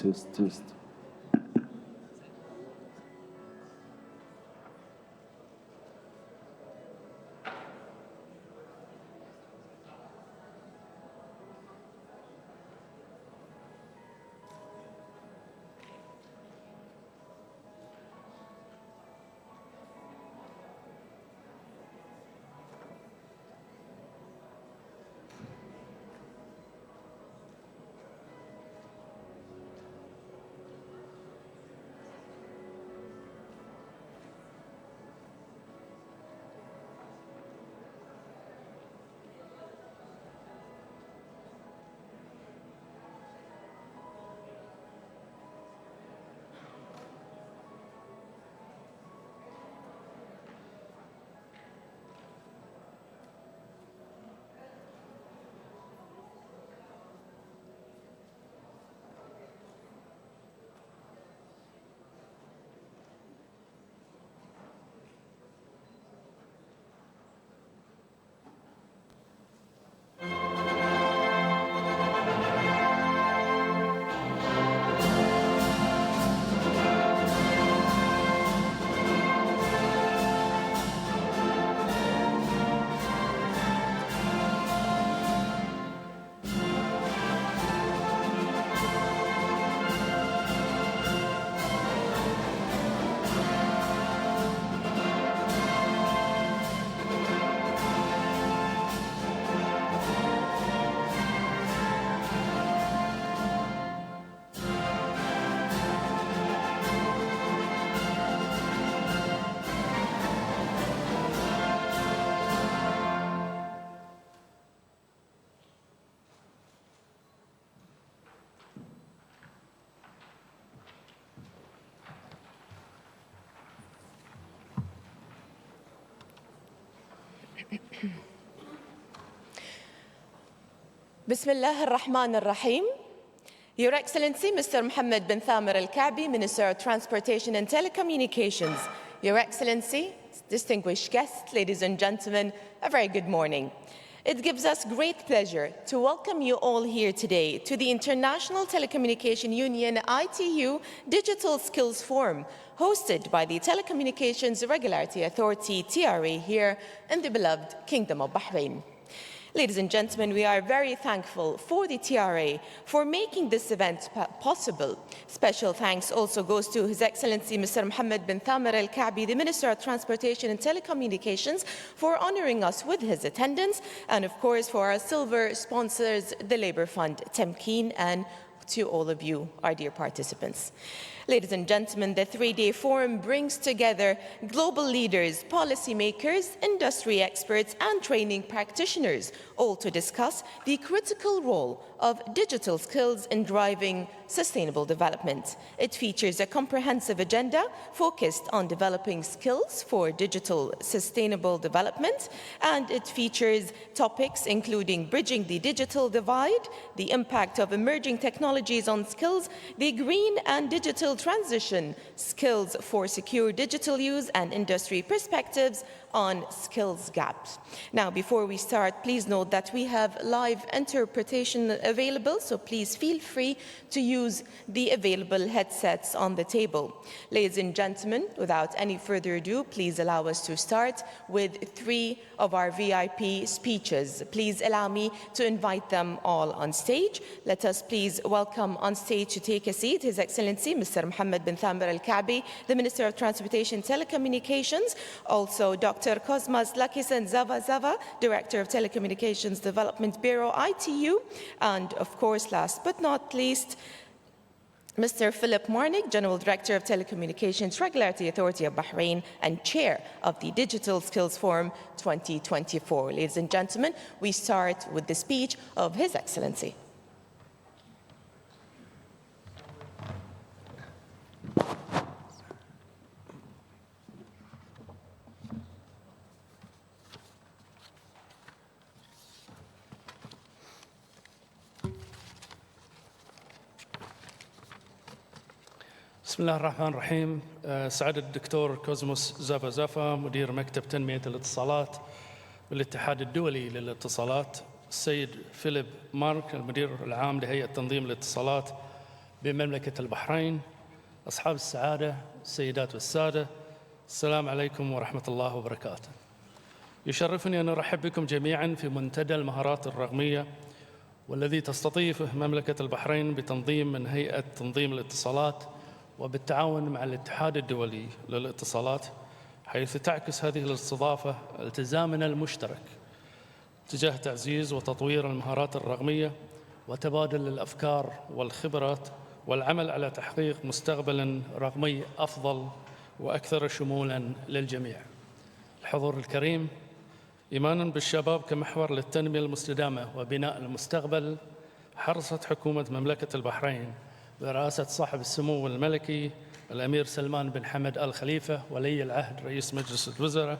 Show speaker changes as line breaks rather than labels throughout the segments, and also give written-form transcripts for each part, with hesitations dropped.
test.
Bismillah ar-Rahman ar-Rahim. Your Excellency, Mr. Mohamed bin Thamer AlKaabi, Minister of Transportation and Telecommunications. Your Excellency, distinguished guests, ladies and gentlemen, a very good morning. It gives us great pleasure to welcome you all here today to the International Telecommunication Union ITU Digital Skills Forum, hosted by the Telecommunications Regulatory Authority, TRA, here in the beloved Kingdom of Bahrain. Ladies and gentlemen, we are very thankful for the TRA for making this event possible. Special thanks also goes to His Excellency Mr. Mohamed bin Thamer AlKaabi, the Minister of Transportation and Telecommunications, for honoring us with his attendance, and of course for our silver sponsors, the Labour Fund, Temkeen, and to all of you, our dear participants. Ladies and gentlemen, the three-day forum brings together global leaders, policymakers, industry experts, and training practitioners, all to discuss the critical role of digital skills in driving sustainable development. It features a comprehensive agenda focused on developing skills for digital sustainable development, and it features topics including bridging the digital divide, the impact of emerging technologies on skills, the green and digital transition, skills for secure digital use, and industry perspectives on skills gaps. Now, before we start, please note that we have live interpretation available, so please feel free to use the available headsets on the table. Ladies and gentlemen, without any further ado, please allow us to start with three of our VIP speeches. Please allow me to invite them all on stage. Let us please welcome on stage to take a seat His Excellency Mr. Mohamed bin Thamer AlKaabi, the Minister of Transportation and Telecommunications, also Dr. Cosmas Luckyson Zavazava, Director of Telecommunications Development Bureau, ITU, and of course, last but not least, Mr. Philip Marnick, General Director of Telecommunications Regulatory Authority of Bahrain and Chair of the Digital Skills Forum 2024. Ladies and gentlemen, we start with the speech of His Excellency.
بسم الله الرحمن الرحيم. سعادة الدكتور كوزموس زافازافا مدير مكتب تنمية الاتصالات بالاتحاد الدولي للاتصالات، السيد فيليب مارك المدير العام لهيئة تنظيم الاتصالات بمملكة البحرين، أصحاب السعادة، السيدات والسادة، السلام عليكم ورحمة الله وبركاته. يشرفني أن أرحب بكم جميعاً في منتدى المهارات الرقمية، والذي تستضيفه مملكة البحرين بتنظيم من هيئة تنظيم الاتصالات وبالتعاون مع الاتحاد الدولي للاتصالات، حيث تعكس هذه الاستضافة التزامنا المشترك تجاه تعزيز وتطوير المهارات الرقمية وتبادل الأفكار والخبرات والعمل على تحقيق مستقبل رقمي أفضل وأكثر شمولاً للجميع. الحضور الكريم، إيماناً بالشباب كمحور للتنمية المستدامة وبناء المستقبل، حرصت حكومة مملكة البحرين برئاسة صاحب السمو الملكي الأمير سلمان بن حمد آل خليفة ولي العهد رئيس مجلس الوزراء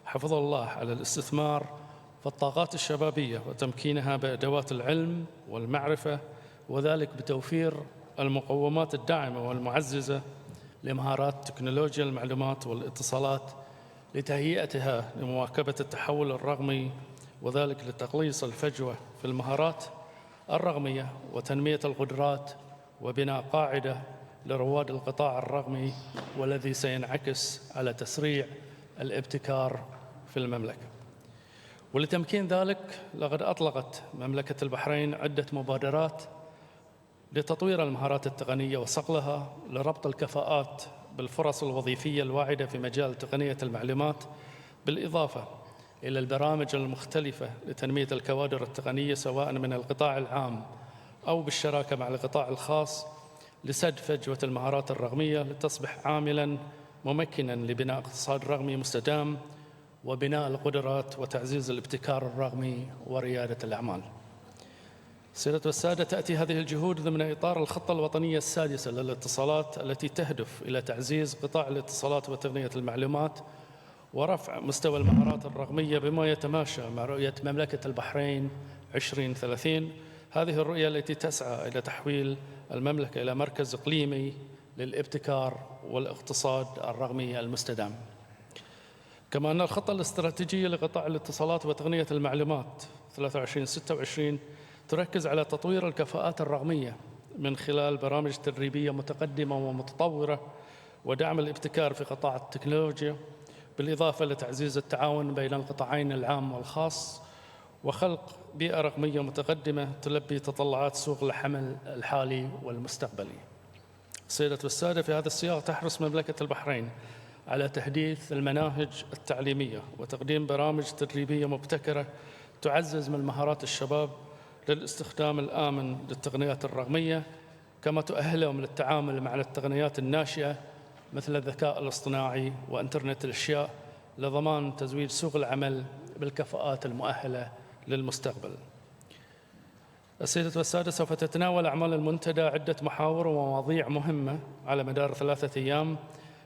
حفظه الله على الاستثمار في الطاقات الشبابية وتمكينها بأدوات العلم والمعرفة، وذلك بتوفير المقومات الداعمة والمعززة لمهارات تكنولوجيا المعلومات والاتصالات لتهيئتها لمواكبة التحول الرقمي، وذلك لتقليص الفجوة في المهارات الرقمية وتنمية القدرات وبناء قاعدة لرواد القطاع الرقمي، والذي سينعكس على تسريع الابتكار في المملكة. ولتمكين ذلك لقد أطلقت مملكة البحرين عدة مبادرات لتطوير المهارات التقنية وصقلها لربط الكفاءات بالفرص الوظيفية الواعدة في مجال تقنية المعلومات، بالإضافة إلى البرامج المختلفة لتنمية الكوادر التقنية سواء من القطاع العام أو بالشراكة مع القطاع الخاص لسد فجوة المهارات الرقمية لتصبح عاملاً ممكناً لبناء اقتصاد رقمي مستدام وبناء القدرات وتعزيز الابتكار الرقمي وريادة الأعمال. سيدة والسادة، تأتي هذه الجهود ضمن إطار الخطة الوطنية السادسة للاتصالات التي تهدف إلى تعزيز قطاع الاتصالات وتقنية المعلومات ورفع مستوى المهارات الرقمية بما يتماشى مع رؤية مملكة البحرين 2030. هذه الرؤية التي تسعى إلى تحويل المملكة إلى مركز إقليمي للابتكار والاقتصاد الرقمي المستدام. كما أن الخطة الاستراتيجية لقطاع الاتصالات وتقنية المعلومات 23-26 تركز على تطوير الكفاءات الرقمية من خلال برامج تدريبية متقدمة ومتطورة ودعم الابتكار في قطاع التكنولوجيا، بالإضافة لتعزيز التعاون بين القطاعين العام والخاص وخلق بيئة رقمية متقدمة تلبي تطلعات سوق العمل الحالي والمستقبلي. سيدة والسادة، في هذا السياق تحرص مملكة البحرين على تحديث المناهج التعليمية وتقديم برامج تدريبية مبتكرة تعزز من مهارات الشباب للاستخدام الآمن للتقنيات الرقمية، كما تؤهلهم للتعامل مع التقنيات الناشئة مثل الذكاء الاصطناعي وإنترنت الأشياء لضمان تزويد سوق العمل بالكفاءات المؤهلة للمستقبل. السيدة والسادة، سوف تتناول أعمال المنتدى عدة محاور ومواضيع مهمة على مدار 3 أيام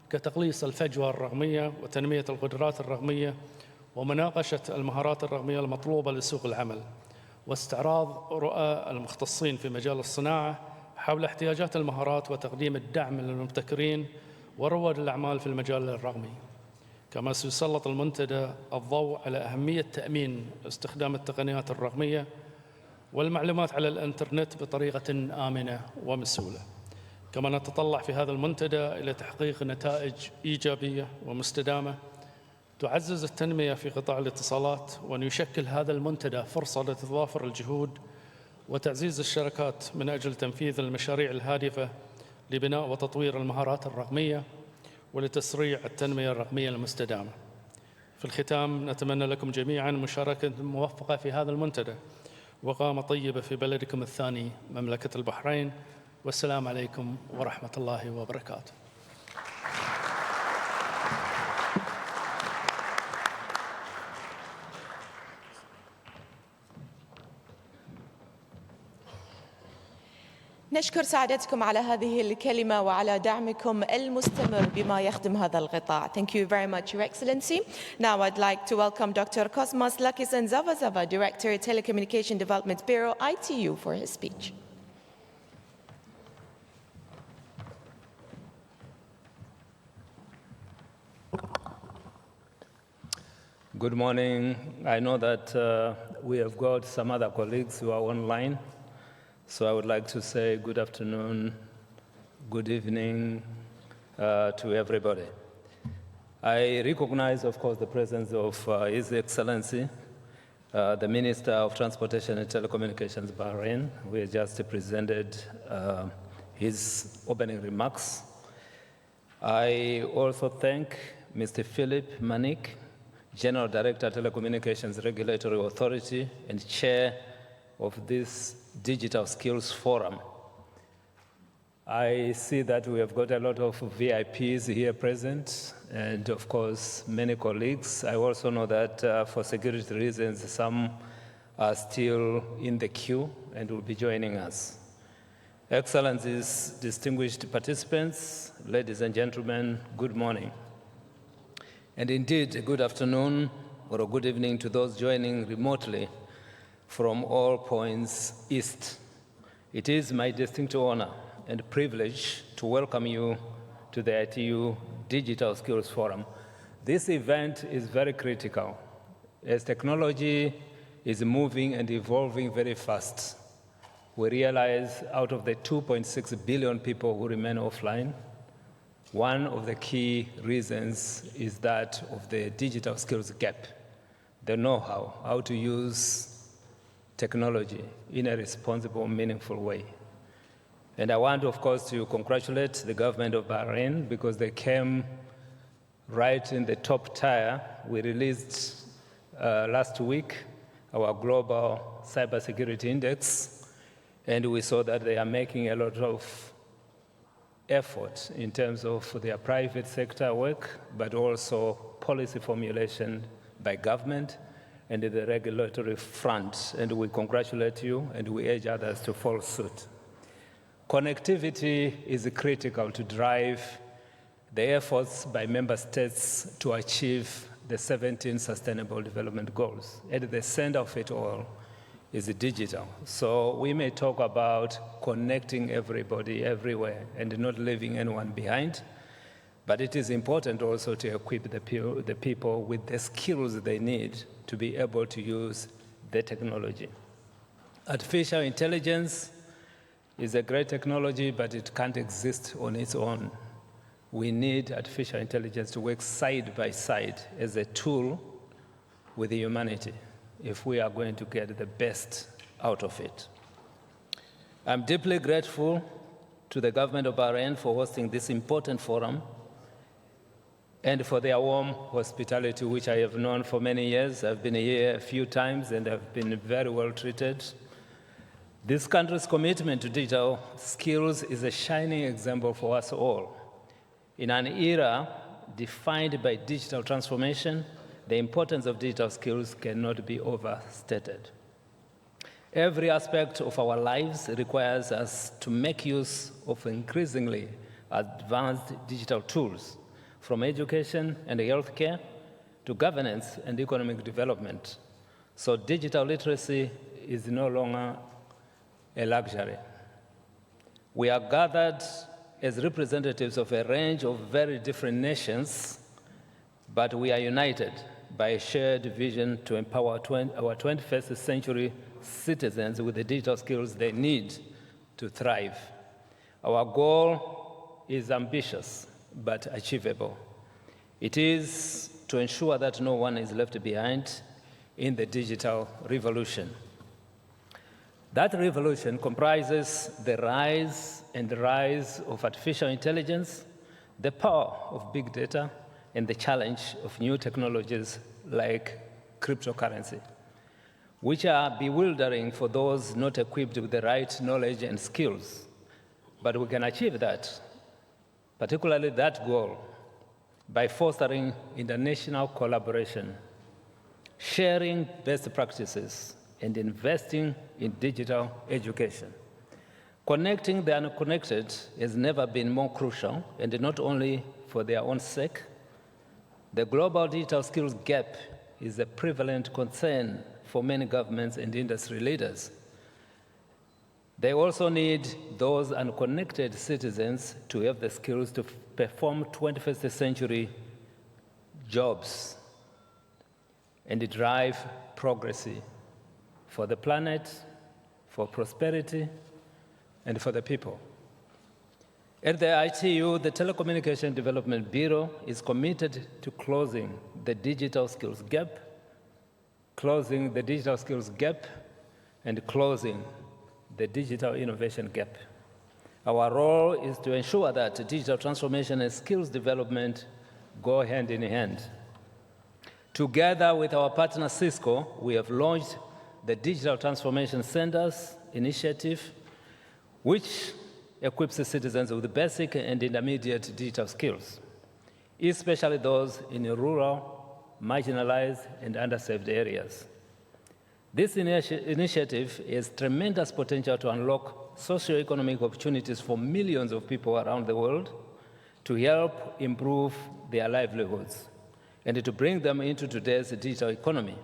كتقليص الفجوة الرقمية وتنمية القدرات الرقمية ومناقشة المهارات الرقمية المطلوبة لسوق العمل واستعراض رؤى المختصين في مجال الصناعة حول احتياجات المهارات وتقديم الدعم للمبتكرين ورواد الأعمال في المجال الرقمي. كما سيسلط المنتدى الضوء على أهمية تأمين استخدام التقنيات الرقمية والمعلومات على الإنترنت بطريقة آمنة ومسؤولة. كما نتطلع في هذا المنتدى إلى تحقيق نتائج إيجابية ومستدامة تعزز التنمية في قطاع الاتصالات، وأن يشكل هذا المنتدى فرصة لتضافر الجهود وتعزيز الشراكات من أجل تنفيذ المشاريع الهادفة لبناء وتطوير المهارات الرقمية ولتسريع التنمية الرقمية المستدامة. في الختام، نتمنى لكم جميعاً مشاركة موفقة في هذا المنتدى وقامة طيبة في بلدكم الثاني مملكة البحرين، والسلام عليكم ورحمة الله وبركاته.
نشكر سعادتكم على هذه الكلمة وعلى دعمكم المستمر بما يخدم هذا القطاع. Thank you very much, Your Excellency. Now I'd like to welcome Dr. Cosmas Luckyson Zavazava, Director, Telecommunication Development Bureau, ITU, for his speech.
Good morning. I know that we have got some other colleagues who are online, so I would like to say good afternoon Good evening to everybody. I recognize, of course, the presence of His Excellency, the Minister of Transportation and Telecommunications, Bahrain, who has just presented his opening remarks. I also thank Mr. Philip Marnick, General Director, Telecommunications Regulatory Authority, and Chair of this Digital Skills Forum. I see that we have got a lot of VIPs here present, and of course, many colleagues. I also know that for security reasons, some are still in the queue and will be joining us. Excellencies, distinguished participants, ladies and gentlemen, good morning. And indeed, a good afternoon or a good evening to those joining remotely from all points east. It is my distinct honor and privilege to welcome you to the ITU Digital Skills Forum. This event is very critical as technology is moving and evolving very fast. We realize out of the 2.6 billion people who remain offline, one of the key reasons is that of the digital skills gap, the know-how, how to use technology in a responsible, meaningful way. And I want, of course, to congratulate the government of Bahrain because they came right in the top tier. We released last week our global cybersecurity index, and we saw that they are making a lot of effort in terms of their private sector work, but also policy formulation by government and the regulatory front. And we congratulate you, and we urge others to follow suit. Connectivity is critical to drive the efforts by member states to achieve the 17 Sustainable Development Goals. At the center of it all is digital. So we may talk about connecting everybody everywhere and not leaving anyone behind, but it is important also to equip the people with the skills they need to be able to use the technology. Artificial intelligence is a great technology, but it can't exist on its own. We need artificial intelligence to work side by side as a tool with humanity if we are going to get the best out of it. I'm deeply grateful to the government of Bahrain for hosting this important forum and for their warm hospitality, which I have known for many years. I've been here a few times and I've been very well treated. This country's commitment to digital skills is a shining example for us all. In an era defined by digital transformation, the importance of digital skills cannot be overstated. Every aspect of our lives requires us to make use of increasingly advanced digital tools, from education and healthcare to governance and economic development. So digital literacy is no longer a luxury. We are gathered as representatives of a range of very different nations, but we are united by a shared vision to empower our 21st century citizens with the digital skills they need to thrive. Our goal is ambitious, but achievable. It is to ensure that no one is left behind in the digital revolution. That revolution comprises the rise of artificial intelligence, the power of big data, and the challenge of new technologies like cryptocurrency, which are bewildering for those not equipped with the right knowledge and skills. But we can achieve that, particularly that goal, by fostering international collaboration, sharing best practices, and investing in digital education. Connecting the unconnected has never been more crucial, and not only for their own sake. The global digital skills gap is a prevalent concern for many governments and industry leaders. They also need those unconnected citizens to have the skills to perform 21st century jobs and drive progress for the planet, for prosperity, and for the people. At the ITU, the Telecommunication Development Bureau is committed to closing the digital skills gap, and closing the digital innovation gap. Our role is to ensure that digital transformation and skills development go hand in hand. Together with our partner Cisco, we have launched the Digital Transformation Centers initiative, which equips the citizens with basic and intermediate digital skills, especially those in rural, marginalized, and underserved areas. This initiative has tremendous potential to unlock socioeconomic opportunities for millions of people around the world, to help improve their livelihoods, and to bring them into today's digital economy.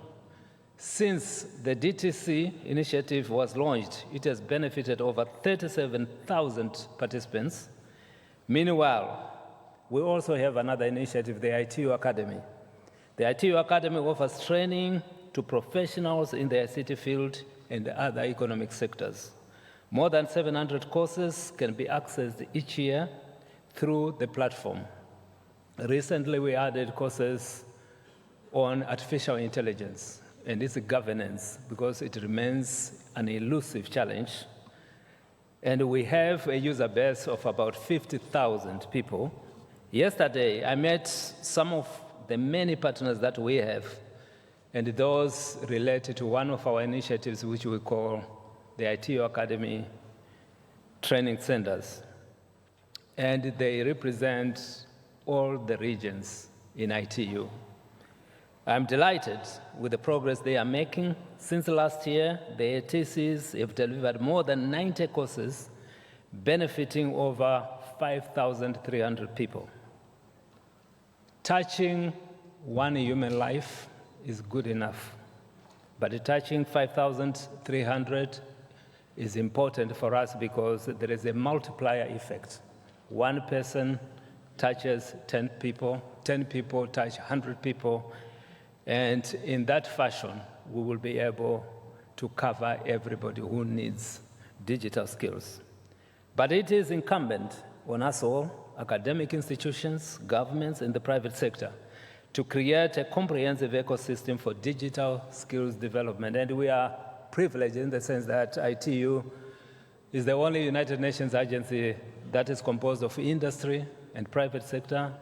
Since the DTC initiative was launched, it has benefited over 37,000 participants. Meanwhile, we also have another initiative, the ITU Academy. The ITU Academy offers training to professionals in the ICT field and other economic sectors. More than 700 courses can be accessed each year through the platform. Recently, we added courses on artificial intelligence and its governance, because it remains an elusive challenge. And we have a user base of about 50,000 people. Yesterday, I met some of the many partners that we have, and those related to one of our initiatives, which we call the ITU Academy Training Centers. And they represent all the regions in ITU. I'm delighted with the progress they are making. Since last year, the ATCs have delivered more than 90 courses, benefiting over 5,300 people. Touching one human life is good enough, but touching 5,300 is important for us because there is a multiplier effect. One person touches 10 people, 10 people touch 100 people, and in that fashion, we will be able to cover everybody who needs digital skills. But it is incumbent on us all, academic institutions, governments, and the private sector, to create a comprehensive ecosystem for digital skills development. And we are privileged in the sense that ITU is the only United Nations agency that is composed of industry and private sector,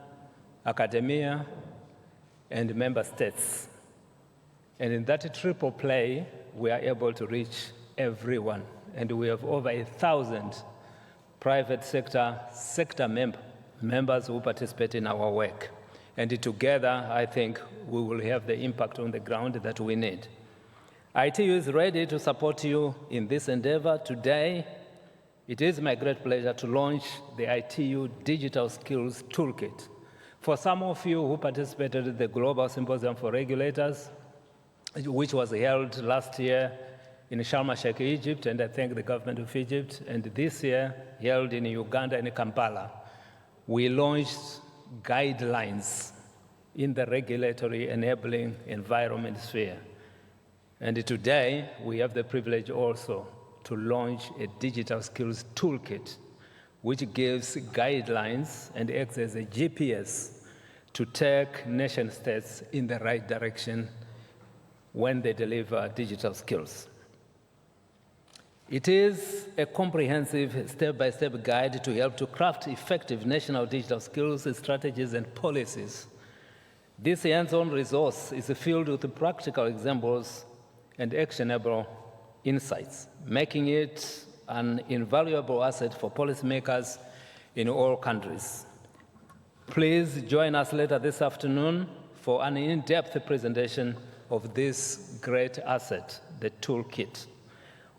academia, and member states. And in that triple play, we are able to reach everyone. And we have over 1,000 private sector members who participate in our work. And together, I think we will have the impact on the ground that we need. ITU is ready to support you in this endeavor. Today, it is my great pleasure to launch the ITU Digital Skills Toolkit. For some of you who participated in the Global Symposium for Regulators, which was held last year in Sharm el-Sheikh, Egypt, and I thank the government of Egypt, and this year held in Uganda in Kampala, we launched guidelines in the regulatory enabling environment sphere. And today, we have the privilege also to launch a digital skills toolkit, which gives guidelines and acts as a GPS to take nation states in the right direction when they deliver digital skills. It is a comprehensive step-by-step guide to help to craft effective national digital skills, strategies, and policies. This hands-on resource is filled with practical examples and actionable insights, making it an invaluable asset for policymakers in all countries. Please join us later this afternoon for an in-depth presentation of this great asset, the toolkit.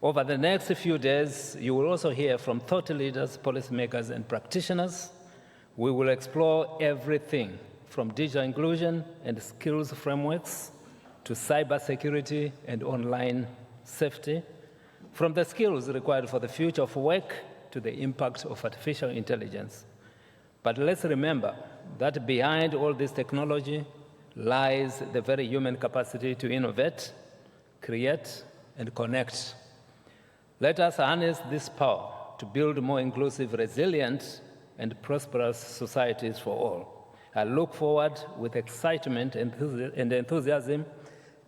Over the next few days, you will also hear from thought leaders, policymakers, and practitioners. We will explore everything from digital inclusion and skills frameworks to cybersecurity and online safety, from the skills required for the future of work to the impact of artificial intelligence. But let's remember that behind all this technology lies the very human capacity to innovate, create, and connect. Let us harness this power to build more inclusive, resilient, and prosperous societies for all. I look forward with excitement and enthusiasm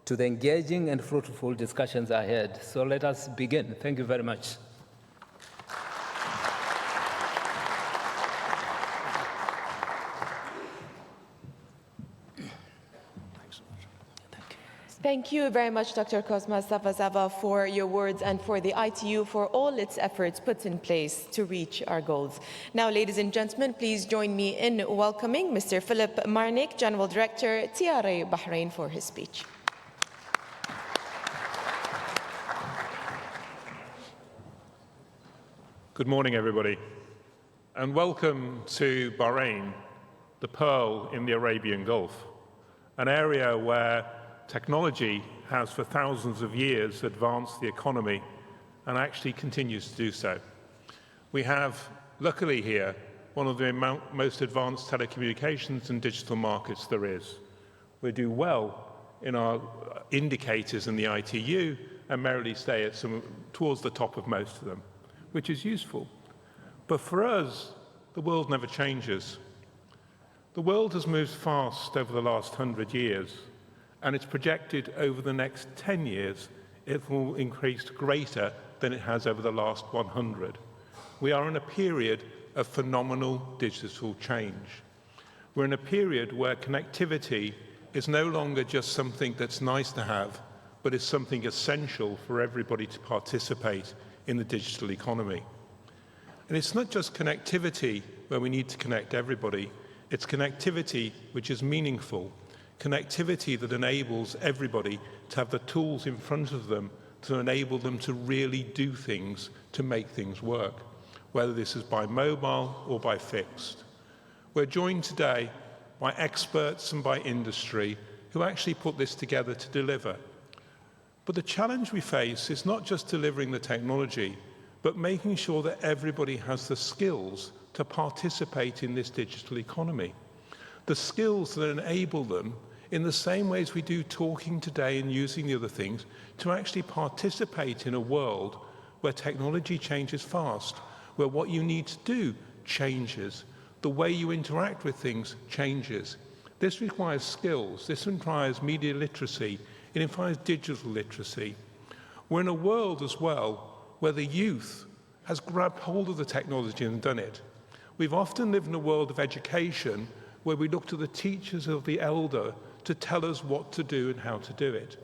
to the engaging and fruitful discussions ahead. So let us begin. Thank you very much.
Thank you very much, Dr. Cosmas Zavazava, for your words and for the ITU for all its efforts put in place to reach our goals. Now, ladies and gentlemen, please join me in welcoming Mr. Philip Marnick, General Director, TRA Bahrain, for his speech.
Good morning, everybody, and welcome to Bahrain, the pearl in the Arabian Gulf, an area where technology has for thousands of years advanced the economy and actually continues to do so. We have, luckily here, one of the most advanced telecommunications and digital markets there is. We do well in our indicators in the ITU and merrily stay at towards the top of most of them, which is useful. But for us, the world never changes. The world has moved fast over the last 100 years, and it's projected over the next 10 years it will increase greater than it has over the last 100. We are in a period of phenomenal digital change. We're in a period where connectivity is no longer just something that's nice to have, but is something essential for everybody to participate in the digital economy. And it's not just connectivity where we need to connect everybody, it's connectivity which is meaningful. Connectivity that enables everybody to have the tools in front of them to enable them to really do things, to make things work, whether this is by mobile or by fixed. We're joined today by experts and by industry who actually put this together to deliver. But the challenge we face is not just delivering the technology, but making sure that everybody has the skills to participate in this digital economy. The skills that enable them, in the same ways we do talking today and using the other things, to actually participate in a world where technology changes fast, where what you need to do changes, the way you interact with things changes. This requires skills, this requires media literacy, it requires digital literacy. We're in a world as well where the youth has grabbed hold of the technology and done it. We've often lived in a world of education where we look to the teachers of the elder to tell us what to do and how to do it.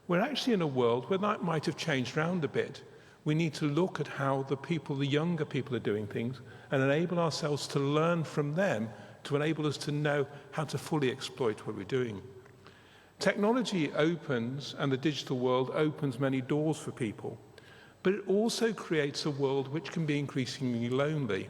We're actually in a world where that might have changed around a bit. We need to look at how the younger people are doing things and enable ourselves to learn from them to enable us to know how to fully exploit what we're doing. Technology opens, and the digital world opens many doors for people, but it also creates a world which can be increasingly lonely.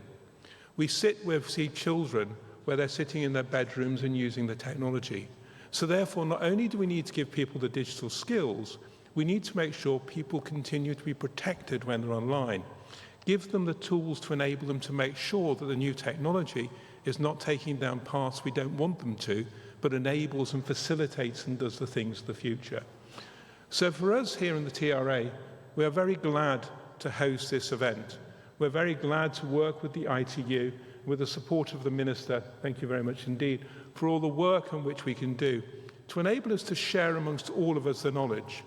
We see children where they're sitting in their bedrooms and using the technology. So therefore, not only do we need to give people the digital skills, we need to make sure people continue to be protected when they're online. Give them the tools to enable them to make sure that the new technology is not taking down paths we don't want them to, but enables and facilitates and does the things of the future. So for us here in the TRA, we are very glad to host this event. We're very glad to work with the ITU, with the support of the Minister, thank you very much indeed, for all the work on which we can do, to enable us to share amongst all of us the knowledge.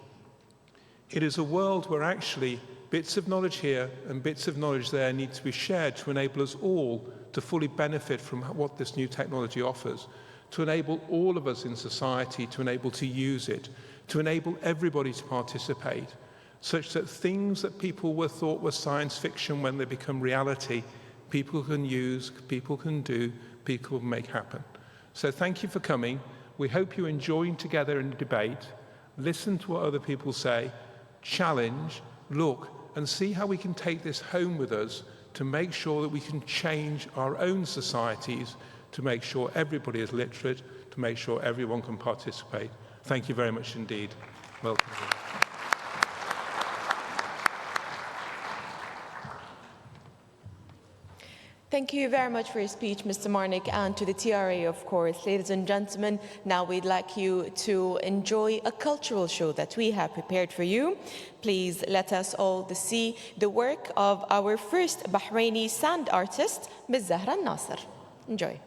It is a world where actually bits of knowledge here and bits of knowledge there need to be shared to enable us all to fully benefit from what this new technology offers, to enable all of us in society to enable to use it, to enable everybody to participate, such that things that people thought were science fiction when they become reality, people can use, people can do, people can make happen. So thank you for coming. We hope you join together in the debate, listen to what other people say, challenge, look, and see how we can take this home with us to make sure that we can change our own societies, to make sure everybody is literate, to make sure everyone can participate. Thank you very much indeed. Welcome.
Thank you very much for your speech, Mr. Marnick, and to the TRA, of course. Ladies and gentlemen, now we'd like you to enjoy a cultural show that we have prepared for you. Please let us all see the work of our first Bahraini sand artist, Ms. Zahra Nasser. Enjoy.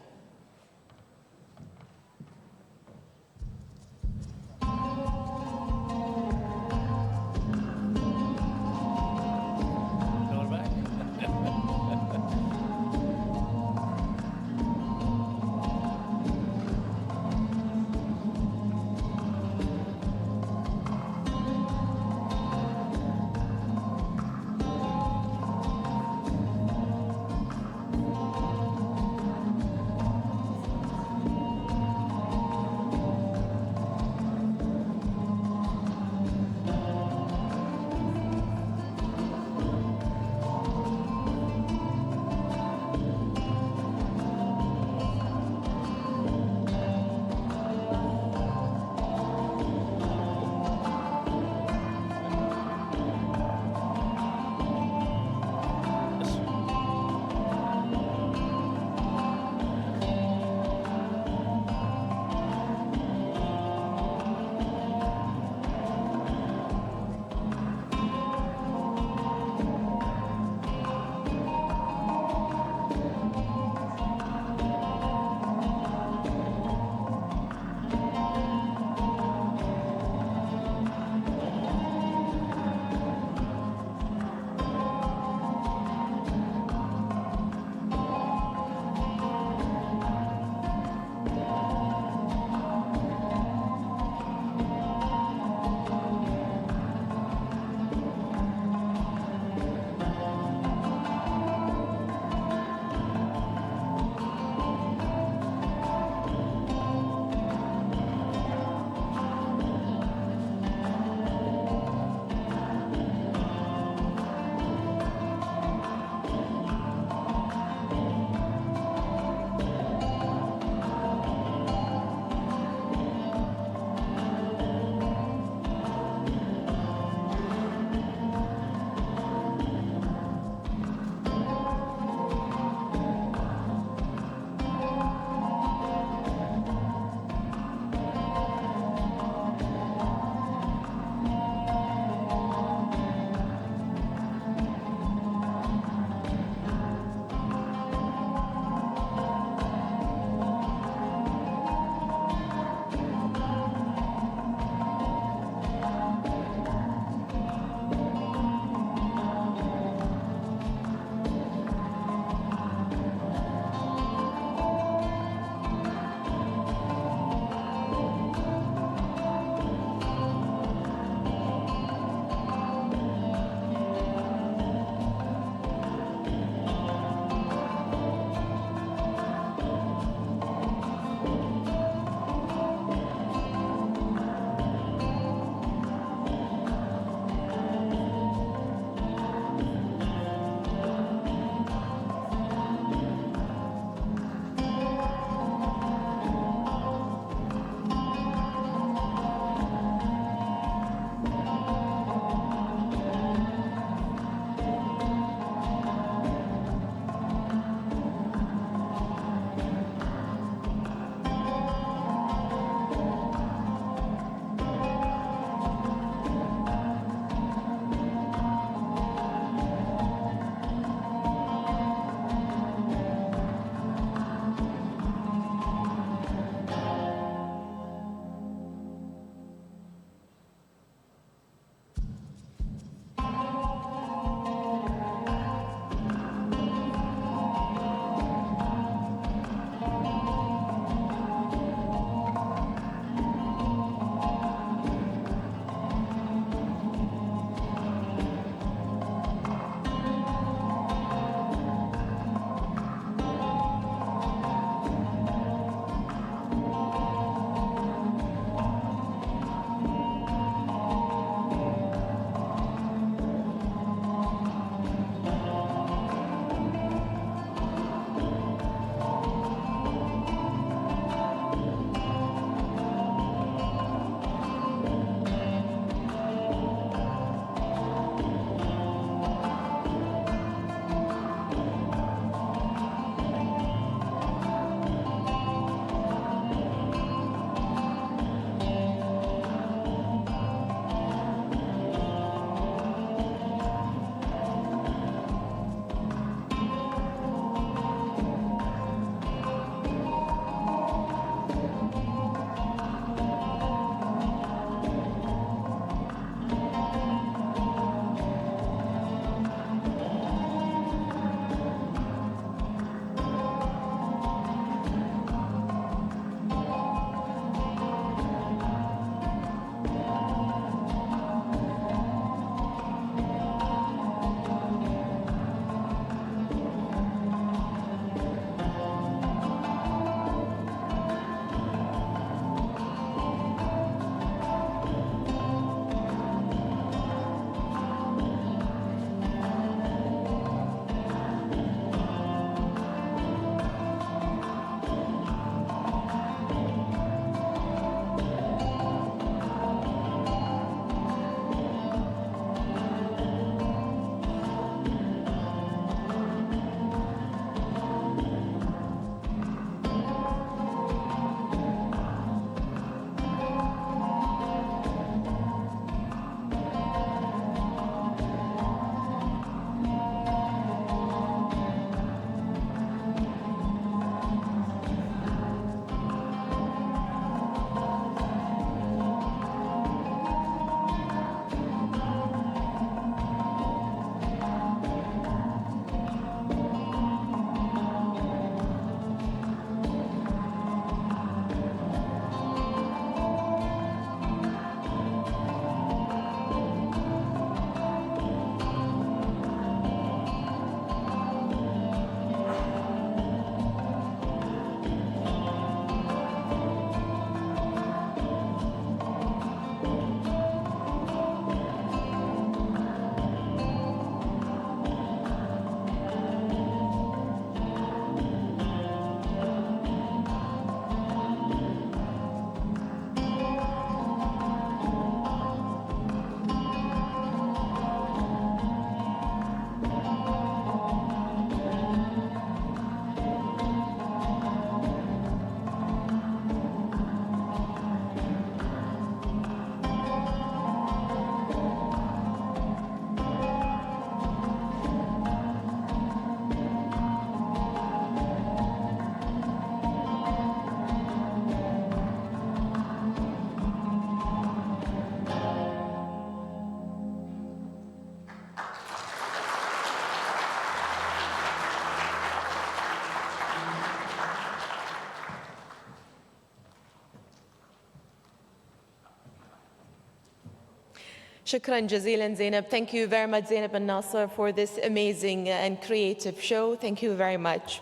Shukran jazilan, Zainab. Thank you very much, Zainab and Nasser, for this amazing and creative show. Thank you very much.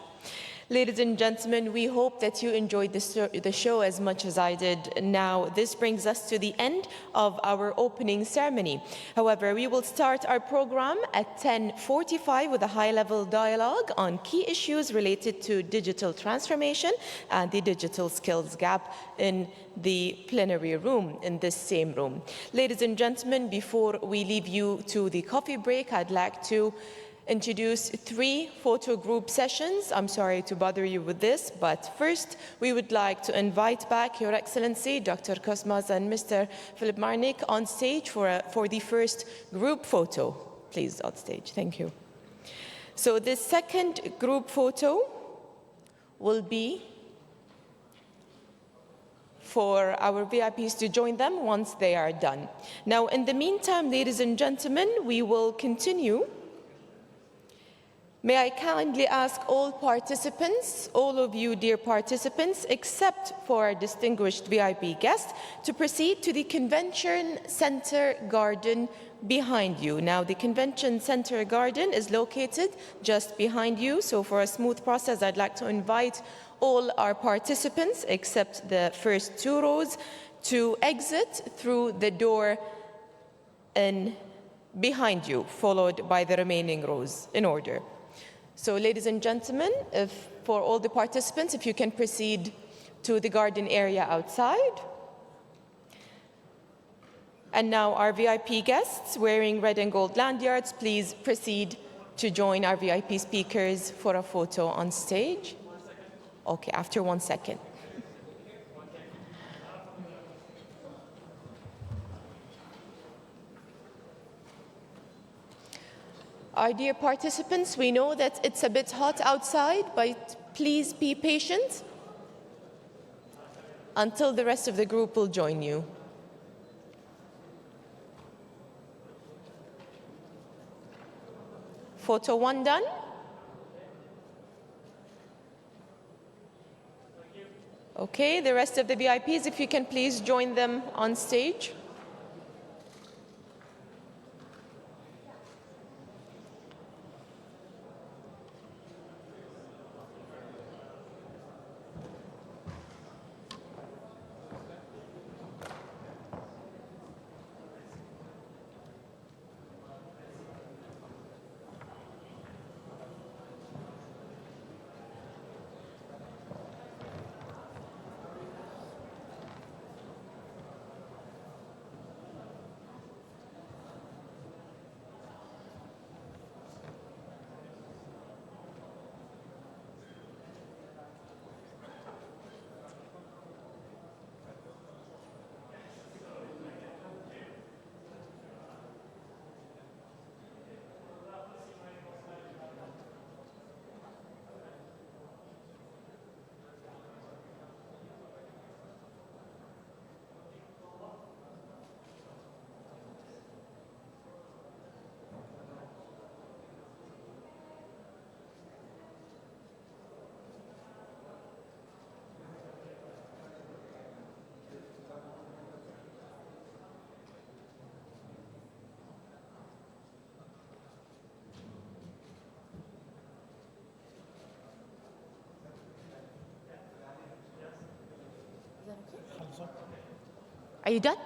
Ladies and gentlemen, we hope that you enjoyed the show as much as I did. Now, this brings us to the end of our opening ceremony. However, we will start our program at 10:45 with a high-level dialogue on key issues related to digital transformation and the digital skills gap in the plenary room, in this same room. Ladies and gentlemen, before we leave you to the coffee break, I'd like to introduce 3 photo group sessions. I'm sorry to bother you with this, but first we would like to invite back Your Excellency, Dr. Cosmas and Mr. Philip Marnick on stage for the first group photo. Please, on stage. Thank you. So the second group photo will be for our VIPs to join them once they are done. Now, in the meantime, ladies and gentlemen, we will continue. May I kindly ask all participants, all of you dear participants, except for our distinguished VIP guest, to proceed to the Convention Center Garden behind you. Now, the Convention Center Garden is located just behind you, so for a smooth process, I'd like to invite all our participants, except the first 2 rows, to exit through the door behind you, followed by the remaining rows in order. So, ladies and gentlemen, for all the participants, if you can proceed to the garden area outside. And now our VIP guests wearing red and gold lanyards, please proceed to join our VIP speakers for a photo on stage. Okay, after 1 second. Our dear participants, we know that it's a bit hot outside, but please be patient until the rest of the group will join you. Photo 1 done. Okay, the rest of the VIPs, if you can please join them on stage. Are you done?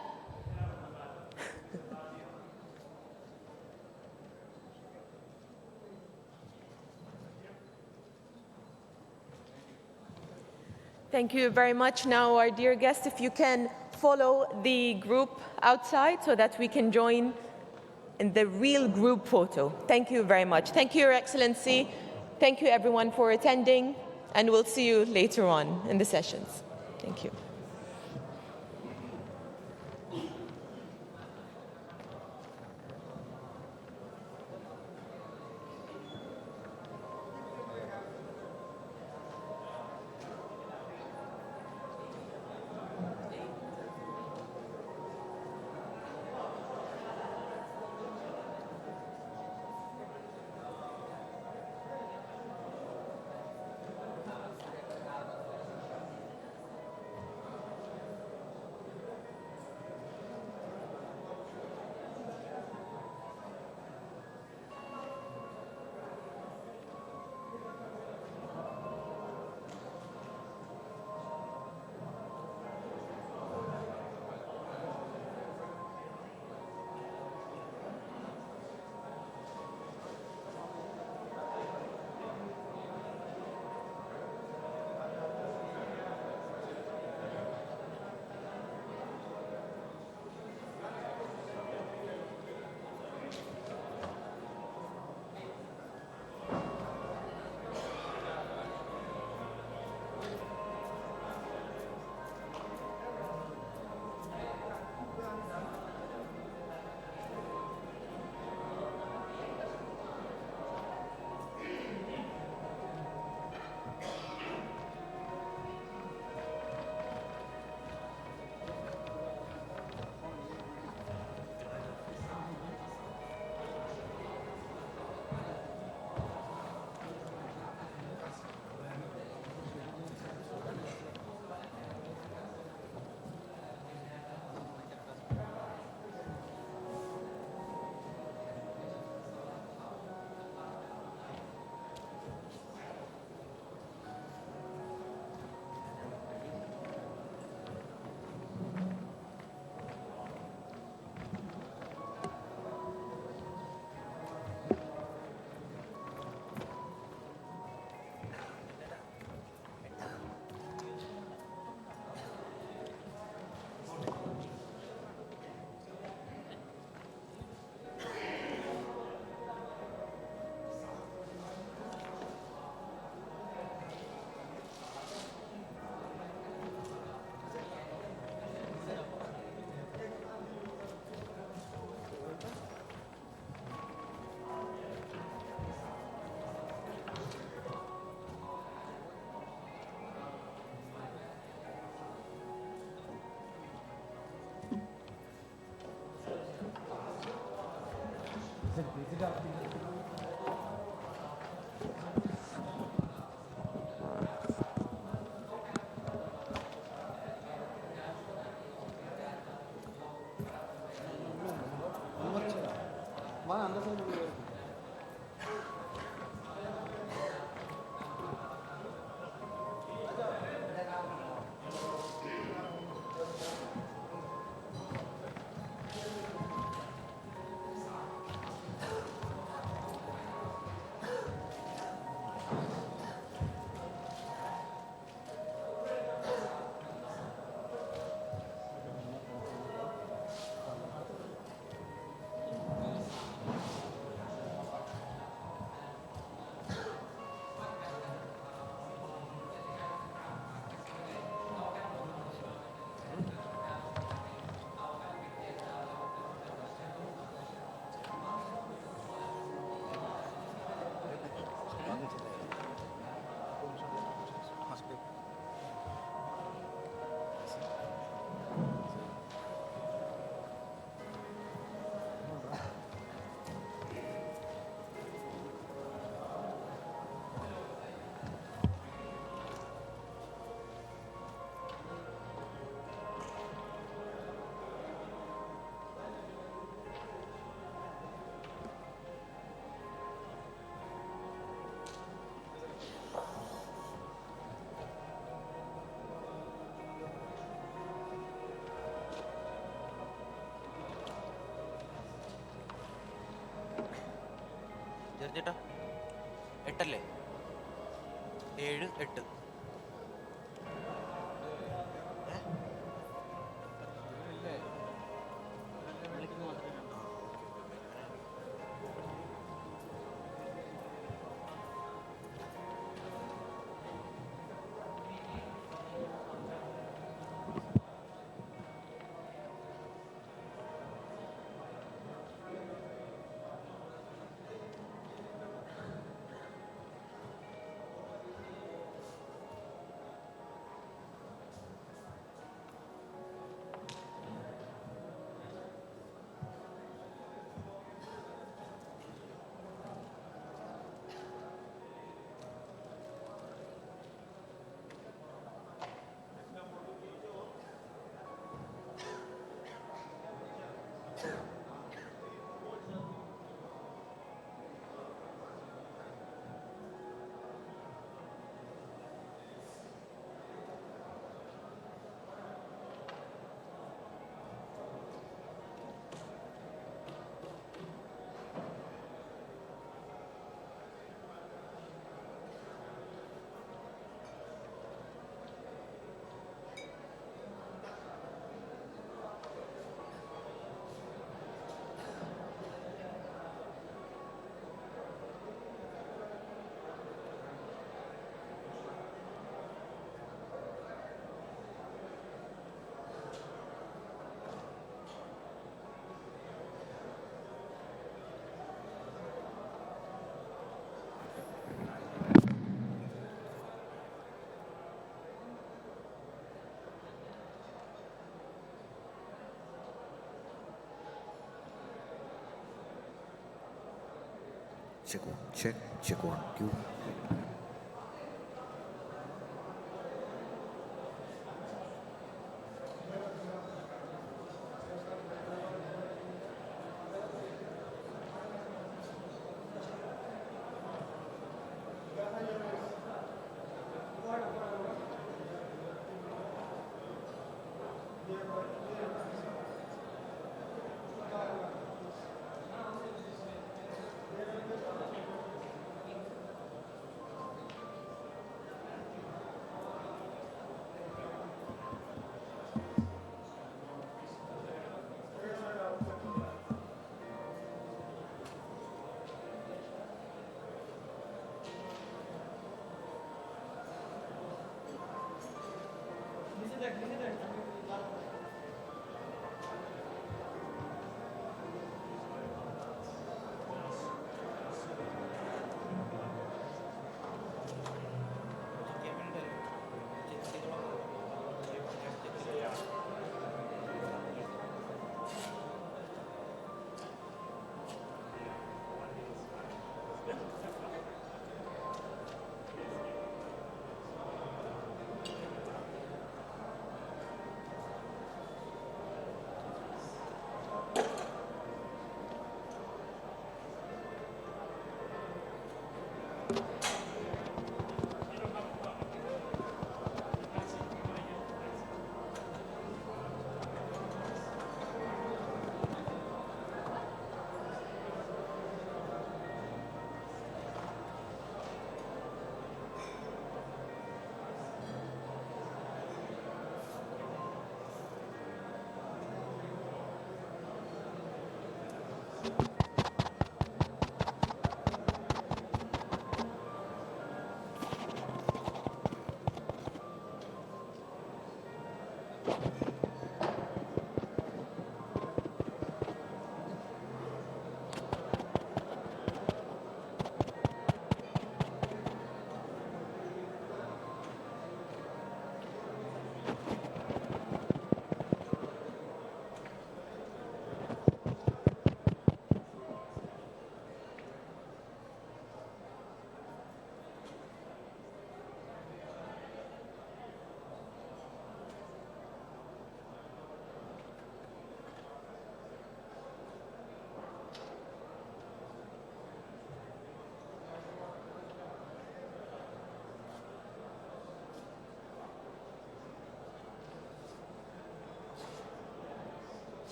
Thank you very much. Now, our dear guests, if you can follow the group outside so that we can join in the real group photo. Thank you very much. Thank you, Your Excellency. Thank you, everyone, for attending, and we'll see you later on in the sessions. Thank you.
ചേട്ടാ 8 അല്ലേ 7 8
Check 1, 2.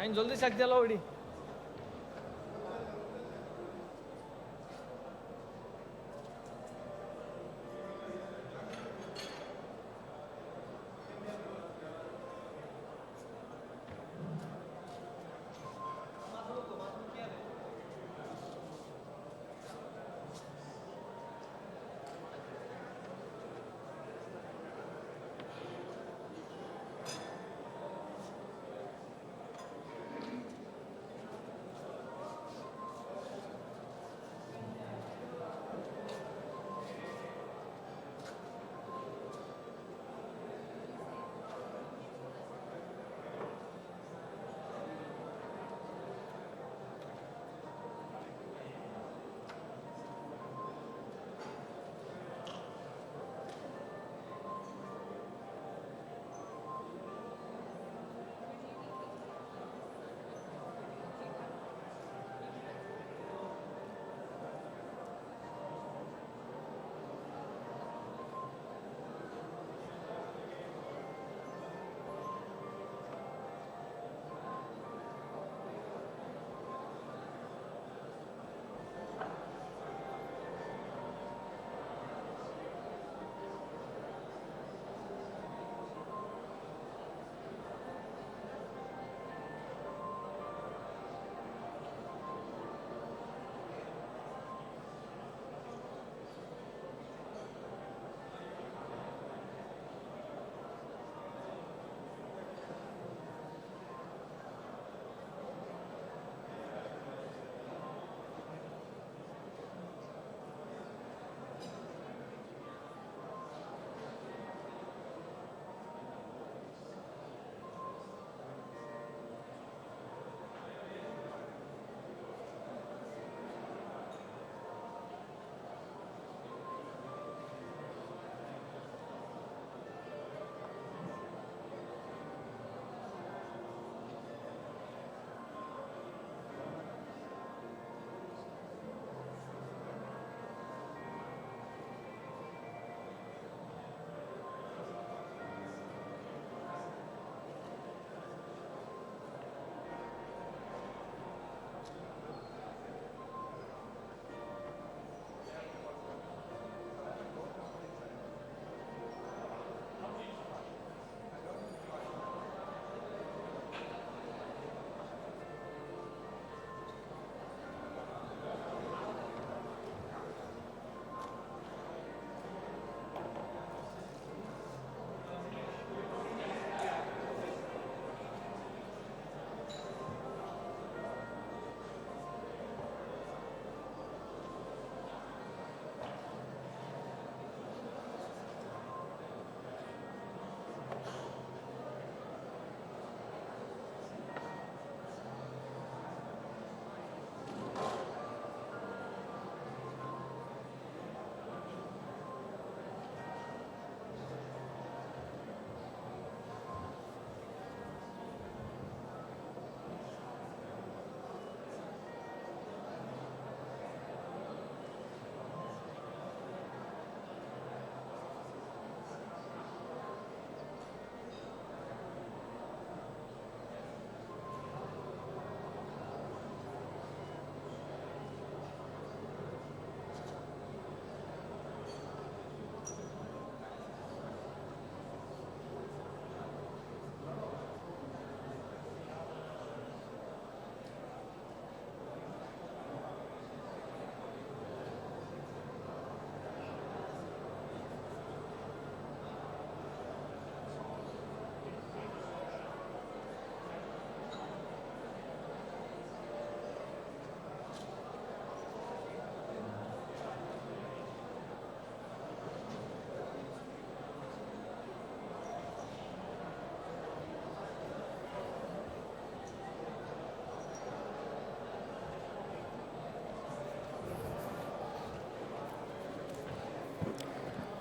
Shine জলদি চাক দিলা ওইডি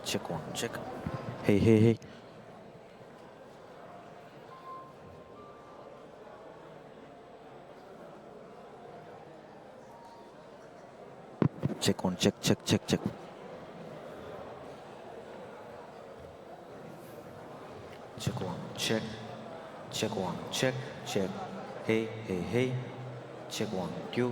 Check one, check. Hey, hey, hey. Check one, check, check, check, check. Check one, check. Check one, check, check. Hey, hey, hey. Check 1, 2.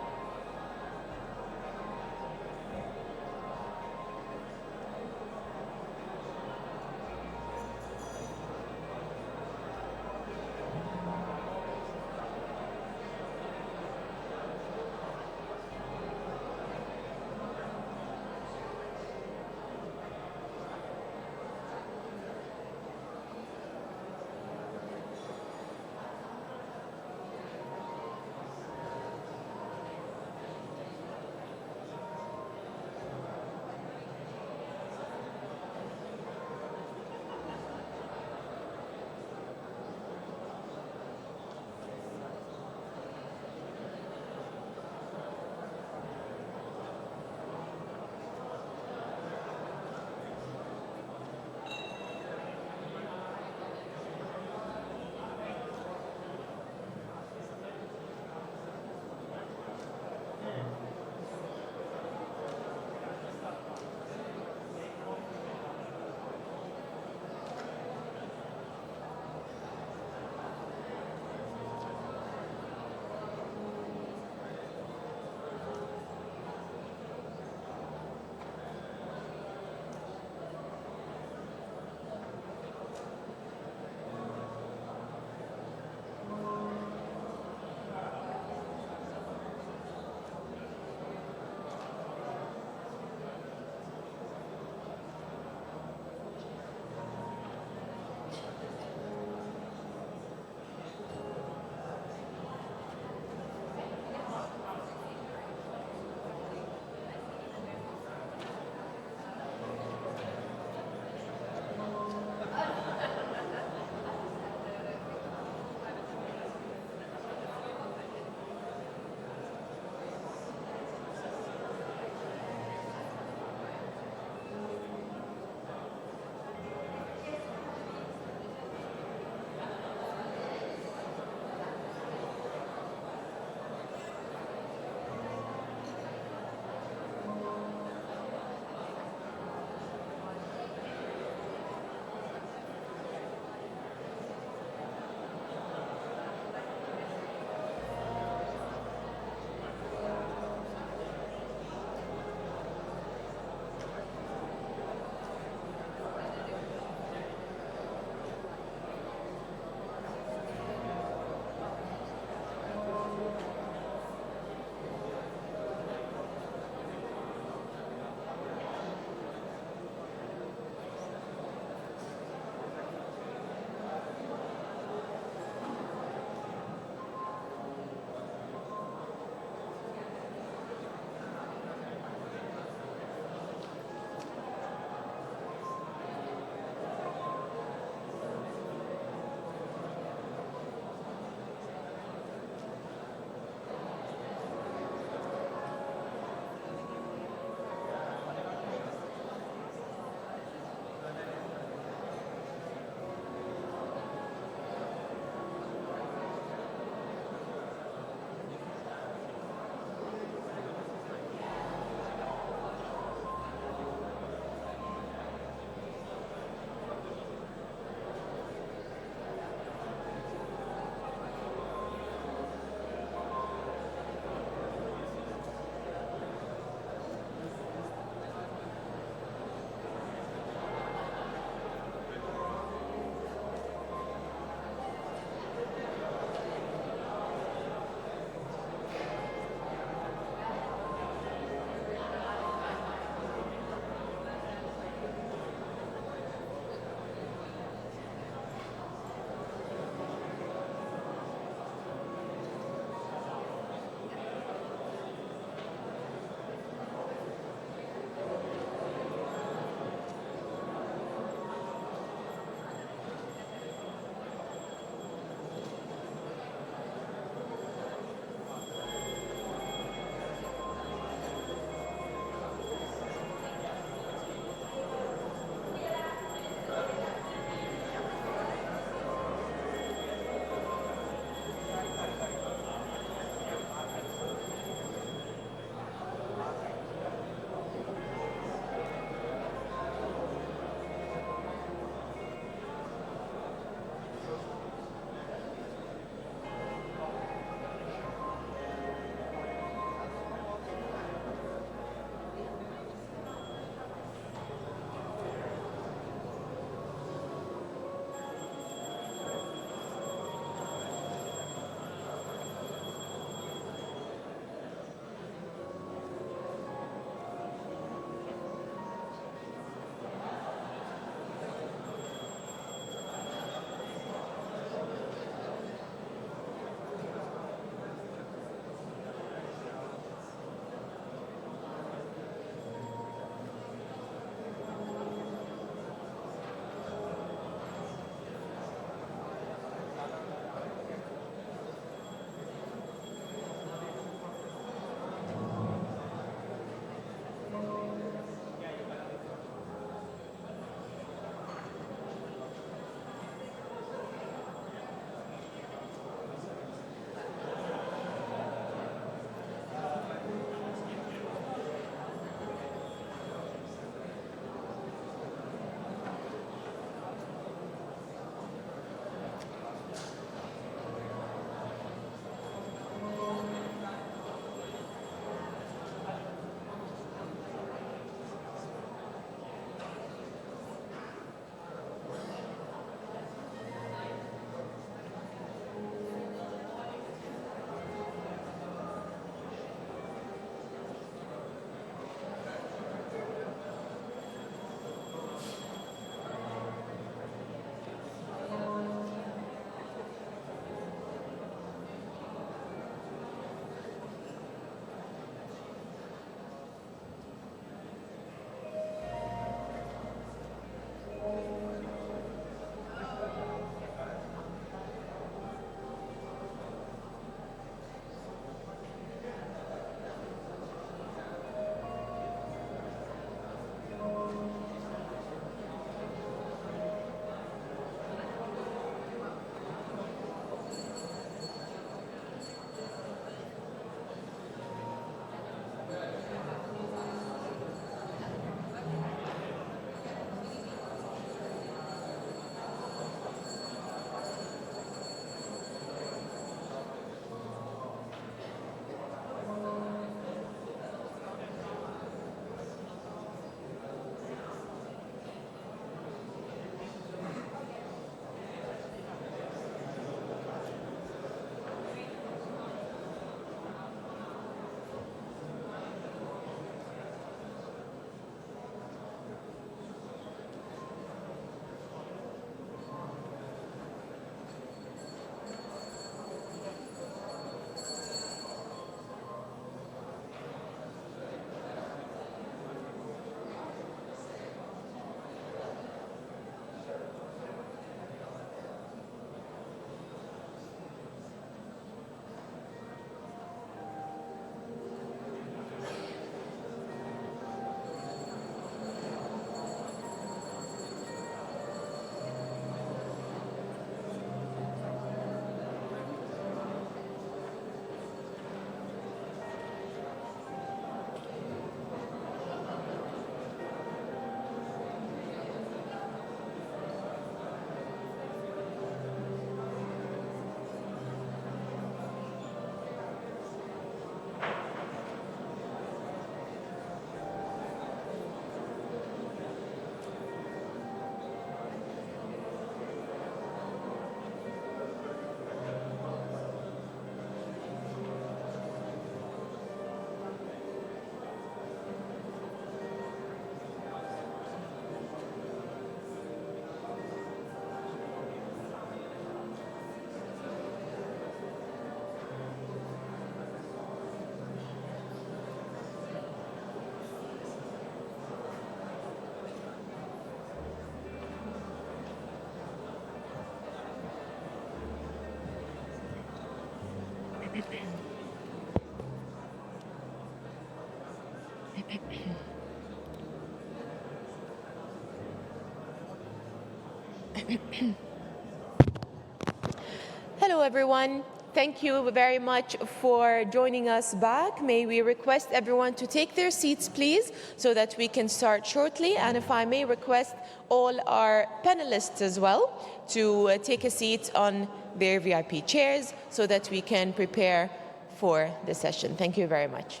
Hello, everyone. Thank you very much for joining us back. May we request everyone to take their seats, please, so that we can start shortly. And if I may request all our panelists as well to take a seat on their VIP chairs so that we can prepare for the session. Thank you very much.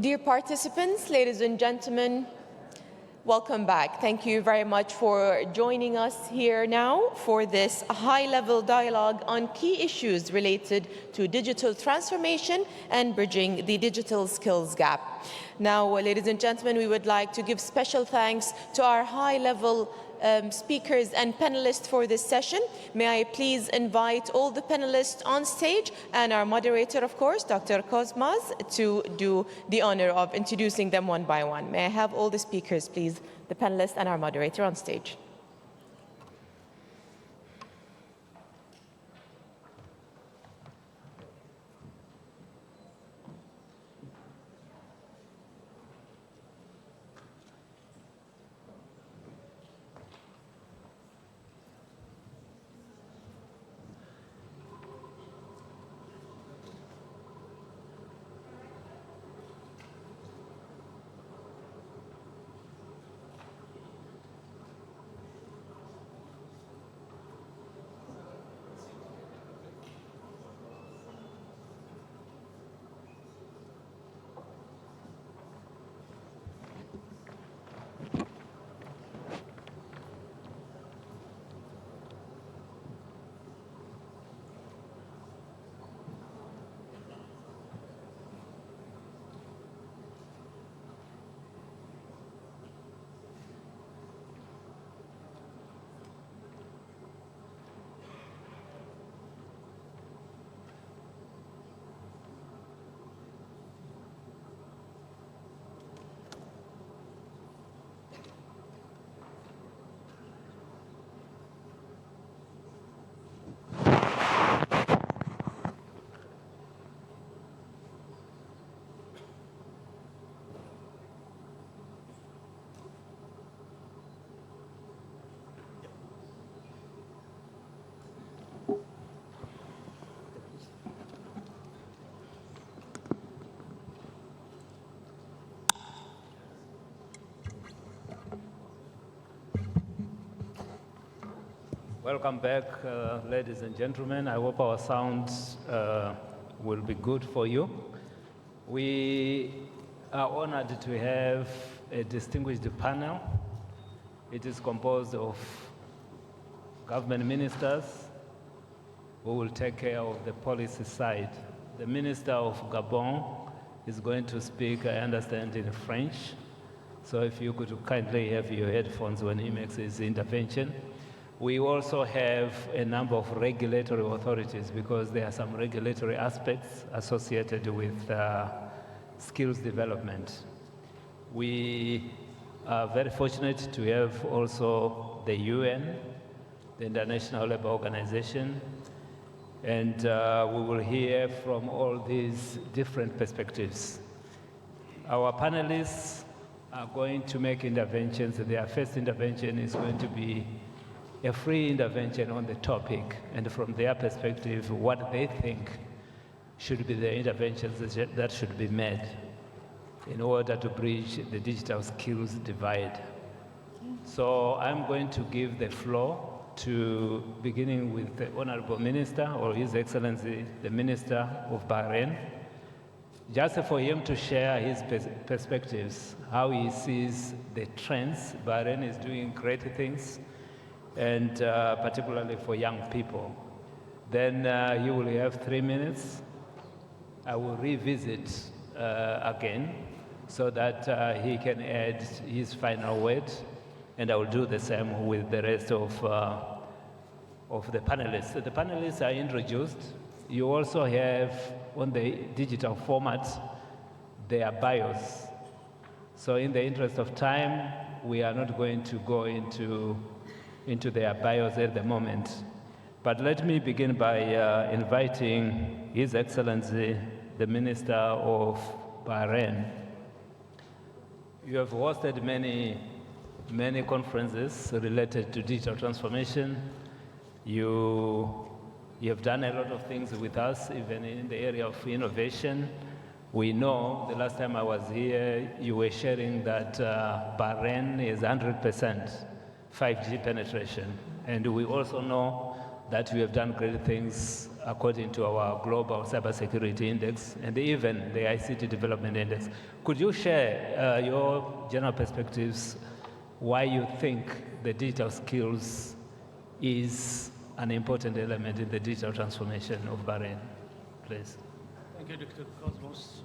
Dear participants, ladies and gentlemen, welcome back. Thank you very much for joining us here now for this high-level dialogue on key issues related to digital transformation and bridging the digital skills gap. Now, ladies and gentlemen, we would like to give special thanks to our high-level speakers and panelists for this session. May I please invite all the panelists on stage and our moderator, of course, Dr. Cosmas, to do the honor of introducing them one by one. May I have all the speakers, please, the panelists and our moderator on stage.
Welcome back, ladies and gentlemen. I hope our sound will be good for you. We are honored to have a distinguished panel. It is composed of government ministers who will take care of the policy side. The Minister of Gabon is going to speak, I understand, in French. So if you could kindly have your headphones when he makes his intervention. We also have a number of regulatory authorities because there are some regulatory aspects associated with skills development. We are very fortunate to have also the UN, the International Labour Organization, and we will hear from all these different perspectives. Our panelists are going to make interventions. Their first intervention is going to be a free intervention on the topic, and from their perspective, what they think should be the interventions that should be made in order to bridge the digital skills divide. So I'm going to give the floor to, beginning with the Honorable Minister, or His Excellency, the Minister of Bahrain, just for him to share his perspectives, how he sees the trends. Bahrain is doing great things, and particularly for young people. Then you will have 3 minutes. I will revisit again so that he can add his final word, and I will do the same with the rest of the panelists. The panelists are introduced. You also have, on the digital format, their bios. So in the interest of time, we are not going to go into their bios at the moment. But let me begin by inviting His Excellency, the Minister of Bahrain. You have hosted many conferences related to digital transformation. You have done a lot of things with us, even in the area of innovation. We know the last time I was here, you were sharing that Bahrain is 100% 5G penetration. And we also know that we have done great things according to our global cybersecurity index and even the ICT development index. Could you share your general perspectives why you think the digital skills is an important element in the digital transformation of Bahrain, please?
Thank you, Dr. Cosmas.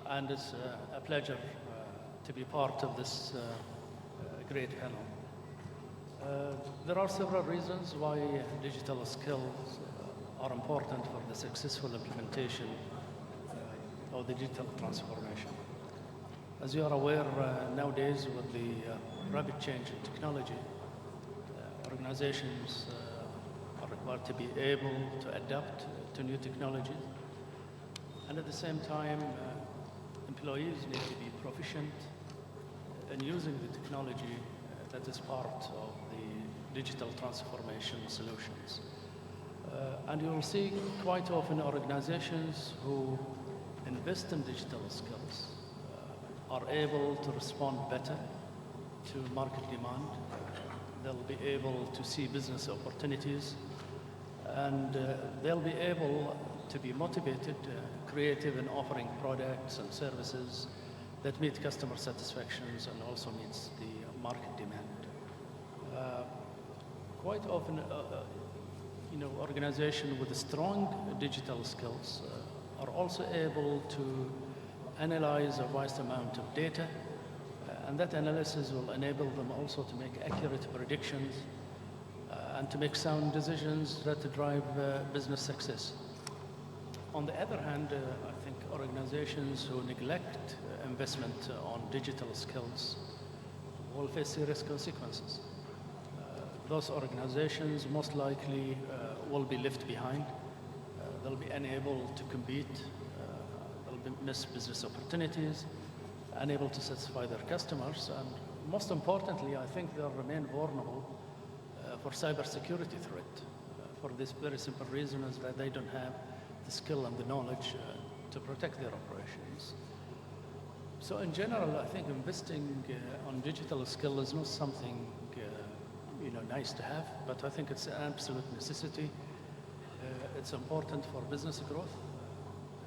And it's a pleasure to be part of this great panel. There are several reasons why digital skills are important for the successful implementation of the digital transformation. As you are aware, nowadays with the rapid change in technology, organizations are required to be able to adapt to new technologies. And at the same time, employees need to be proficient in using the technology that is part of the digital transformation solutions. And you will see quite often organizations who invest in digital skills are able to respond better to market demand. They'll be able to see business opportunities, and they'll be able to be motivated, creative in offering products and services that meet customer satisfactions and also meets the market demand. Quite often, organizations with strong digital skills are also able to analyze a vast amount of data, and that analysis will enable them also to make accurate predictions and to make sound decisions that drive business success. On the other hand, I think organizations who neglect investment on digital skills will face serious consequences. Those organizations most likely will be left behind. They'll be unable to compete. They'll miss business opportunities, unable to satisfy their customers, and most importantly, I think they'll remain vulnerable for cybersecurity threat. For this very simple reason is that they don't have the skill and the knowledge to protect their operations. So in general, I think investing on digital skill is not something nice to have, but I think it's an absolute necessity. It's important for business growth.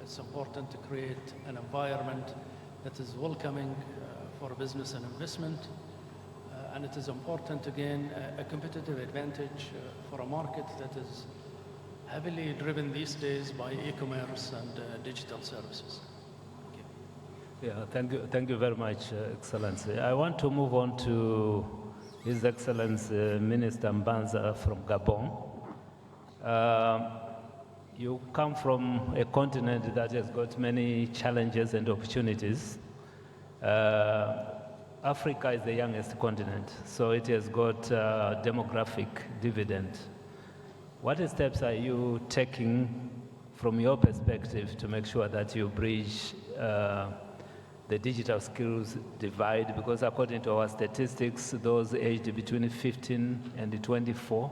It's important to create an environment that is welcoming for business and investment. And it is important to gain a competitive advantage for a market that is heavily driven these days by e-commerce and digital services.
Yeah, thank you very much, Excellency. I want to move on to His Excellency Minister Mbanza from Gabon. You come from a continent that has got many challenges and opportunities. Africa is the youngest continent, so it has got demographic dividend. What steps are you taking from your perspective to make sure that you bridge the digital skills divide? Because according to our statistics, those aged between 15 and 24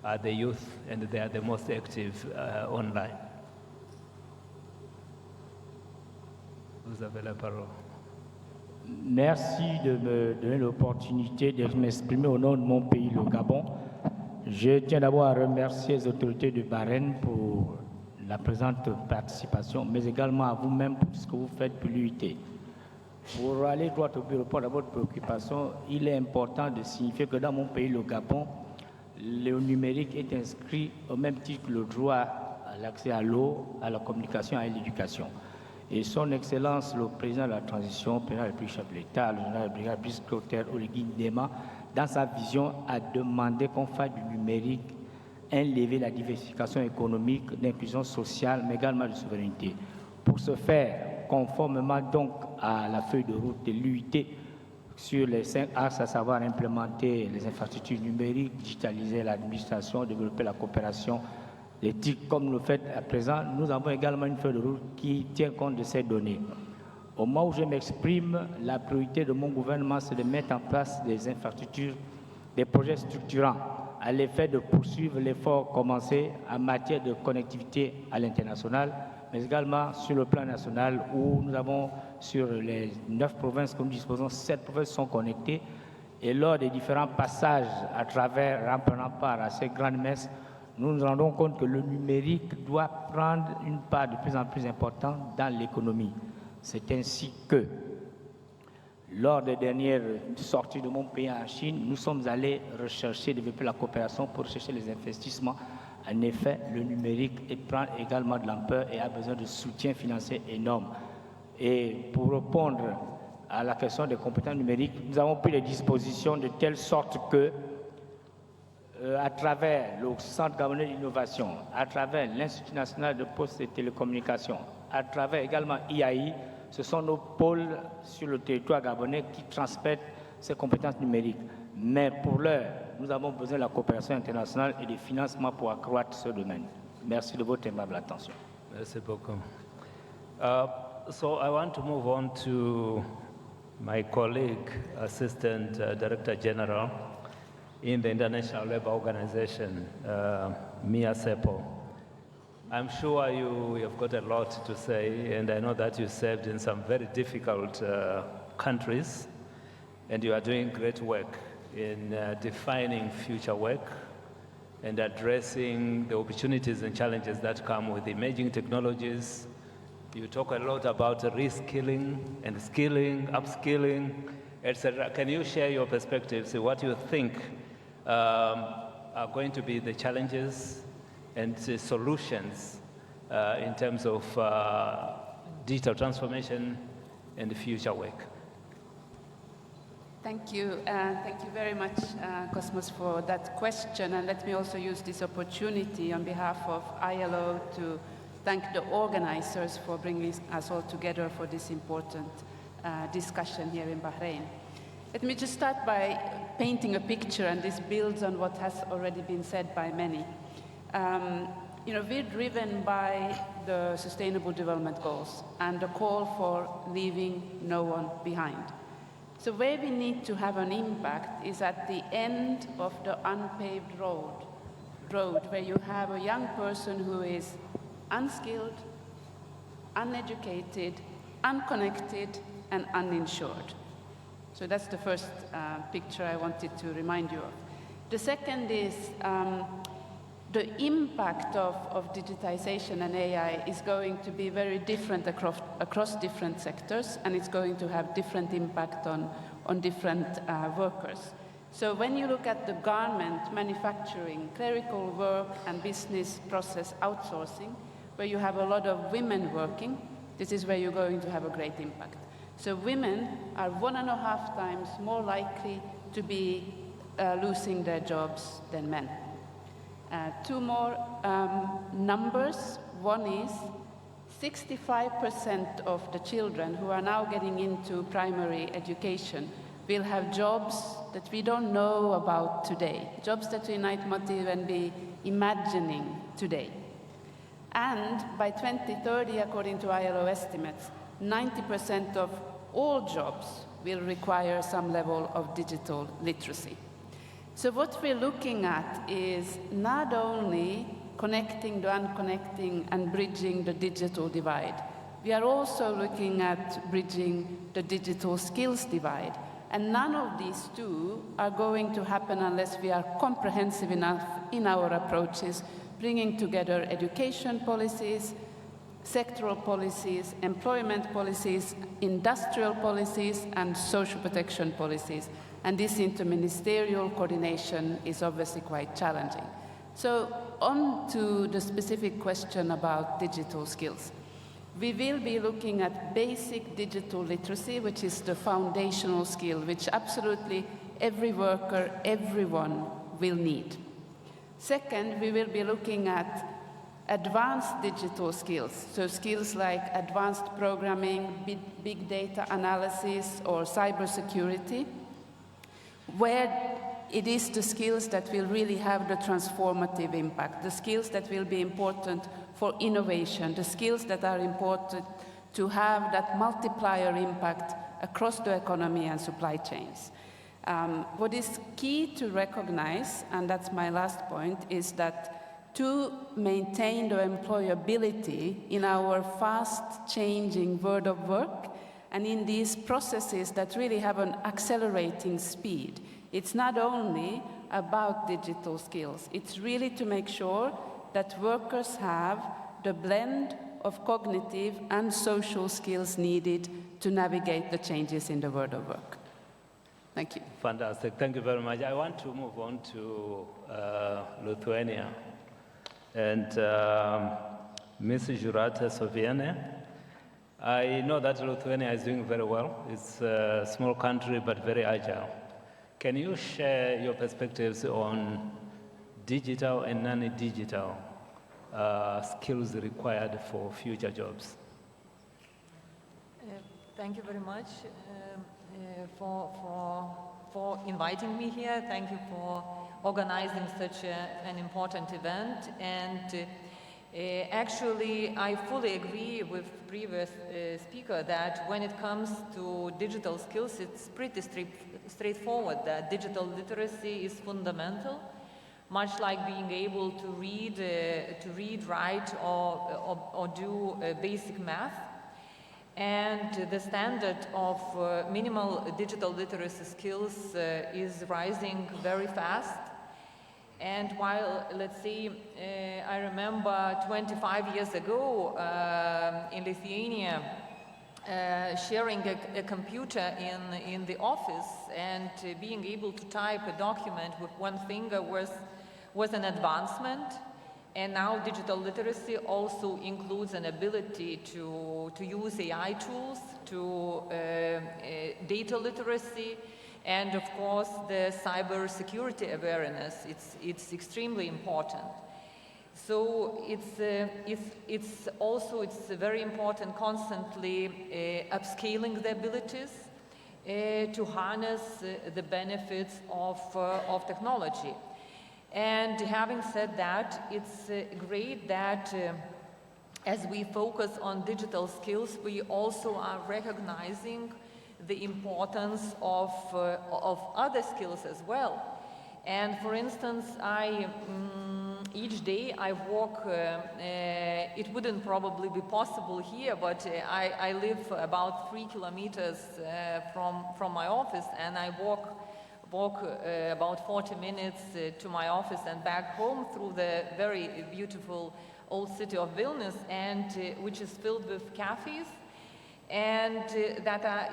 are the youth, and they are the most active online. Vous avez la parole.
Merci de me donner l'opportunité de m'exprimer au nom de mon pays, le Gabon. Je tiens d'abord à remercier les autorités de Bahreïn pour la présente participation, mais également à vous-même pour ce que vous faites pour l'UIT. Pour aller droit au but, répondre à votre préoccupation, il est important de signifier que dans mon pays, le Gabon, le numérique est inscrit au même titre que le droit à l'accès à l'eau, à la communication et à l'éducation. Et son Excellence, le président de la transition, le président de la République, chef de l'État, le général de brigade, vice-secrétaire Oligui Ndema, dans sa vision, a demandé qu'on fasse du numérique un levier de la diversification économique, d'inclusion sociale, mais également de souveraineté. Pour ce faire, conformément donc à la feuille de route de l'UIT sur les 5 axes, à savoir implémenter les infrastructures numériques, digitaliser l'administration, développer la coopération, l'éthique comme nous le fait à présent, nous avons également une feuille de route qui tient compte de ces données. Au moment où je m'exprime, la priorité de mon gouvernement, c'est de mettre en place des infrastructures, des projets structurants à l'effet de poursuivre l'effort commencé en matière de connectivité à l'international, mais également sur le plan national où nous avons sur les 9 provinces que nous disposons, 7 provinces sont connectées Et lors des différents passages à travers, en prenant part à ces grandes messes, nous nous rendons compte que le numérique doit prendre une part de plus en plus importante dans l'économie. C'est ainsi que, lors des dernières sorties de mon pays en Chine, nous sommes allés rechercher, développer la coopération pour chercher les investissements. En effet, le numérique prend également de l'ampleur et a besoin de soutien financier énorme. Et pour répondre à la question des compétences numériques, nous avons pris les dispositions de telle sorte que, à travers le Centre gabonais d'innovation, à travers l'Institut national de postes et télécommunications, à travers également IAI, ce sont nos pôles sur le territoire gabonais qui transmettent ces compétences numériques. Mais pour l'heure, nous avons besoin de la coopération internationale et des financements pour accroître ce domaine. Merci de votre aimable attention.
Merci beaucoup. So I want to move on to my colleague, Assistant Director General in the International Labour Organization, Mia Sepo. I'm sure you have got a lot to say, and I know that you served in some very difficult countries, and you are doing great work in defining future work and addressing the opportunities and challenges that come with emerging technologies. You talk a lot about reskilling and skilling, upskilling, etc. Can you share your perspectives, what you think are going to be the challenges and the solutions in terms of digital transformation and future work?
Thank you. Thank you very much, Cosmas, for that question. And let me also use this opportunity on behalf of ILO to thank the organizers for bringing us all together for this important discussion here in Bahrain. Let me just start by painting a picture, and this builds on what has already been said by many. We're driven by the Sustainable Development Goals and the call for leaving no one behind. So where we need to have an impact is at the end of the unpaved road where you have a young person who is unskilled, uneducated, unconnected, and uninsured. So that's the first picture I wanted to remind you of. The second is the impact of digitization and AI is going to be very different across different sectors, and it's going to have different impact on different workers. So when you look at the garment, manufacturing, clerical work, and business process outsourcing, where you have a lot of women working, this is where you're going to have a great impact. So women are 1.5 times more likely to be losing their jobs than men. Two more numbers. One is 65% of the children who are now getting into primary education will have jobs that we don't know about today, jobs that we might not even be imagining today. And by 2030, according to ILO estimates, 90% of all jobs will require some level of digital literacy. So what we're looking at is not only connecting the unconnecting and bridging the digital divide. We are also looking at bridging the digital skills divide. And none of these two are going to happen unless we are comprehensive enough in our approaches, bringing together education policies, sectoral policies, employment policies, industrial policies, and social protection policies. And this interministerial coordination is obviously quite challenging. So on to the specific question about digital skills. We will be looking at basic digital literacy, which is the foundational skill, which absolutely every worker, everyone will need. Second, we will be looking at advanced digital skills, so skills like advanced programming, big data analysis, or cybersecurity, where it is the skills that will really have the transformative impact, the skills that will be important for innovation, the skills that are important to have that multiplier impact across the economy and supply chains. What is key to recognize, and that's my last point, is that to maintain the employability in our fast-changing world of work and in these processes that really have an accelerating speed, It's not only about digital skills, it's really to make sure that workers have the blend of cognitive and social skills needed to navigate the changes in the world of work. Thank you.
Fantastic. Thank you very much. I want to move on to Lithuania. And Ms. Jurata Soviene, I know that Lithuania is doing very well. It's a small country, but very agile. Can you share your perspectives on digital and non-digital skills required for future jobs?
Thank you very much for inviting me here. Thank you for organizing such an important event. And actually, I fully agree with the previous speaker that when it comes to digital skills, it's pretty straightforward that digital literacy is fundamental, much like being able to read, write, or do basic math. And the standard of minimal digital literacy skills is rising very fast. And while, let's say, I remember 25 years ago in Lithuania, sharing a computer in the office and being able to type a document with one finger was an advancement. And now digital literacy also includes an ability to use AI tools, to data literacy, and of course the cyber security awareness. It's extremely important. So it's also very important constantly upscaling the abilities to harness the benefits of technology. And having said that, it's great that as we focus on digital skills, we also are recognizing the importance of other skills as well. And for instance, each day I walk, it wouldn't probably be possible here, but I live about 3 kilometers from my office, and I walk about 40 minutes to my office and back home through the very beautiful old city of Vilnius, and which is filled with cafes, and that are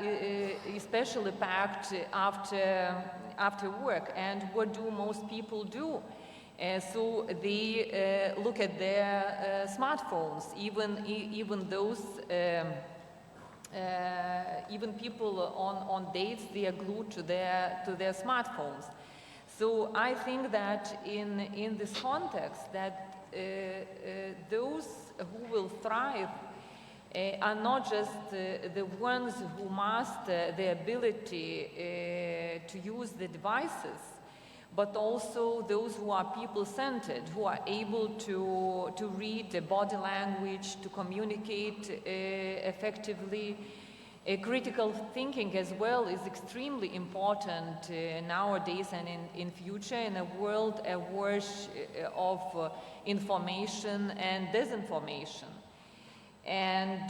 especially packed after work. And what do most people do? So they look at their smartphones, even those. Even people on dates, they are glued to their smartphones. So I think that in this context, that those who will thrive are not just the ones who master the ability to use the devices, but also those who are people-centered, who are able to read the body language, to communicate effectively. Critical thinking as well is extremely important nowadays and in future in a world awash of information and disinformation. And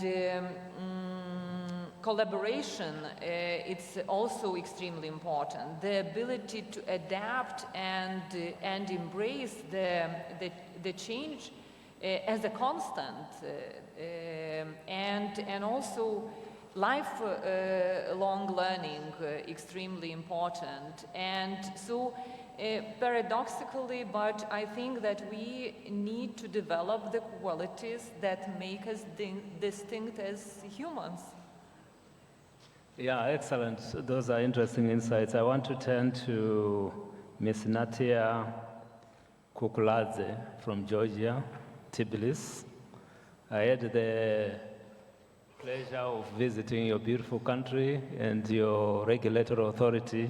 collaboration, it's also extremely important. The ability to adapt and embrace the change as a constant, and also lifelong learning, extremely important. And so paradoxically, but I think that we need to develop the qualities that make us distinct as humans.
Yeah, excellent. Those are interesting insights. I want to turn to Ms. Natia Kukuladze from Georgia, Tbilisi. I had the pleasure of visiting your beautiful country and your regulatory authority,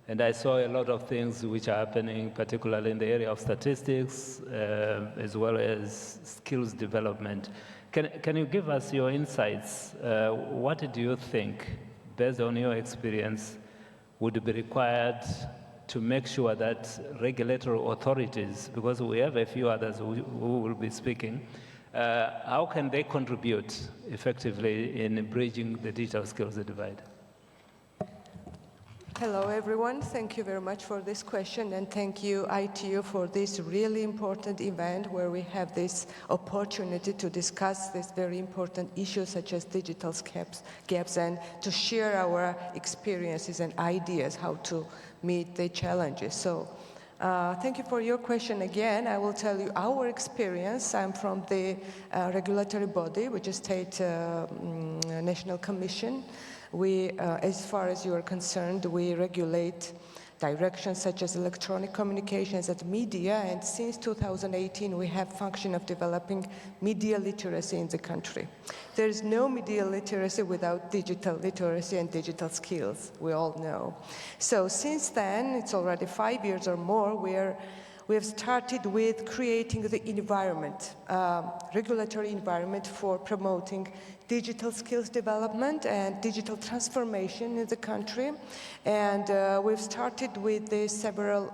and I saw a lot of things which are happening, particularly in the area of statistics, as well as skills development. Can you give us your insights? What do you think, based on your experience, would be required to make sure that regulatory authorities, because we have a few others who will be speaking, how can they contribute effectively in bridging the digital skills divide?
Hello, everyone. Thank you very much for this question, and thank you, ITU, for this really important event where we have this opportunity to discuss this very important issues such as digital gaps and to share our experiences and ideas how to meet the challenges. So thank you for your question again. I will tell you our experience. I'm from the regulatory body, which is State National Commission. We, as far as you are concerned, we regulate directions such as electronic communications and media, and since 2018 we have function of developing media literacy in the country. There is no media literacy without digital literacy and digital skills, we all know. So since then, it's already 5 years or more, we have started with creating the environment, regulatory environment for promoting digital skills development and digital transformation in the country. And we've started with several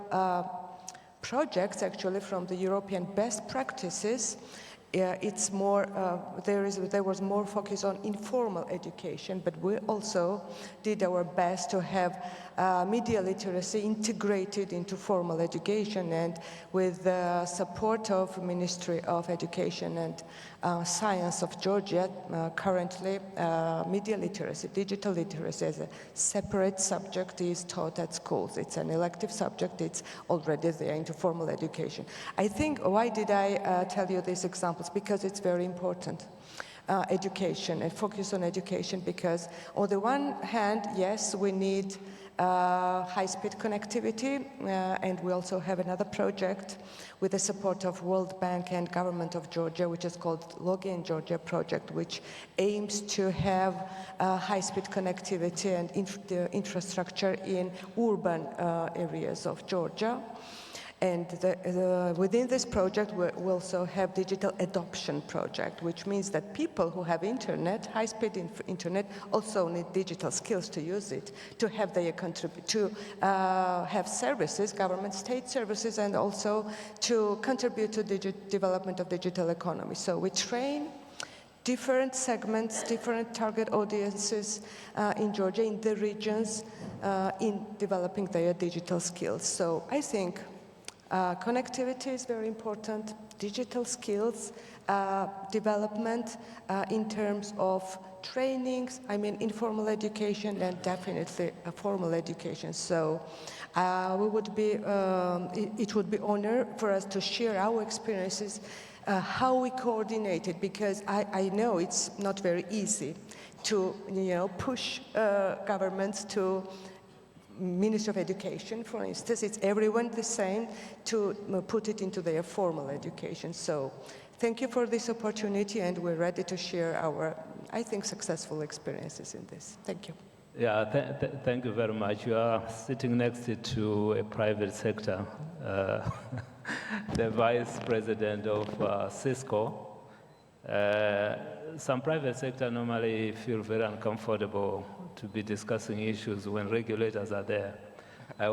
projects actually from the European best practices. It's more, there was more focus on informal education, but we also did our best to have media literacy integrated into formal education, and with the support of Ministry of Education and Science of Georgia, currently media literacy, digital literacy as a separate subject is taught at schools. It's an elective subject, it's already there into formal education. I think, why did I tell you these examples? Because it's very important. Education and focus on education, because on the one hand, yes, we need high-speed connectivity, and we also have another project with the support of World Bank and Government of Georgia, which is called Login Georgia project, which aims to have high-speed connectivity and infrastructure in urban areas of Georgia. And within this project, we also have digital adoption project, which means that people who have internet, high-speed internet, also need digital skills to use it, to have their have services, government state services, and also to contribute to the development of digital economy. So we train different segments, different target audiences in Georgia, in the regions, in developing their digital skills. So I think connectivity is very important, digital skills development in terms of trainings, I mean informal education and definitely formal education. So it would be an honor for us to share our experiences, how we coordinated, because I know it's not very easy to push governments to Ministry of Education, for instance, it's everyone the same to put it into their formal education. So thank you for this opportunity, and we're ready to share our, I think, successful experiences in this. Thank you.
Yeah, thank you very much. You are sitting next to a private sector, the vice president of Cisco. Some private sector normally feel very uncomfortable to be discussing issues when regulators are there. I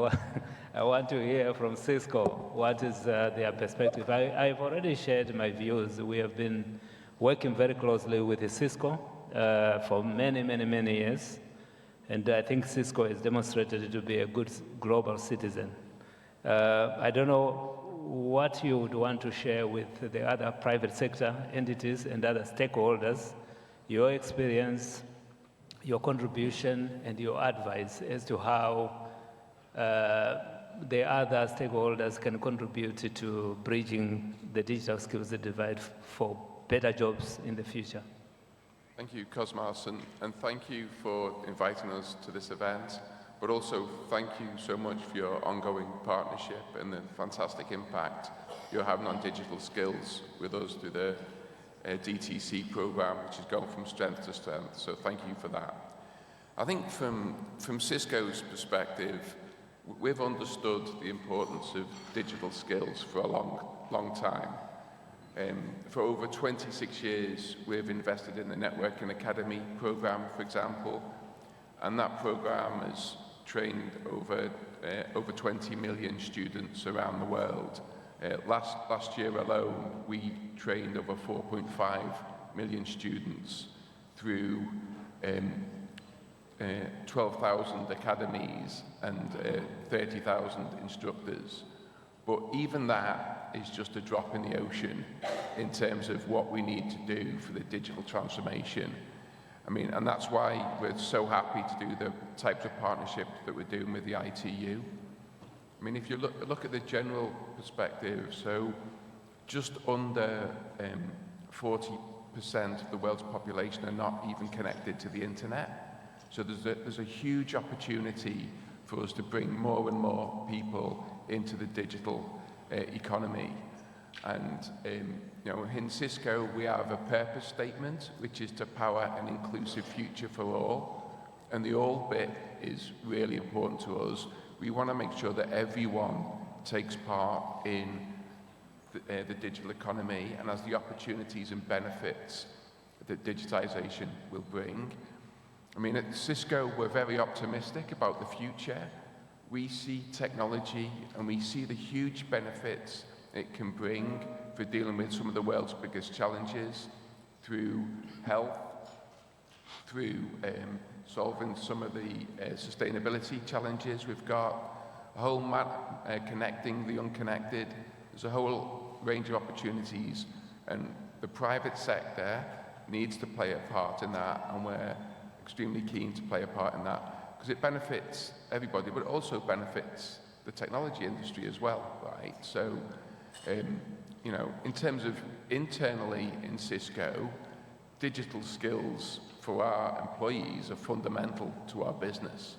want to hear from Cisco what is their perspective. I've already shared my views. We have been working very closely with Cisco for many years, and I think Cisco has demonstrated to be a good global citizen. I don't know what you would want to share with the other private sector entities and other stakeholders, your experience, your contribution, and your advice as to how the other stakeholders can contribute to bridging the digital skills divide for better jobs in the future.
Thank you, Cosmas, and thank you for inviting us to this event. But also, thank you so much for your ongoing partnership and the fantastic impact you're having on digital skills with us through the DTC program, which is going from strength to strength. So thank you for that. I think from Cisco's perspective, we've understood the importance of digital skills for a long time. For over 26 years, we've invested in the Networking Academy program, for example, and that program has trained over 20 million students around the world. Last year alone, we trained over 4.5 million students through 12,000 academies and 30,000 instructors. But even that is just a drop in the ocean in terms of what we need to do for the digital transformation. I mean, and that's why we're so happy to do the types of partnerships that we're doing with the ITU. I mean, if you look at the general perspective, so just under 40% of the world's population are not even connected to the internet. So there's a huge opportunity for us to bring more and more people into the digital economy. And you know, in Cisco, we have a purpose statement, which is to power an inclusive future for all. And the all bit is really important to us. We want to make sure that everyone takes part in the digital economy and has the opportunities and benefits that digitization will bring. I mean, at Cisco, we're very optimistic about the future. We see technology and we see the huge benefits it can bring for dealing with some of the world's biggest challenges through health, through solving some of the sustainability challenges. We've got a whole connecting the unconnected. There's a whole range of opportunities, and the private sector needs to play a part in that, and we're extremely keen to play a part in that because it benefits everybody, but it also benefits the technology industry as well, right? So, you know, in terms of internally in Cisco, digital skills for our employees are fundamental to our business,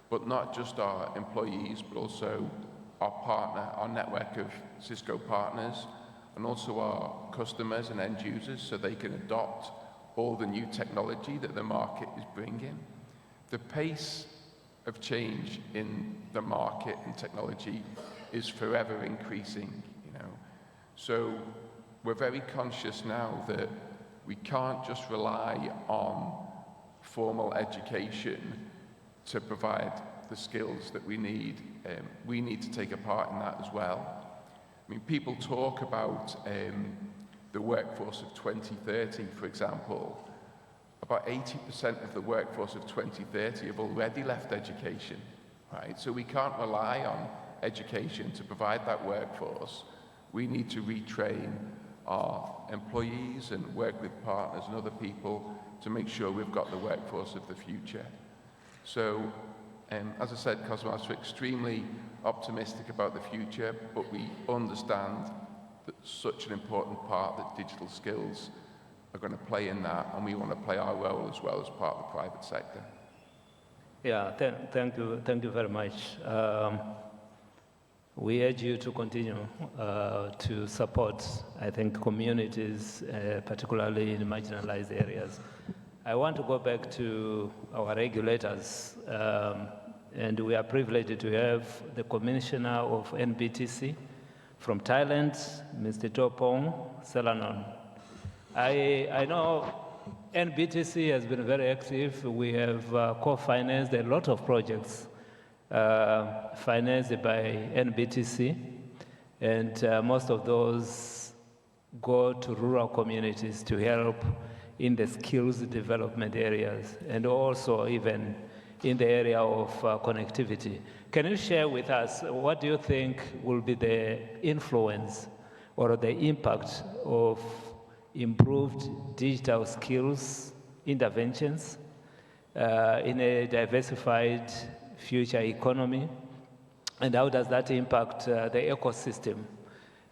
but not just our employees, but also our partner, our network of Cisco partners, and also our customers and end users so they can adopt all the new technology that the market is bringing. The pace of change in the market and technology is forever increasing, you know. So we're very conscious now that we can't just rely on formal education to provide the skills that we need. We need to take a part in that as well. I mean, people talk about the workforce of 2030, for example. About 80% of the workforce of 2030 have already left education, right? So we can't rely on education to provide that workforce. We need to retrain our employees and work with partners and other people to make sure we've got the workforce of the future. So, as I said, Cosmas, we're extremely optimistic about the future, but we understand that such an important part that digital skills are going to play in that, and we want to play our role as well as part of the private sector.
Yeah, thank you very much. We urge you to continue to support, I think, communities, particularly in marginalized areas. I want to go back to our regulators, and we are privileged to have the Commissioner of NBTC from Thailand, Mr. Topong Selanon. I know NBTC has been very active. We have co-financed a lot of projects financed by NBTC, and most of those go to rural communities to help in the skills development areas, and also even in the area of connectivity. Can you share with us what do you think will be the influence or the impact of improved digital skills interventions in a diversified future economy, and how does that impact the ecosystem,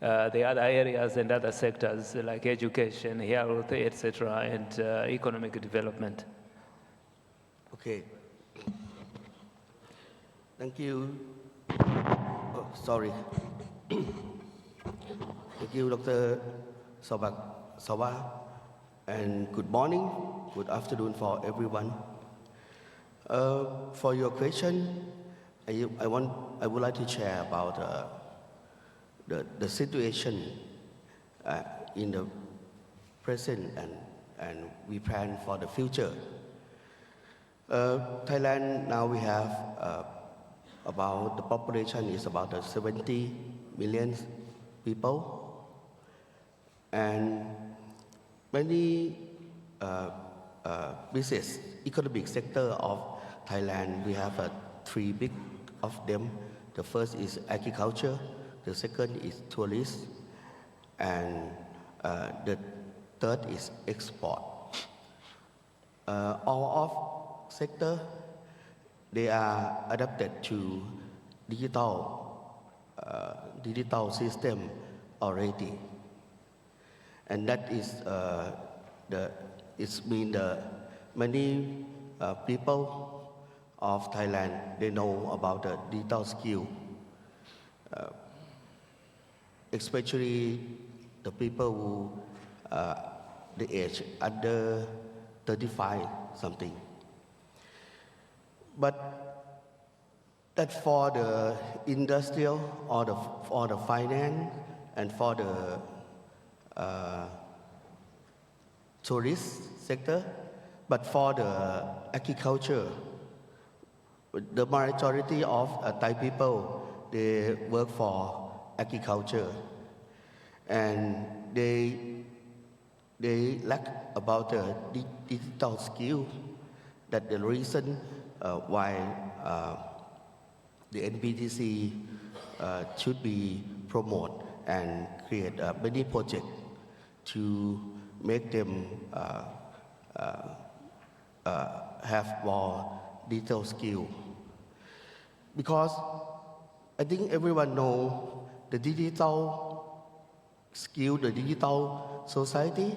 the other areas and other sectors like education, health, etc., and economic development?
Okay. Thank you. Oh, sorry. Thank you, Dr. Zavazava, and good morning, good afternoon for everyone. For your question, I would like to share about the situation in the present and we plan for the future. Thailand now we have about the population is about 70 million people, and many business economic sector of Thailand, we have three big of them. The first is agriculture, the second is tourists, and the third is export. All of sector, they are adapted to digital system already, and that is it's mean the many people of Thailand, they know about the digital skill, especially the people who the age under 35 something. But that for the industrial or for the finance and for the tourist sector, but for the agriculture, the majority of Thai people, they work for agriculture, and they lack about the digital skill. That the reason why the NBTC should be promote and create many projects to make them have more digital skill. Because I think everyone know the digital skill, the digital society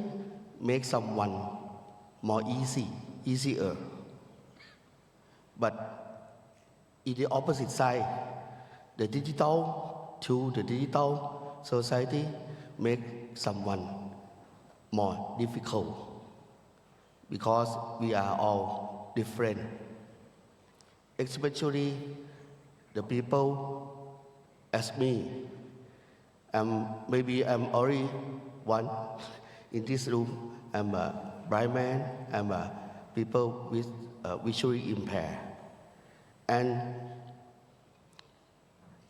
makes someone more easier. But in the opposite side, the digital tool, the digital society make someone more difficult, because we are all different. Especially the people as me. Maybe I'm only one in this room. I'm a blind man. I'm a people with visually impaired. And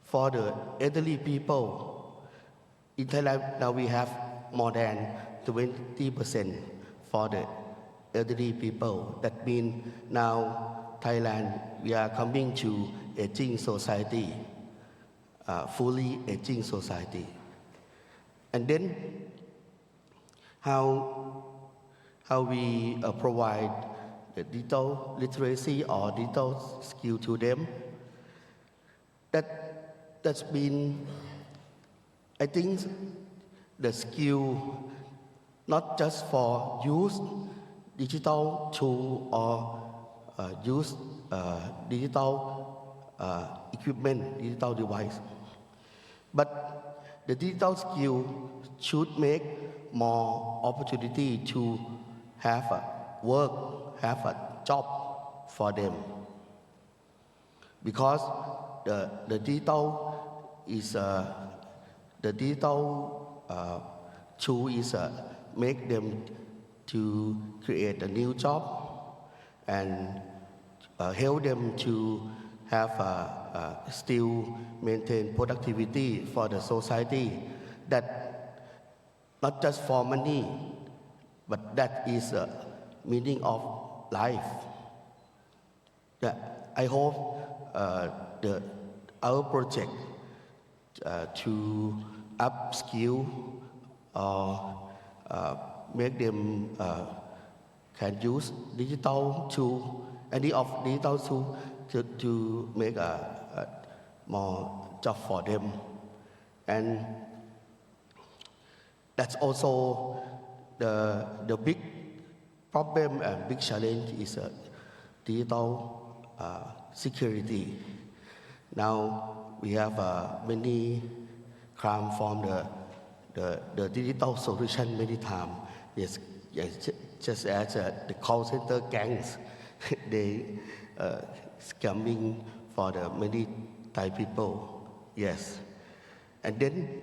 for the elderly people, in Thailand now we have more than 20% for the elderly people. That means now Thailand, we are coming to aging society, fully aging society. And then how we provide the digital literacy or digital skill to them. That's been, I think, the skill not just for use digital tool or use digital equipment, digital device. But the digital skill should make more opportunity to have a work, have a job for them. Because the digital is the digital tool is make them to create a new job and help them to have still maintain productivity for the society. That not just for money, but that is the meaning of life. I hope our project to upskill or make them can use digital tool, any of digital tool to make a more job for them. And that's also the big problem and big challenge is digital security. Now we have many crime from the digital solution many times. Yes, just as the call center gangs, they scamming for the many Thai people. Yes, and then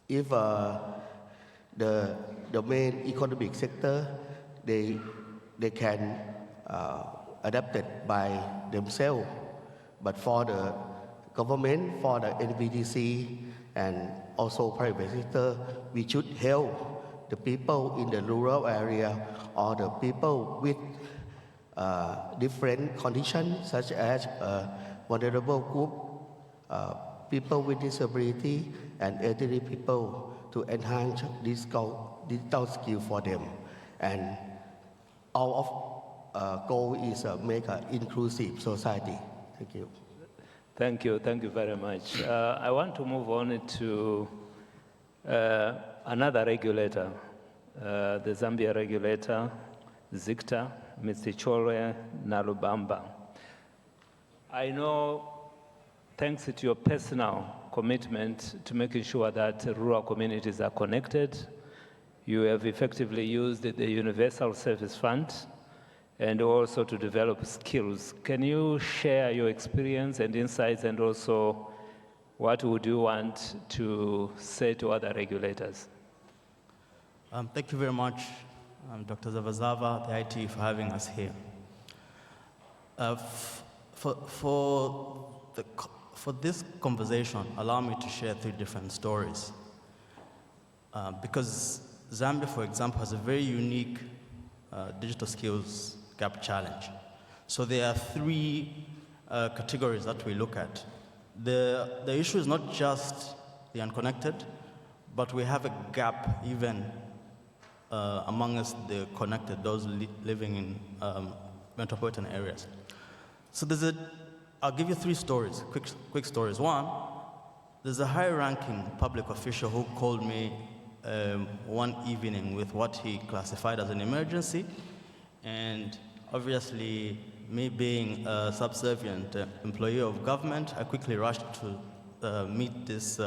if the main economic sector, they can adapt it by themselves. But for the government, for the NBTC, and also private sector, we should help the people in the rural area or the people with different conditions such as vulnerable group, people with disability, and elderly people to enhance digital skill for them. And our goal is make an inclusive society. Thank you.
Thank you very much. I want to move on to another regulator, the Zambia regulator, ZICTA, Mr. Chole Nalubamba. I know, thanks to your personal commitment to making sure that rural communities are connected, you have effectively used the Universal Service Fund and also to develop skills. Can you share your experience and insights, and also what would you want to say to other regulators?
Thank you very much, Dr. Zavazava, the IT, for having us here. For this conversation, allow me to share 3 different stories. Because Zambia, for example, has a very unique digital skills gap challenge. So there are 3 categories that we look at. The issue is not just the unconnected, but we have a gap even among us, the connected, those living in metropolitan areas. So I'll give you 3 stories, quick stories. One, there's a high-ranking public official who called me one evening with what he classified as an emergency, and obviously, me being a subservient employee of government, I quickly rushed to meet this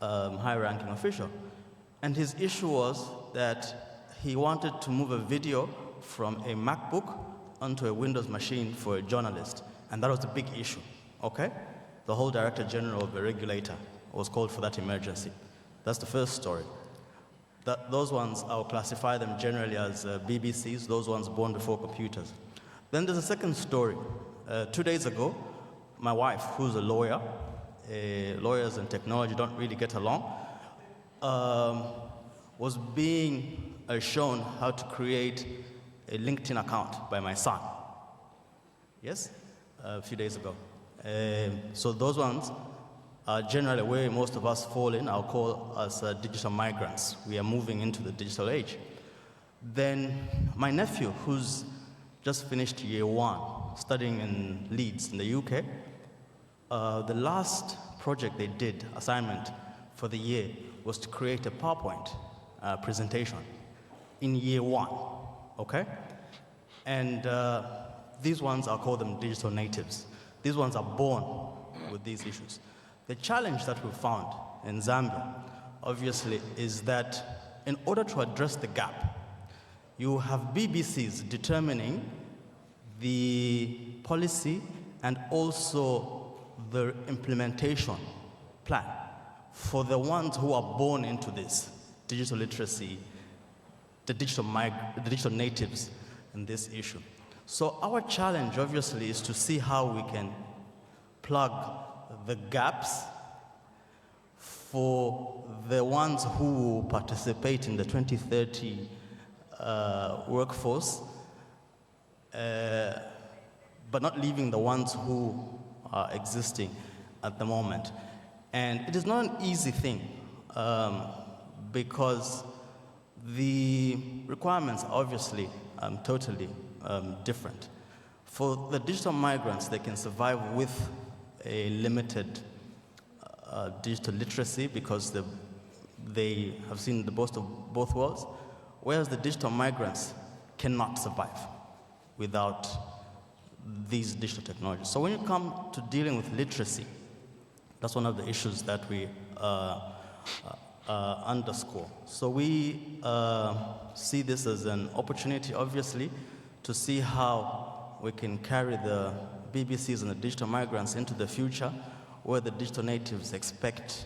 high-ranking official. And his issue was that he wanted to move a video from a MacBook onto a Windows machine for a journalist. And that was the big issue, okay? The whole Director General of the regulator was called for that emergency. That's the first story. Those ones, I'll classify them generally as BBCs, those ones born before computers. Then there's a second story. 2 days ago, my wife, who's a lawyer, lawyers and technology don't really get along, was being shown how to create a LinkedIn account by my son. Yes? A few days ago. So those ones are generally where most of us fall in. I'll call us digital migrants. We are moving into the digital age. Then my nephew, who's just finished year 1, studying in Leeds in the UK, the last project they did, assignment for the year, was to create a PowerPoint presentation in year 1, okay? And these ones, I'll call them digital natives. These ones are born with these issues. The challenge that we found in Zambia, obviously, is that in order to address the gap, you have BBCs determining the policy and also the implementation plan for the ones who are born into this digital literacy, the digital natives in this issue. So our challenge, obviously, is to see how we can plug the gaps for the ones who participate in the 2030 workforce, but not leaving the ones who are existing at the moment. And it is not an easy thing because the requirements are obviously totally different. For the digital migrants, they can survive with a limited digital literacy because they have seen the best of both worlds, whereas the digital migrants cannot survive without these digital technologies. So when you come to dealing with literacy, that's one of the issues that we underscore. So we see this as an opportunity, obviously, to see how we can carry the BBCs and the digital migrants into the future, where the digital natives expect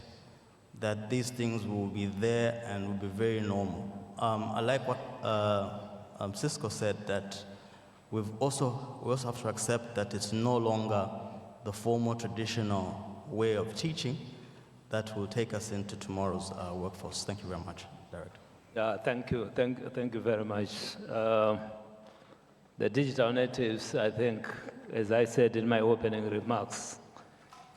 that these things will be there and will be very normal. I like what Cisco said, that we also have to accept that it's no longer the formal traditional way of teaching that will take us into tomorrow's workforce. Thank you very much, Director.
Thank you very much. The digital natives, I think, as I said in my opening remarks,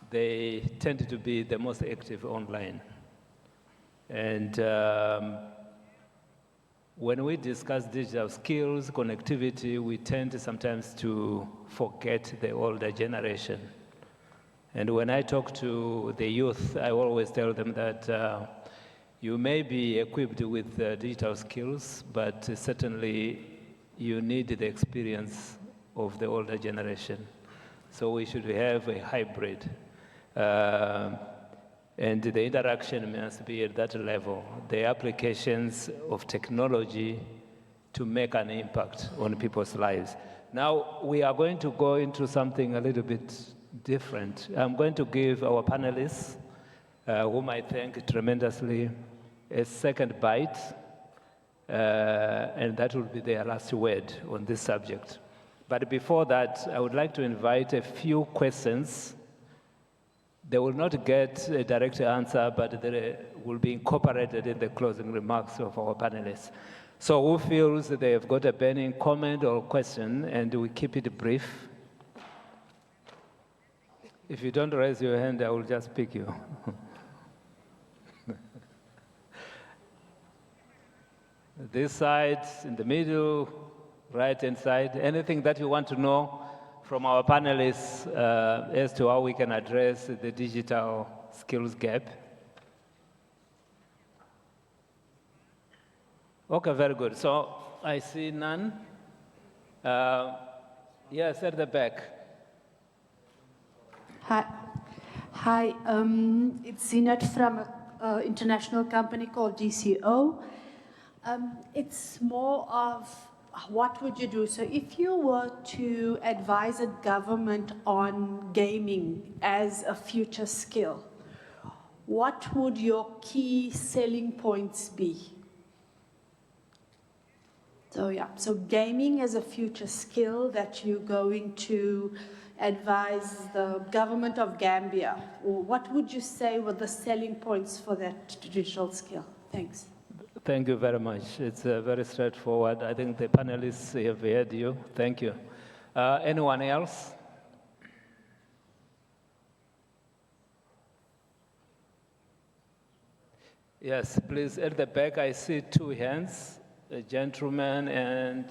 they tend to be the most active online. And when we discuss digital skills, connectivity, we tend sometimes to forget the older generation. And when I talk to the youth, I always tell them that you may be equipped with digital skills, but certainly you need the experience of the older generation. So we should have a hybrid. And the interaction must be at that level, the applications of technology to make an impact on people's lives. Now, we are going to go into something a little bit different. I'm going to give our panelists, whom I thank tremendously, a second bite, and that will be their last word on this subject. But before that, I would like to invite a few questions. They will not get a direct answer, but they will be incorporated in the closing remarks of our panelists. So who feels that they have got a burning comment or question, and we keep it brief? If you don't raise your hand, I will just pick you. This side, in the middle, right-hand side, anything that you want to know from our panelists as to how we can address the digital skills gap? Okay, very good. So I see none. Yes, at the back.
Hi, it's Zinat from an international company called DCO. It's more of what would you do? So if you were to advise a government on gaming as a future skill, what would your key selling points be? So yeah, so gaming as a future skill that you're going to advise the government of Gambia, what would you say were the selling points for that digital skill? Thanks.
Thank you very much. It's very straightforward. I think the panelists have heard you. Thank you. Anyone else? Yes, please, at the back, I see two hands, a gentleman and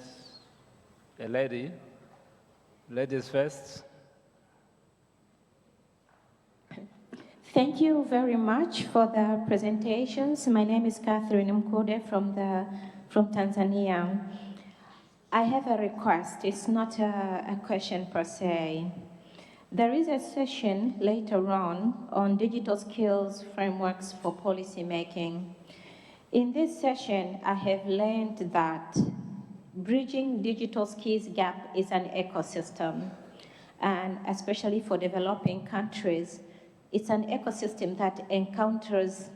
a lady. Ladies first.
Thank you very much for the presentations. My name is Catherine Mkude from Tanzania. I have a request. It's not a question per se. There is a session later on digital skills frameworks for policy making. In this session, I have learned that bridging digital skills gap is an ecosystem, and especially for developing countries, it's an ecosystem that encounters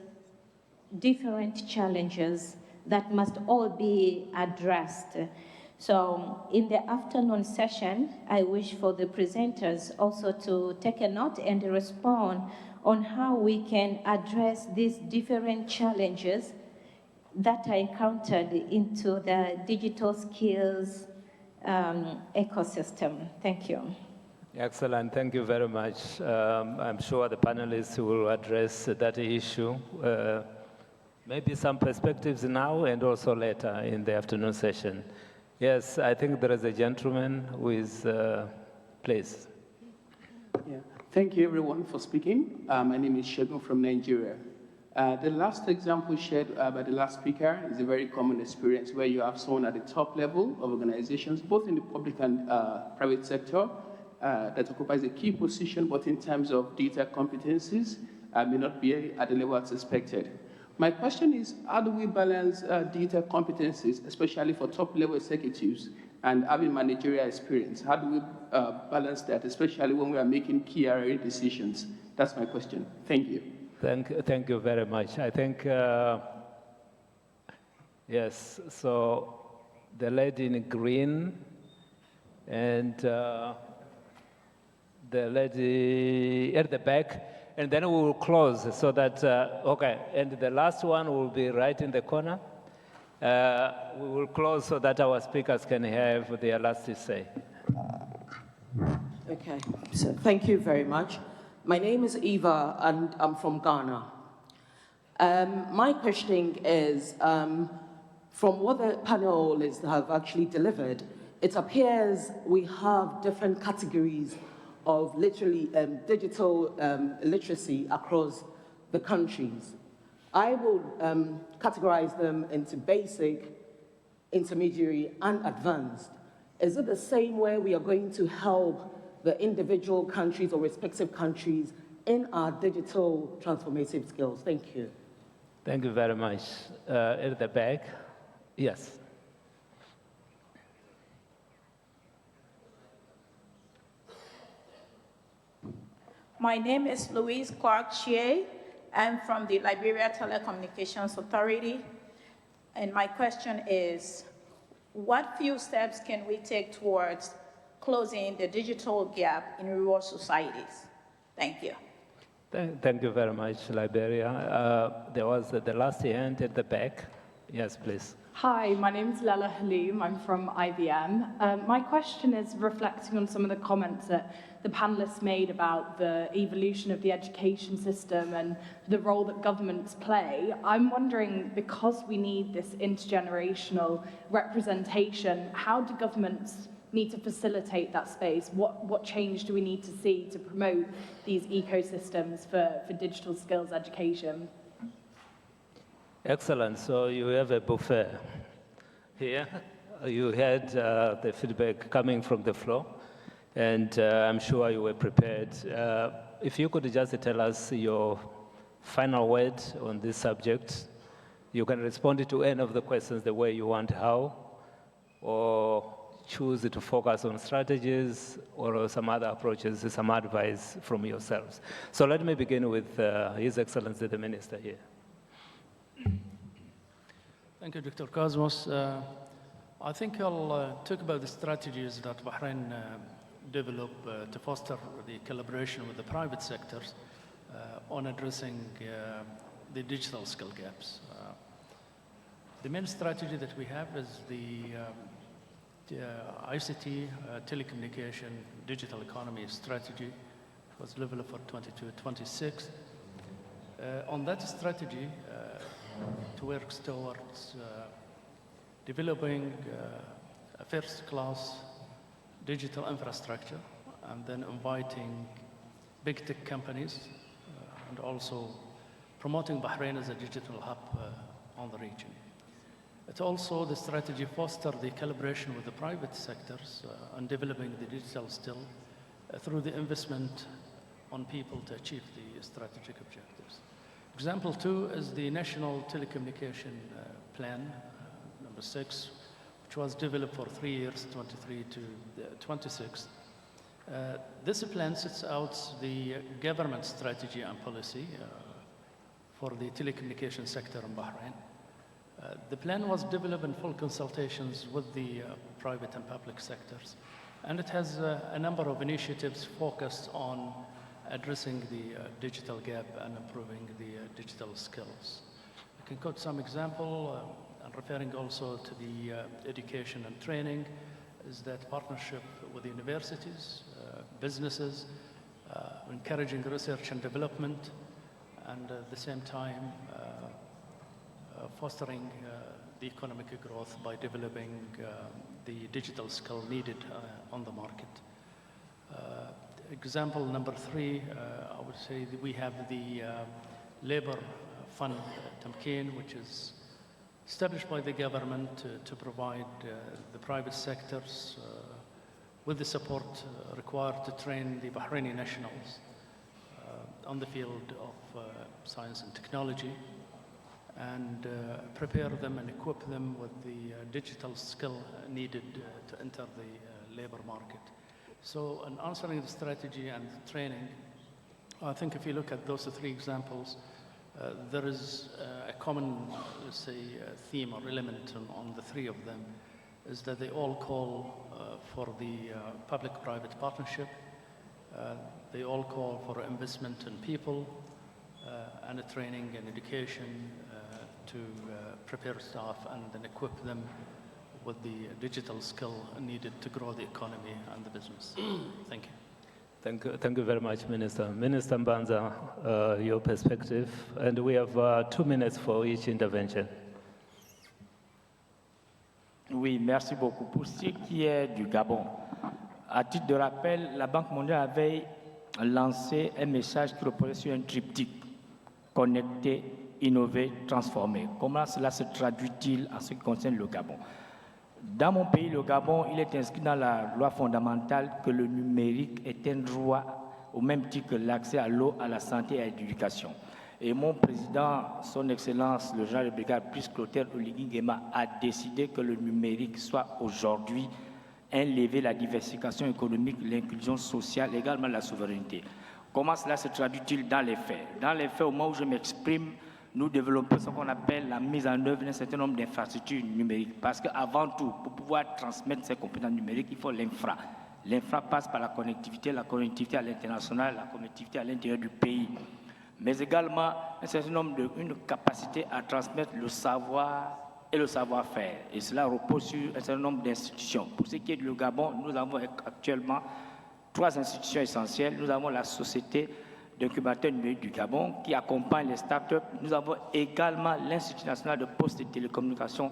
different challenges that must all be addressed. So in the afternoon session, I wish for the presenters also to take a note and respond on how we can address these different challenges that are encountered into the digital skills ecosystem. Thank you.
Excellent, thank you very much. I'm sure the panelists will address that issue. Maybe some perspectives now and also later in the afternoon session. Yes, I think there is a gentleman who is, please.
Yeah. Thank you everyone for speaking. My name is Shegun from Nigeria. The last example shared by the last speaker is a very common experience where you have someone at the top level of organizations, both in the public and private sector, that occupies a key position, but in terms of data competencies, may not be at the level as expected. My question is, how do we balance data competencies, especially for top-level executives and having managerial experience? How do we balance that, especially when we are making key area decisions? That's my question. Thank you.
Thank you very much. I think, yes, so the lady in green and the lady at the back, and then we will close so that, okay, and the last one will be right in the corner. We will close so that our speakers can have their last say.
Okay, so thank you very much. My name is Eva, and I'm from Ghana. My question is, from what the panelists have actually delivered, it appears we have different categories of literally digital literacy across the countries. I will categorize them into basic, intermediary, and advanced. Is it the same way we are going to help the individual countries or respective countries in our digital transformative skills? Thank you.
Thank you very much. At the back, yes.
My name is Louise Clark-Chie. I'm from the Liberia Telecommunications Authority. And my question is, what few steps can we take towards closing the digital gap in rural societies? Thank you.
Thank you very much, Liberia. There was the last hand at the back. Yes, please.
Hi, my name is Lella Haloum. I'm from IBM. My question is reflecting on some of the comments that the panelists made about the evolution of the education system and the role that governments play. I'm wondering, because we need this intergenerational representation, how do governments need to facilitate that space? What change do we need to see to promote these ecosystems for digital skills education?
Excellent. So you have a buffet here. You had the feedback coming from the floor, and I'm sure you were prepared. If you could just tell us your final word on this subject, you can respond to any of the questions the way you want, how, or choose to focus on strategies or some other approaches, some advice from yourselves. So let me begin with His Excellency the Minister here.
Thank you, Dr. Cosmas. I think I'll talk about the strategies that Bahrain developed to foster the collaboration with the private sectors on addressing the digital skill gaps. The main strategy that we have is the ICT, telecommunication, digital economy strategy. It was developed for 22-26. On that strategy, it works towards developing a first-class digital infrastructure and then inviting big tech companies and also promoting Bahrain as a digital hub on the region. It also, the strategy foster the collaboration with the private sectors and developing the digital skill through the investment on people to achieve the strategic objectives. Example 2 is the National Telecommunication Plan, number 6, which was developed for 3 years, 23 to 26. This plan sets out the government strategy and policy for the telecommunication sector in Bahrain. The plan was developed in full consultations with the private and public sectors, and it has a number of initiatives focused on addressing the digital gap and improving the digital skills. I can quote some example, and referring also to the education and training, is that partnership with universities, businesses, encouraging research and development, and at the same time fostering the economic growth by developing the digital skill needed on the market. Example number 3, I would say that we have the labor fund, Tamkeen, which is established by the government to provide the private sectors with the support required to train the Bahraini nationals on the field of science and technology, and prepare them and equip them with the digital skill needed to enter the labor market. So in answering the strategy and the training, I think if you look at those 3 examples, there is a common, let's say, theme or element on the 3 of them, is that they all call for the public-private partnership. They all call for investment in people and training and education to prepare staff and then equip them with the digital skill needed to grow the economy and the business. Thank you.
Thank you very much, Minister. Minister Mbanza, your perspective, and we have 2 minutes for each intervention.
Oui, merci beaucoup. Pour ce qui est du Gabon, à titre de rappel, la Banque mondiale avait lancé un message qui reposait sur un triptyque: connecter, innover, transformer. Comment cela se traduit-il en ce qui concerne le Gabon? Dans mon pays, le Gabon, il est inscrit dans la loi fondamentale que le numérique est un droit au même titre que l'accès à l'eau, à la santé et à l'éducation. Et mon président, son Excellence, le général de brigade Brice Clotaire Oligui Nguema, a décidé que le numérique soit aujourd'hui un levier, la diversification économique, l'inclusion sociale, également la souveraineté. Comment cela se traduit-il dans les faits? Dans les faits, au moment où je m'exprime, nous développons ce qu'on appelle la mise en œuvre d'un certain nombre d'infrastructures numériques. Parce qu'avant tout, pour pouvoir transmettre ces compétences numériques, il faut l'infra. L'infra passe par la connectivité à l'international, la connectivité à l'intérieur du pays, mais également un certain nombre une capacité à transmettre le savoir et le savoir-faire. Et cela repose sur un certain nombre d'institutions. Pour ce qui est du Gabon, nous avons actuellement 3 institutions essentielles. Nous avons la Société d'incubateur numérique du Gabon qui accompagne les startups. Nous avons également l'Institut national de postes et télécommunications,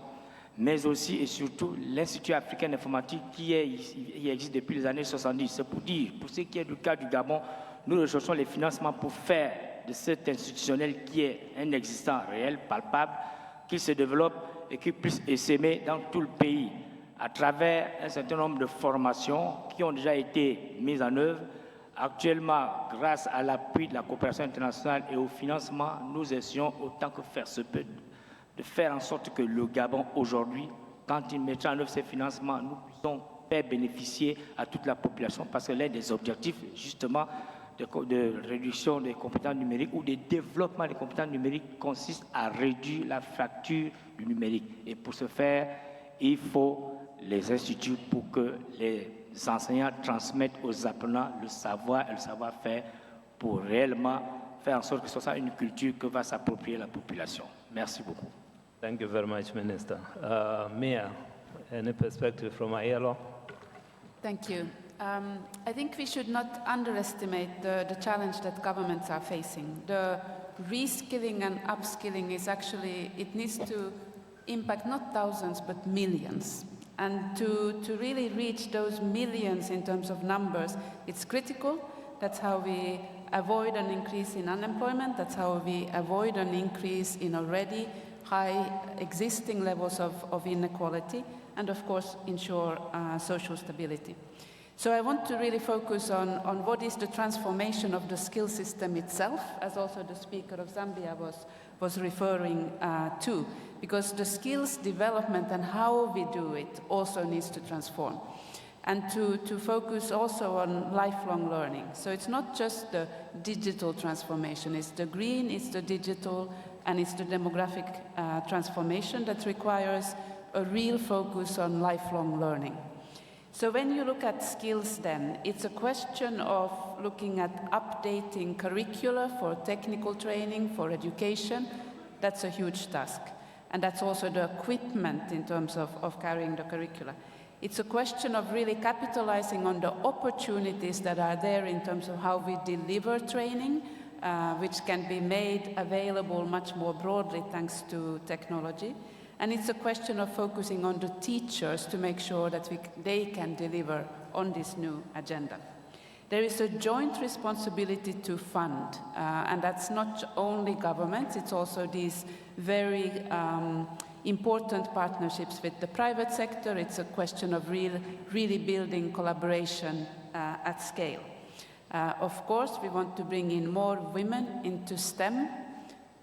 mais aussi et surtout l'Institut africain d'informatique qui existe depuis les années 70. C'est pour dire, pour ce qui est du cas du Gabon, nous recherchons les financements pour faire de cet institutionnel qui est un existant réel, palpable, qui se développe et qui puisse essaimer dans tout le pays à travers un certain nombre de formations qui ont déjà été mises en œuvre. Actuellement, grâce à l'appui de la coopération internationale et au financement, nous essayons autant que faire se peut de faire en sorte que le Gabon aujourd'hui, quand il mettra en œuvre ces financements, nous puissions faire bénéficier à toute la population, parce que l'un des objectifs justement de réduction des compétences numériques ou de développement des compétences numériques consiste à réduire la fracture du numérique. Et pour ce faire, il faut les instituts pour que les enseignants transmettent aux apprenants le savoir et le savoir-faire pour réellement faire en sorte que ce soit une culture que va s'approprier la population. Merci beaucoup.
Thank you very much, Minister. Mia, any perspective from ILO?
Thank you. I think we should not underestimate the challenge that governments are facing. The reskilling and upskilling is actually, it needs to impact not thousands but millions. And to really reach those millions in terms of numbers, it's critical. That's how we avoid an increase in unemployment. That's how we avoid an increase in already high existing levels of inequality, and of course ensure social stability. So I want to really focus on what is the transformation of the skill system itself, as also the speaker of Zambia was referring to, because the skills development and how we do it also needs to transform. And to focus also on lifelong learning. So it's not just the digital transformation, it's the green, it's the digital, and it's the demographic transformation that requires a real focus on lifelong learning. So when you look at skills then, it's a question of looking at updating curricula for technical training, for education. That's a huge task. And that's also the equipment in terms of carrying the curricula. It's a question of really capitalizing on the opportunities that are there in terms of how we deliver training, which can be made available much more broadly thanks to technology. And it's a question of focusing on the teachers to make sure that they can deliver on this new agenda. There is a joint responsibility to fund, and that's not only governments, it's also these very important partnerships with the private sector. It's a question of really building collaboration at scale. Of course, we want to bring in more women into STEM.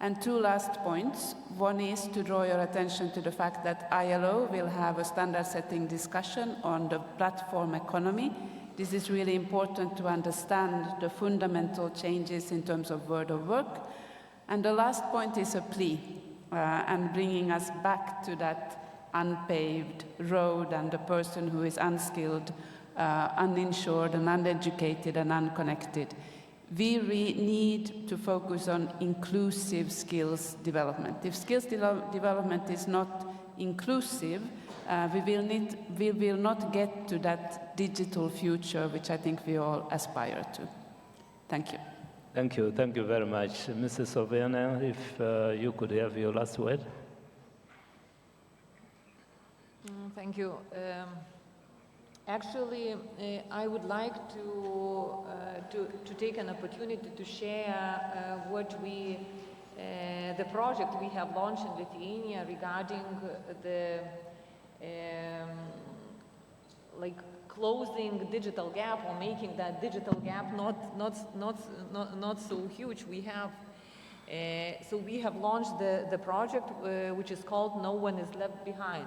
And 2 last points. One is to draw your attention to the fact that ILO will have a standard-setting discussion on the platform economy. This is really important to understand the fundamental changes in terms of world of work. And the last point is a plea, and bringing us back to that unpaved road and the person who is unskilled, uninsured and uneducated and unconnected. we need to focus on inclusive skills development. If skills development is not inclusive, we will not get to that digital future which I think we all aspire to. Thank you.
Thank you very much. Mrs. Ovena, if you could have your last word.
Thank you. Actually, I would like to take an opportunity to share the project we have launched in Lithuania regarding the closing digital gap or making that digital gap not so huge. We have launched the project which is called No One Is Left Behind.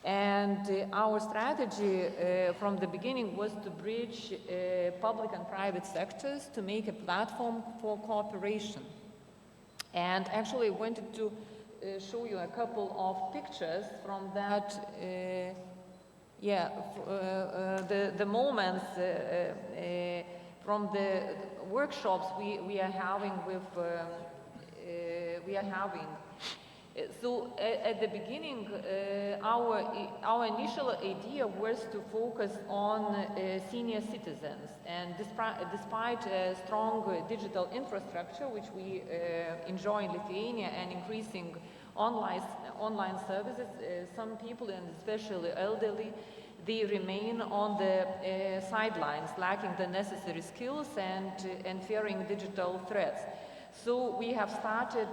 And our strategy from the beginning was to bridge public and private sectors to make a platform for cooperation. And actually I wanted to show you a couple of pictures from that, the moments from the workshops we are having with, So at the beginning, our initial idea was to focus on senior citizens, and despite a strong digital infrastructure, which we enjoy in Lithuania, and increasing online services, some people, and especially elderly, they remain on the sidelines, lacking the necessary skills and fearing digital threats. So we have started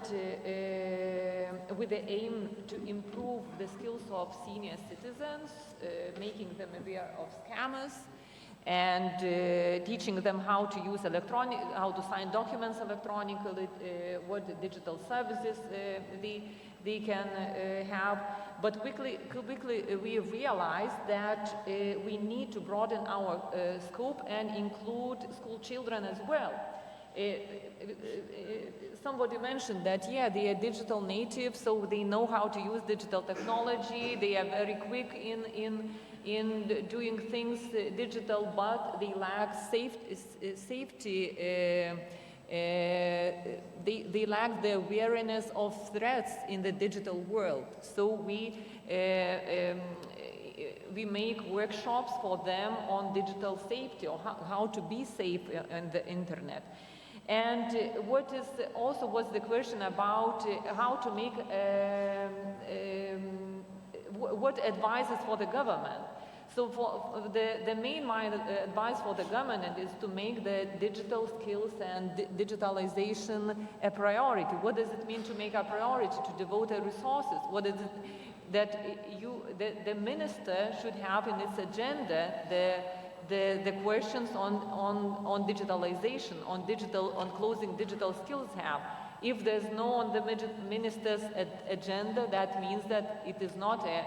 with the aim to improve the skills of senior citizens, making them aware of scammers, and teaching them how to use how to sign documents electronically, what digital services they can have. But quickly we realized that we need to broaden our scope and include school children as well. Somebody mentioned that, they are digital natives, so they know how to use digital technology, they are very quick in doing things digital, but they lack safety, they lack the awareness of threats in the digital world. So we make workshops for them on digital safety, or how to be safe on the internet. And what is also was the question about how to make, what advices for the government. So for the main advice for the government is to make the digital skills and digitalization a priority. What does it mean to make a priority, to devote resources? What is it that the minister should have in its agenda, the questions on digitalization, on closing digital skills have. If there's no on the minister's agenda, that means that it is not a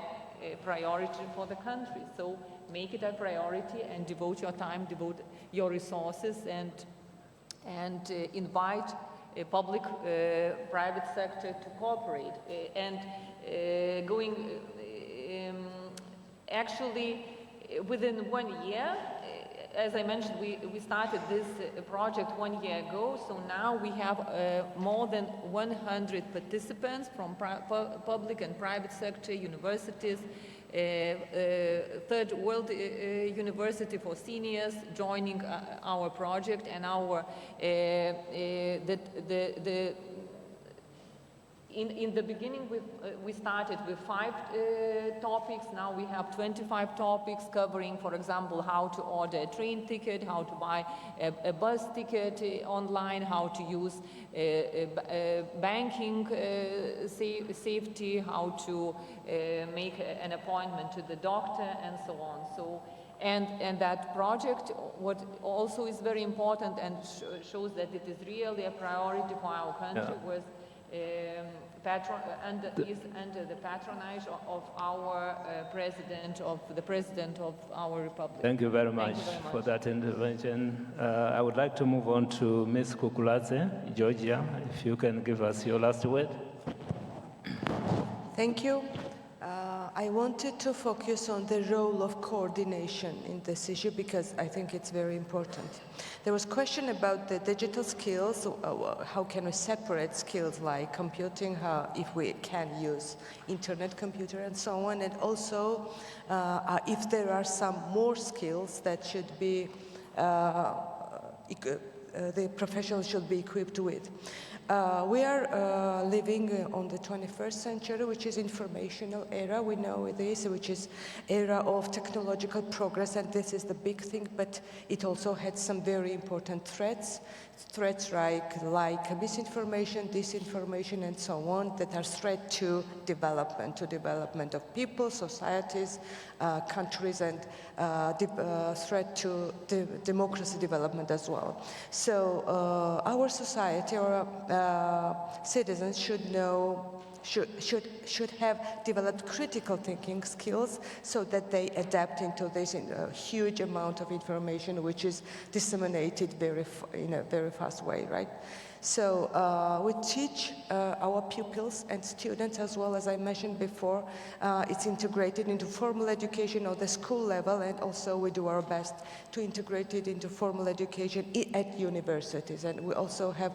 priority for the country. So make it a priority and devote your time, devote your resources, and invite a public, private sector to cooperate. Actually, within 1 year, as I mentioned, we started this project 1 year ago, so now we have more than 100 participants from public and private sector, universities, third world university for seniors joining our project, and our in the beginning, we started with 5 topics. Now we have 25 topics covering, for example, how to order a train ticket, how to buy a bus ticket online, how to use banking safety, how to make an appointment to the doctor, and so on. So, and that project, what also is very important and shows that it is really a priority for our country, was under the patronage of our the president of our republic.
Thank you very much for that intervention. I would like to move on to Ms. Kukuladze, Georgia. If you can give us your last word.
Thank you. I wanted to focus on the role of coordination in this issue because I think it's very important. There was a question about the digital skills, how can we separate skills like computing, if we can use internet computer and so on, and also if there are some more skills that should be, the professionals should be equipped with. We are living on the 21st century, which is informational era. We know this, which is era of technological progress, and this is the big thing, but it also had some very important threats like misinformation, disinformation, and so on, that are threat to development of people, societies, countries, and threat to democracy development as well. So our society, our citizens should know, should have developed critical thinking skills so that they adapt into this huge amount of information which is disseminated in a very fast way, right? So we teach our pupils and students, as well as I mentioned before, it's integrated into formal education at the school level, and also we do our best to integrate it into formal education at universities. And we also have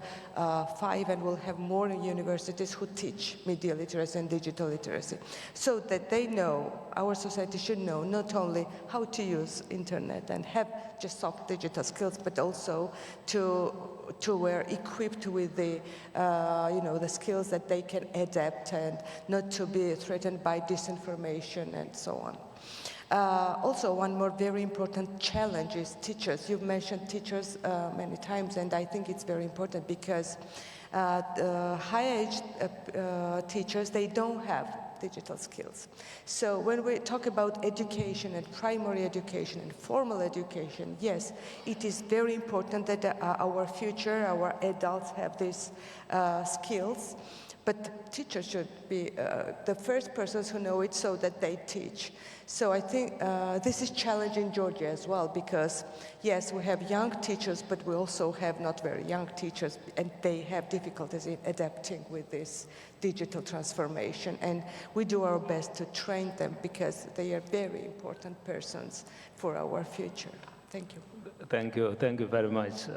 5 and we'll have more universities who teach media literacy and digital literacy, so that they know, our society should know not only how to use internet and have just soft digital skills, but also to were equipped with the, the skills that they can adapt and not to be threatened by disinformation and so on. Also, one more very important challenge is teachers. You've mentioned teachers many times, and I think it's very important because high-aged teachers, they don't have digital skills. So when we talk about education and primary education and formal education, yes, it is very important that our future, our adults have these skills, but teachers should be the first persons who know it so that they teach. So I think this is challenging Georgia as well, because yes, we have young teachers, but we also have not very young teachers, and they have difficulties in adapting with this digital transformation. And we do our best to train them because they are very important persons for our future. Thank you.
Thank you very much.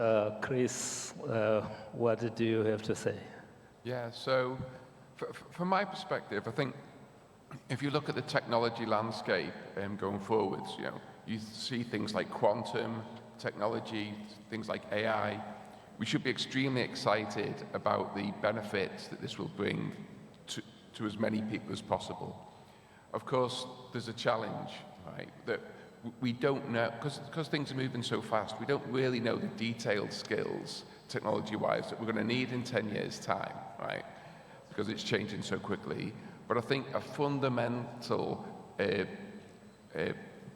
Chris, what do you have to say?
Yeah, so from my perspective, I think if you look at the technology landscape going forwards, you see things like quantum technology, things like AI. We should be extremely excited about the benefits that this will bring to as many people as possible. Of course, there's a challenge, right, that we don't know, because things are moving so fast, we don't really know the detailed skills, technology-wise, that we're going to need in 10 years' time, right, because it's changing so quickly. But I think a fundamental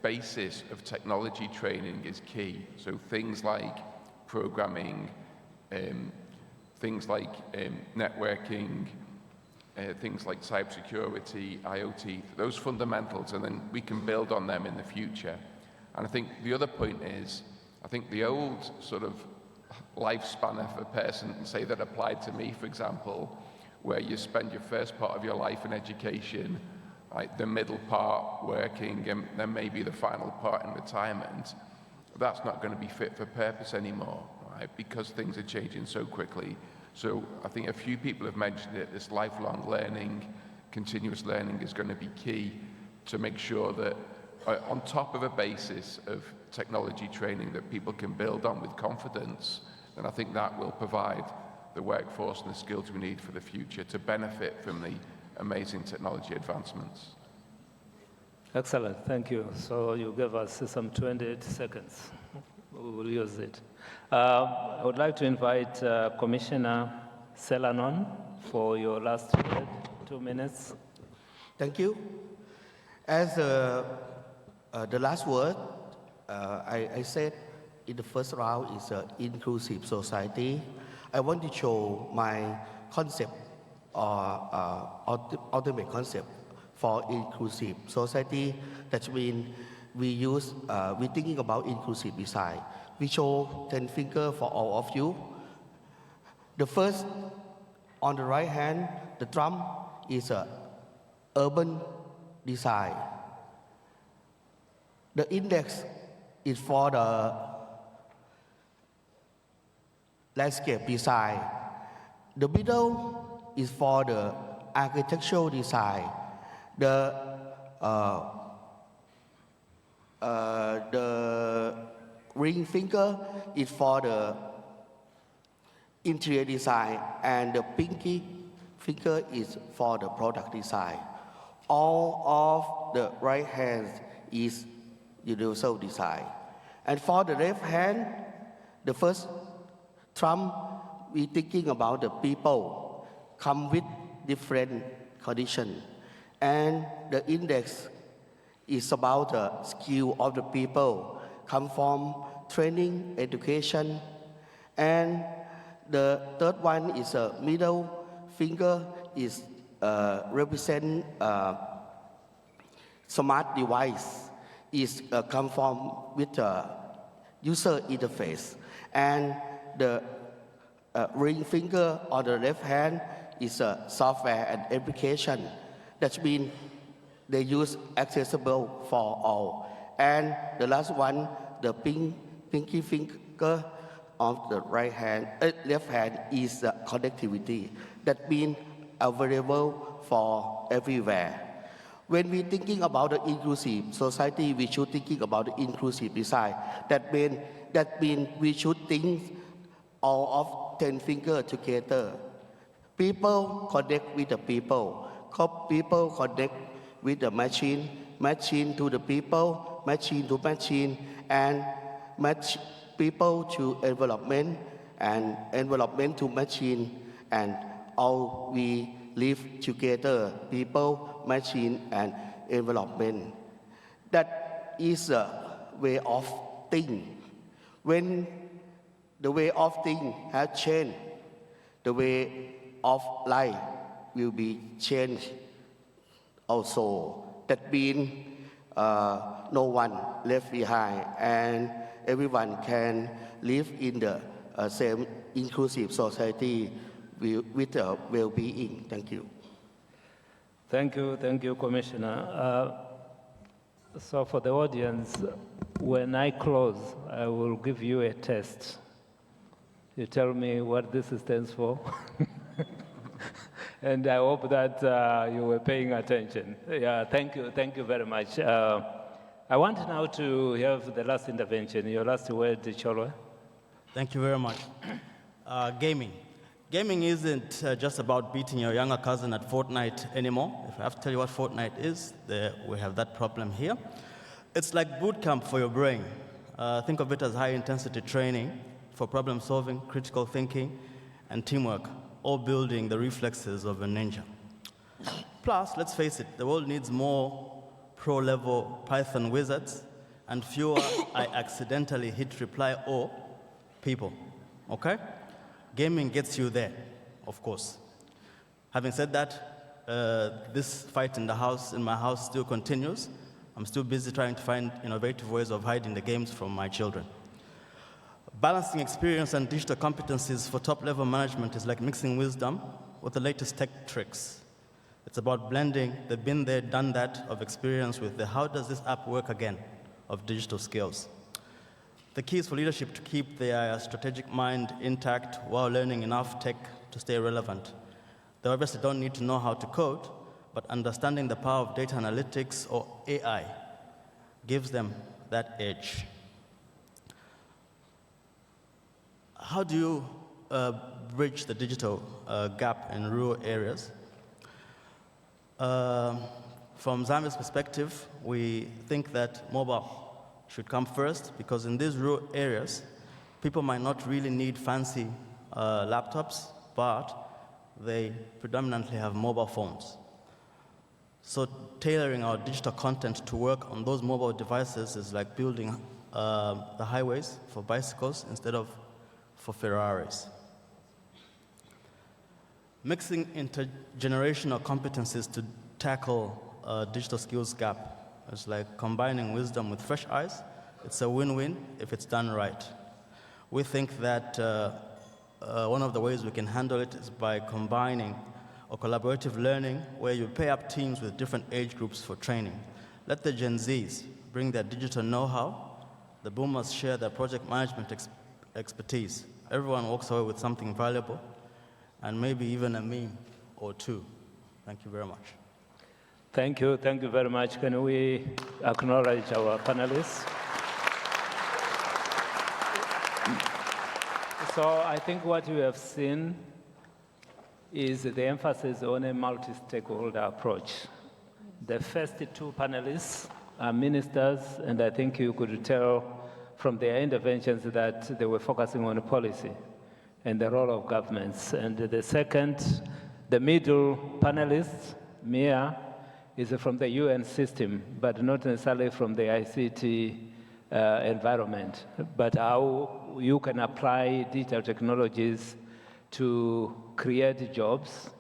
basis of technology training is key. So things like programming, things like networking, things like cybersecurity, IoT, those fundamentals, and then we can build on them in the future. And I think the other point is, I think the old sort of lifespan of a person, say that applied to me, for example, where you spend your first part of your life in education, like the middle part working, and then maybe the final part in retirement, that's not going to be fit for purpose anymore, right? Because things are changing so quickly. So I think a few people have mentioned it, this lifelong learning, continuous learning is going to be key to make sure that on top of a basis of technology training that people can build on with confidence, then I think that will provide the workforce and the skills we need for the future to benefit from the amazing technology advancements.
Excellent, thank you. So you gave us some 28 seconds. We will use it. I would like to invite Commissioner Selanon for your last word, 2 minutes.
Thank you. As the last word, I said in the first round is inclusive society. I want to show my concept or ultimate concept for inclusive society. That means we're thinking about inclusive design. We show 10 fingers for all of you. The first, on the right hand, the drum is urban design. The index is for the landscape design. The middle is for the architectural design. The ring finger is for the interior design, and the pinky finger is for the product design. All of the right hand is universal design. And for the left hand, the first trump, we thinking about the people come with different conditions. And the index is about the skill of the people, come from training, education. And the third one is a middle finger, is represent smart device, is come from with user interface. And the ring finger on the left hand is a software and application. That means they use accessible for all. And the last one, the pinky finger of the left hand is the connectivity. That means available for everywhere. When we thinking about the inclusive society, we should thinking about the inclusive design. That means we should think all of 10 fingers together. People connect with the people. People connect with the machine, machine to the people, machine to machine, and match people to environment, and environment to machine, and all we live together, people, machine, and environment. That is a way of thinking. When the way of thinking has changed, the way of life will be changed also. That means no one left behind, and everyone can live in the same inclusive society with well-being. Thank you.
Thank you, Commissioner. So for the audience, when I close, I will give you a test. You tell me what this stands for. And I hope that you were paying attention. Yeah, thank you very much. I want now to have the last intervention. Your last word, Cholwe.
Thank you very much. Gaming. Gaming isn't just about beating your younger cousin at Fortnite anymore. If I have to tell you what Fortnite is, we have that problem here. It's like boot camp for your brain. Think of it as high-intensity training for problem solving, critical thinking, and teamwork, all building the reflexes of a ninja. Plus, let's face it, the world needs more pro-level Python wizards and fewer I accidentally hit reply all people, okay? Gaming gets you there, of course. Having said that, this fight in my house still continues. I'm still busy trying to find innovative ways of hiding the games from my children. Balancing experience and digital competencies for top-level management is like mixing wisdom with the latest tech tricks. It's about blending the been there, done that of experience with the how does this app work again of digital skills. The key is for leadership to keep their strategic mind intact while learning enough tech to stay relevant. They obviously don't need to know how to code, but understanding the power of data analytics or AI gives them that edge. How do you bridge the digital gap in rural areas? From Zambia's perspective, we think that mobile should come first, because in these rural areas, people might not really need fancy laptops, but they predominantly have mobile phones. So tailoring our digital content to work on those mobile devices is like building the highways for bicycles instead of for Ferraris. Mixing intergenerational competencies to tackle digital skills gap is like combining wisdom with fresh eyes. It's a win-win if it's done right. We think that one of the ways we can handle it is by combining or collaborative learning, where you pair up teams with different age groups for training. Let the Gen Zs bring their digital know-how. The boomers share their project management expertise. Everyone walks away with something valuable, and maybe even a meme or two. Thank you very much.
Thank you very much. Can we acknowledge our panelists? So I think what you have seen is the emphasis on a multi-stakeholder approach. The first two panelists are ministers, and I think you could tell from their interventions that they were focusing on policy and the role of governments. And the second, the middle panelist, Mia, is from the UN system, but not necessarily from the ICT environment, but how you can apply digital technologies to create jobs,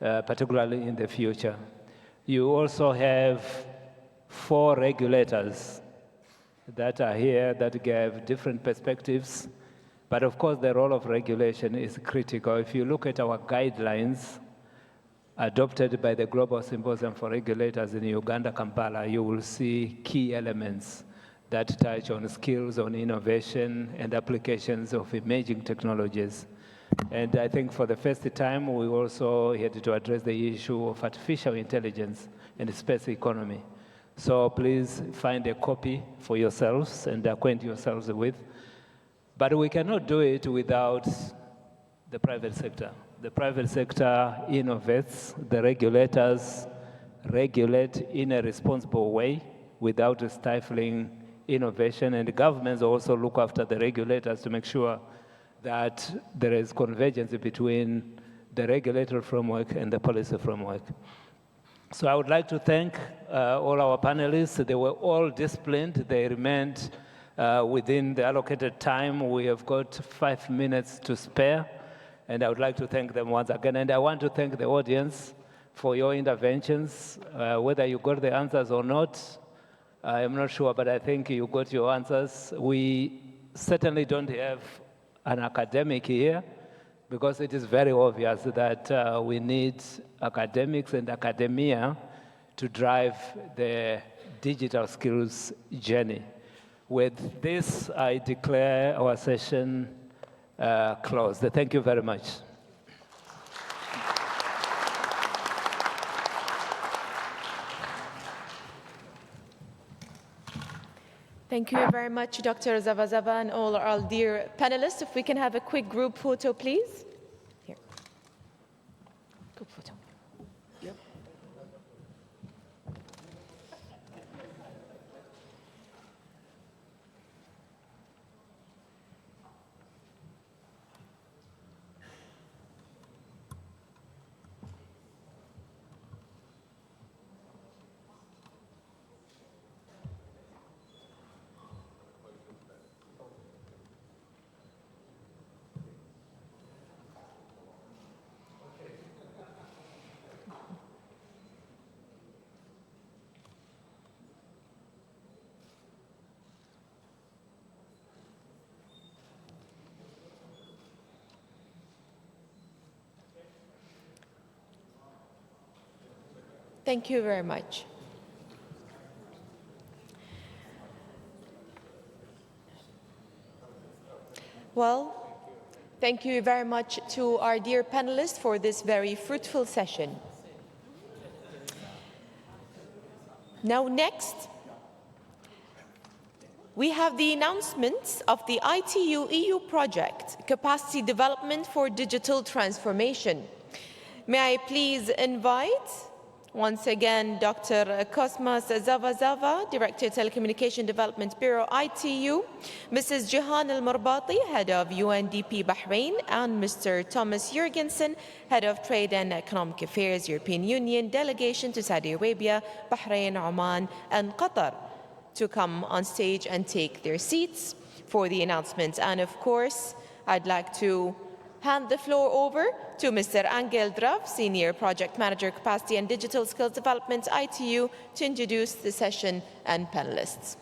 particularly in the future. You also have 4 regulators that are here that give different perspectives, but of course the role of regulation is critical. If you look at our guidelines adopted by the Global Symposium for Regulators in Uganda, Kampala, you will see key elements that touch on skills, on innovation, and applications of emerging technologies. And I think for the first time, we also had to address the issue of artificial intelligence and the space economy. So please find a copy for yourselves and acquaint yourselves with. But we cannot do it without the private sector. The private sector innovates, the regulators regulate in a responsible way without stifling innovation, and the governments also look after the regulators to make sure that there is convergence between the regulatory framework and the policy framework. So I would like to thank all our panelists. They were all disciplined. They remained within the allocated time. We have got 5 minutes to spare, and I would like to thank them once again. And I want to thank the audience for your interventions. Whether you got the answers or not, I am not sure, but I think you got your answers. We certainly don't have an academic here, because it is very obvious that we need academics and academia to drive the digital skills journey. With this, I declare our session closed. Thank you very much.
Thank you very much, Dr. Zavazava, and all our dear panelists. If we can have a quick group photo, please. Here. Group photo. Yep. Thank you very much. Well, thank you very much to our dear panelists for this very fruitful session. Now next, we have the announcements of the ITU EU project, Capacity Development for Digital Transformation. May I please invite once again Dr. Cosmas Zavazava, Director Telecommunication Development Bureau, ITU, Mrs. Jihan Al-Marbati, Head of UNDP Bahrain, and Mr. Thomas Jurgensen, Head of Trade and Economic Affairs, European Union Delegation to Saudi Arabia, Bahrain, Oman, and Qatar, to come on stage and take their seats for the announcements. And of course, I'd like to hand the floor over to Mr. Angel Drav, Senior Project Manager, Capacity and Digital Skills Development, ITU, to introduce the session and panelists.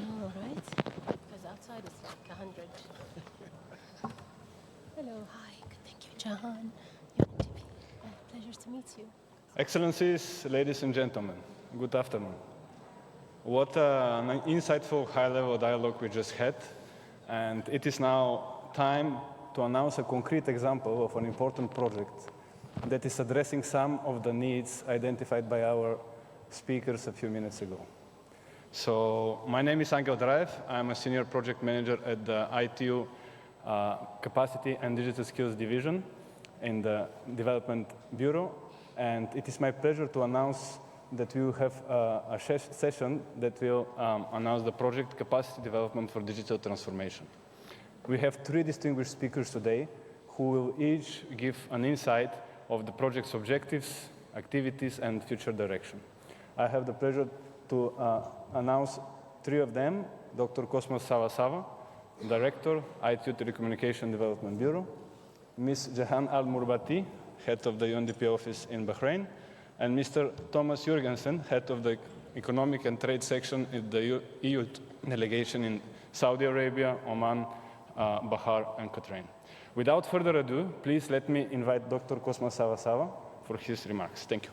All right. Because outside it's like 100. Hello, hi. Thank you, Jahan. You're on TV. Pleasure to meet you.
Excellencies, ladies and gentlemen, good afternoon. What an insightful high-level dialogue we just had, and it is now time to announce a concrete example of an important project that is addressing some of the needs identified by our speakers a few minutes ago. So my name is Angel Draev. I'm a senior project manager at the ITU Capacity and Digital Skills Division in the Development Bureau. And it is my pleasure to announce that we will have a session that will announce the project Capacity Development for Digital Transformation. We have 3 distinguished speakers today who will each give an insight of the project's objectives, activities, and future direction. I have the pleasure to announce 3 of them: Dr. Cosmas Zavazava, Director, ITU Telecommunication Development Bureau; Ms. Jahan Al-Murbati, Head of the UNDP office in Bahrain; and Mr. Thomas Jurgensen, Head of the Economic and Trade Section in the EU delegation in Saudi Arabia, Oman, Bahrain, and Qatar. Without further ado, please let me invite Dr. Cosmas Zavazava for his remarks. Thank you.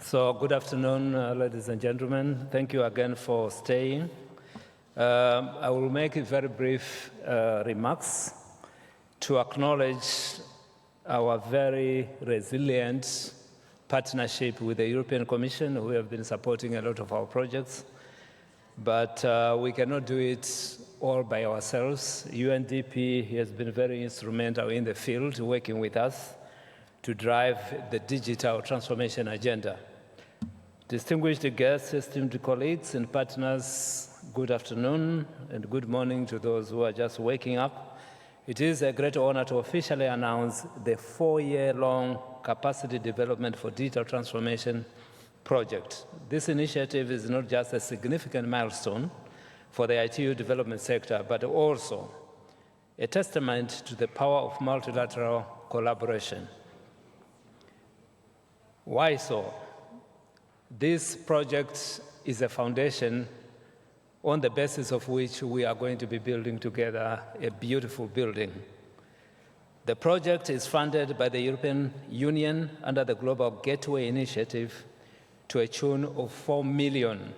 So good afternoon, ladies and gentlemen. Thank you again for staying. I will make very brief remarks to acknowledge our very resilient partnership with the European Commission, who have been supporting a lot of our projects. But we cannot do it all by ourselves. UNDP has been very instrumental in the field, working with us to drive the digital transformation agenda. Distinguished guests, esteemed colleagues and partners, good afternoon and good morning to those who are just waking up. It is a great honor to officially announce the 4-year-long Capacity Development for Digital Transformation project. This initiative is not just a significant milestone for the ITU development sector, but also a testament to the power of multilateral collaboration. Why so? This project is a foundation on the basis of which we are going to be building together a beautiful building. The project is funded by the European Union under the Global Gateway Initiative to a tune of 4 million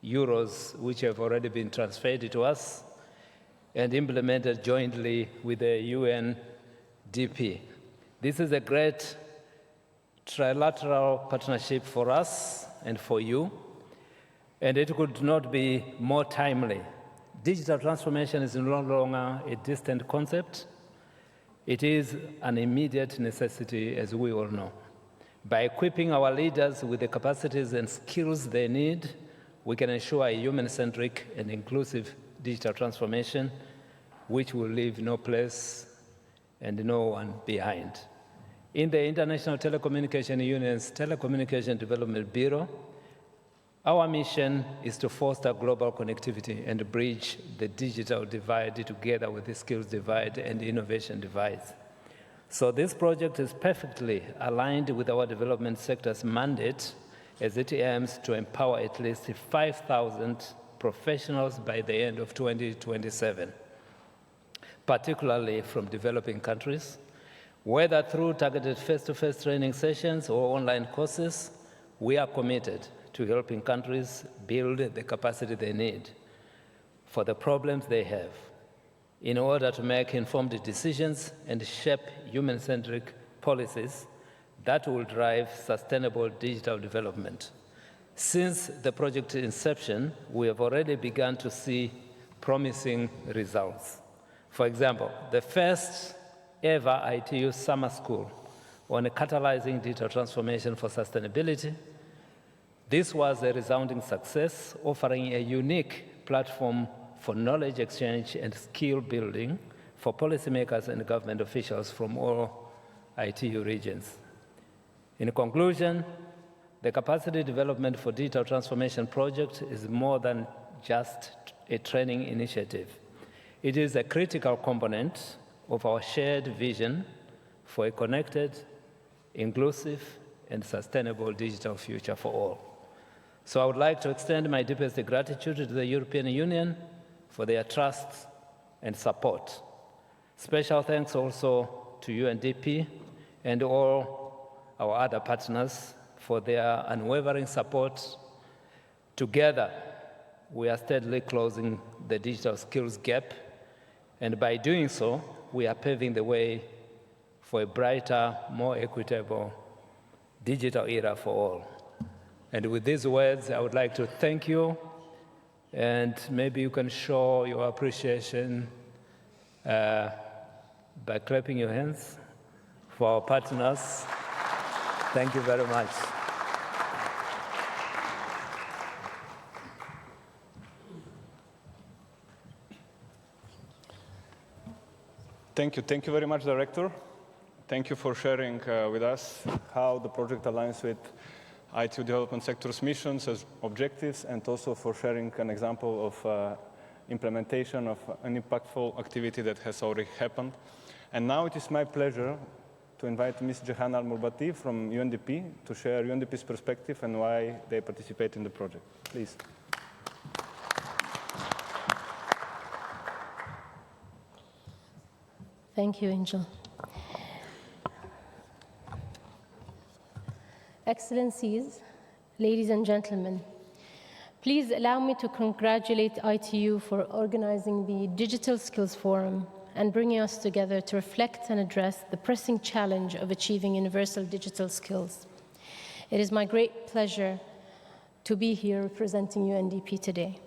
euros, which have already been transferred to us and implemented jointly with the UNDP. This is a great trilateral partnership for us and for you, and it could not be more timely. Digital transformation is no longer a distant concept. It is an immediate necessity, as we all know. By equipping our leaders with the capacities and skills they need, we can ensure a human-centric and inclusive digital transformation, which will leave no place and no one behind. In the International Telecommunication Union's Telecommunication Development Bureau, our mission is to foster global connectivity and bridge the digital divide together with the skills divide and innovation divide. So this project is perfectly aligned with our development sector's mandate as it aims to empower at least 5,000 professionals by the end of 2027, particularly from developing countries. Whether through targeted face-to-face training sessions or online courses, we are committed to helping countries build the capacity they need for the problems they have in order to make informed decisions and shape human-centric policies that will drive sustainable digital development. Since the project's inception, we have already begun to see promising results. For example, the first ever ITU summer school on catalyzing digital transformation for sustainability. This was a resounding success, offering a unique platform for knowledge exchange and skill building for policymakers and government officials from all ITU regions. In conclusion, the Capacity Development for Digital Transformation project is more than just a training initiative. It is a critical component of our shared vision for a connected, inclusive, and sustainable digital future for all. So I would like to extend my deepest gratitude to the European Union for their trust and support. Special thanks also to UNDP and all our other partners for their unwavering support. Together, we are steadily closing the digital skills gap, and by doing so, we are paving the way for a brighter, more equitable digital era for all. And with these words, I would like to thank you, and maybe you can show your appreciation by clapping your hands for our partners. Thank you very much.
Thank you very much, Director. Thank you for sharing with us how the project aligns with ITU development sector's missions as objectives, and also for sharing an example of implementation of an impactful activity that has already happened. And now it is my pleasure to invite Ms. Jehan Al-Murbati from UNDP to share UNDP's perspective and why they participate in the project. Please.
Thank you, Angel. Excellencies, ladies and gentlemen, please allow me to congratulate ITU for organizing the Digital Skills Forum and bringing us together to reflect and address the pressing challenge of achieving universal digital skills. It is my great pleasure to be here representing UNDP today.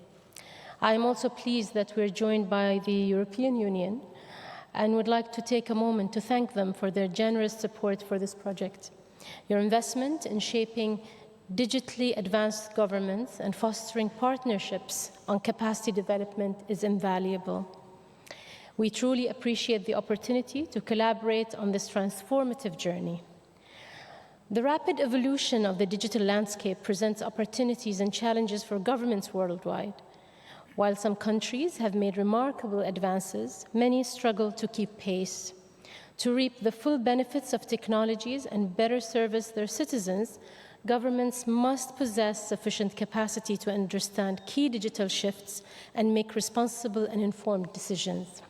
I am also pleased that we're joined by the European Union and would like to take a moment to thank them for their generous support for this project. Your investment in shaping digitally advanced governments and fostering partnerships on capacity development is invaluable. We truly appreciate the opportunity to collaborate on this transformative journey. The rapid evolution of the digital landscape presents opportunities and challenges for governments worldwide. While some countries have made remarkable advances, many struggle to keep pace. To reap the full benefits of technologies and better service their citizens, governments must possess sufficient capacity to understand key digital shifts and make responsible and informed decisions.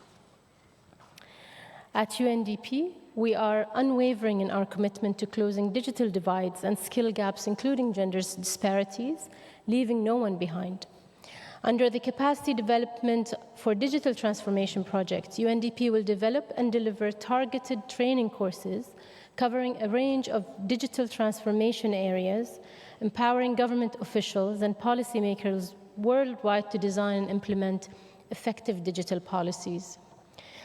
At UNDP, we are unwavering in our commitment to closing digital divides and skill gaps, including gender disparities, leaving no one behind. Under the Capacity Development for Digital Transformation project, UNDP will develop and deliver targeted training courses covering a range of digital transformation areas, empowering government officials and policymakers worldwide to design and implement effective digital policies.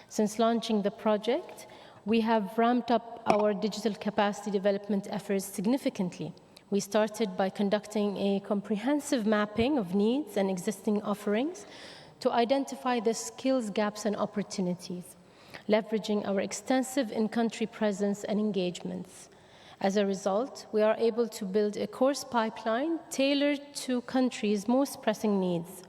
Since launching the project, we have ramped up our digital capacity development efforts significantly. We started by conducting a comprehensive mapping of needs and existing offerings to identify the skills gaps and opportunities, leveraging our extensive in-country presence and engagements. As a result, we are able to build a course pipeline tailored to countries' most pressing needs.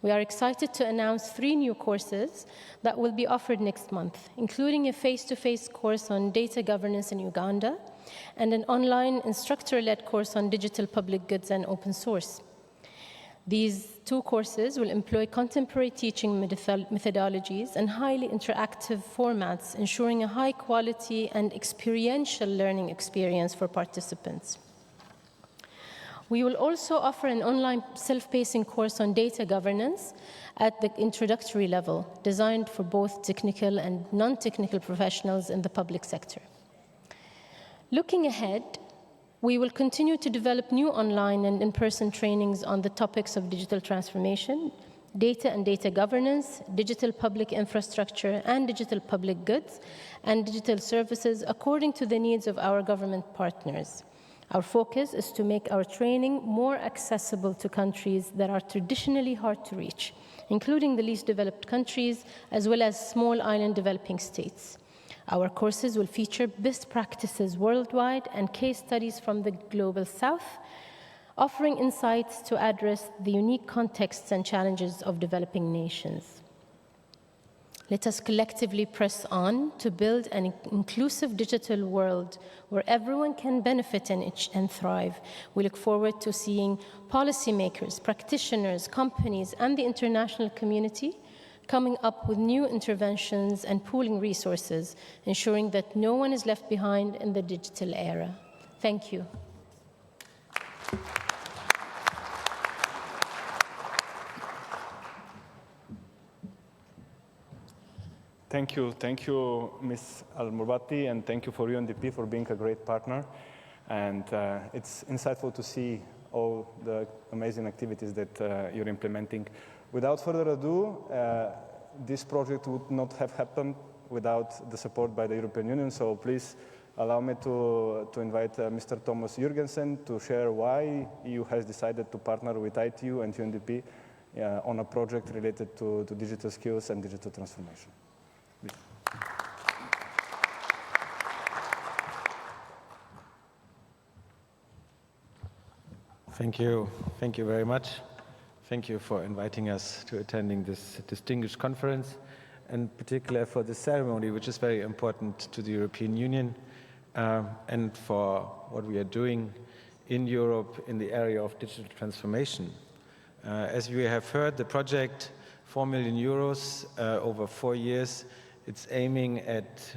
We are excited to announce 3 new courses that will be offered next month, including a face-to-face course on data governance in Uganda and an online instructor-led course on digital public goods and open source. These 2 courses will employ contemporary teaching methodologies and highly interactive formats, ensuring a high-quality and experiential learning experience for participants. We will also offer an online self-pacing course on data governance at the introductory level, designed for both technical and non-technical professionals in the public sector. Looking ahead, we will continue to develop new online and in-person trainings on the topics of digital transformation, data and data governance, digital public infrastructure and digital public goods, and digital services according to the needs of our government partners. Our focus is to make our training more accessible to countries that are traditionally hard to reach, including the least developed countries, as well as small island developing states. Our courses will feature best practices worldwide and case studies from the Global South, offering insights to address the unique contexts and challenges of developing nations. Let us collectively press on to build an inclusive digital world where everyone can benefit and thrive. We look forward to seeing policymakers, practitioners, companies, and the international community coming up with new interventions and pooling resources, ensuring that no one is left behind in the digital era. Thank you.
Thank you, Ms. Al-Murbati, and thank you for UNDP for being a great partner. And it's insightful to see all the amazing activities that you're implementing. Without further ado, this project would not have happened without the support by the European Union. So please allow me to invite Mr. Thomas Jurgensen to share why EU has decided to partner with ITU and UNDP on a project related to digital skills and digital transformation.
Thank you very much. Thank you for inviting us to attending this distinguished conference, and particularly for the ceremony, which is very important to the European Union, and for what we are doing in Europe in the area of digital transformation. As we have heard, the project, 4 million euros over 4 years, it's aiming at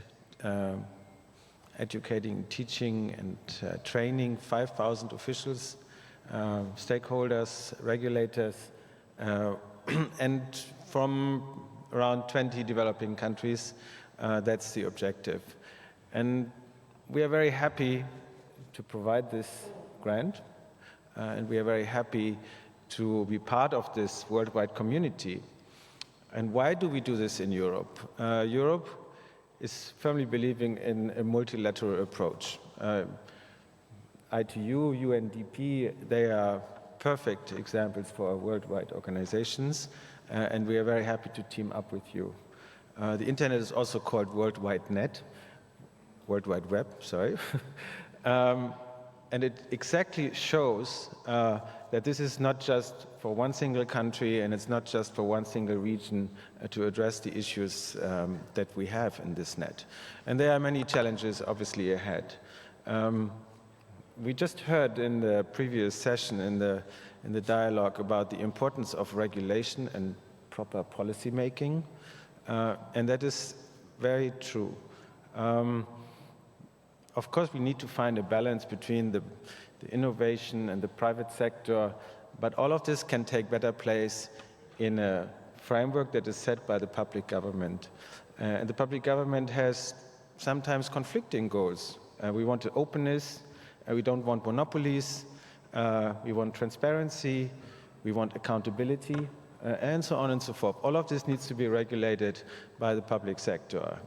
educating, teaching, and training 5,000 officials, stakeholders, regulators, and from around 20 developing countries. That's the objective. And we are very happy to provide this grant, and we are very happy to be part of this worldwide community. And why do we do this in Europe? Europe is firmly believing in a multilateral approach. ITU, UNDP, they are perfect examples for worldwide organizations, and we are very happy to team up with you. The internet is also called World Wide Net, World Wide Web, sorry. And it exactly shows that this is not just for one single country, and it's not just for one single region to address the issues that we have in this net. And there are many challenges obviously ahead. We just heard in the previous session in the dialogue about the importance of regulation and proper policy making, and that is very true. Of course, we need to find a balance between the innovation and the private sector, but all of this can take better place in a framework that is set by the public government. And the public government has sometimes conflicting goals. We want openness, we don't want monopolies, we want transparency, we want accountability, and so on and so forth. All of this needs to be regulated by the public sector,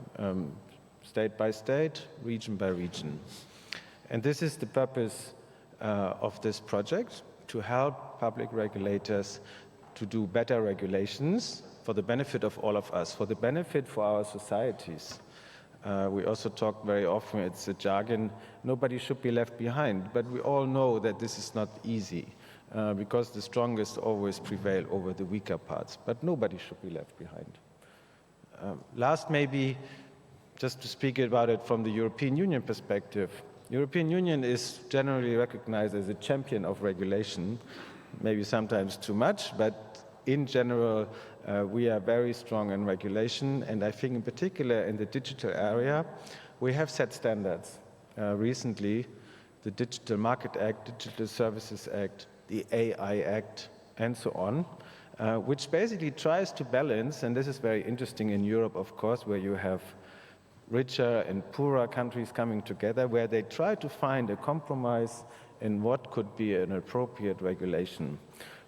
state by state, region by region. And this is the purpose of this project, to help public regulators to do better regulations for the benefit of all of us, for the benefit for our societies. We also talk very often, it's a jargon, nobody should be left behind, but we all know that this is not easy because the strongest always prevail over the weaker parts, but nobody should be left behind. Last, maybe, just to speak about it from the European Union perspective, European Union is generally recognized as a champion of regulation, maybe sometimes too much, but in general, we are very strong in regulation, and I think in particular in the digital area, we have set standards. Recently, the Digital Market Act, Digital Services Act, the AI Act, and so on, which basically tries to balance, and this is very interesting in Europe, of course, where you have richer and poorer countries coming together, where they try to find a compromise in what could be an appropriate regulation.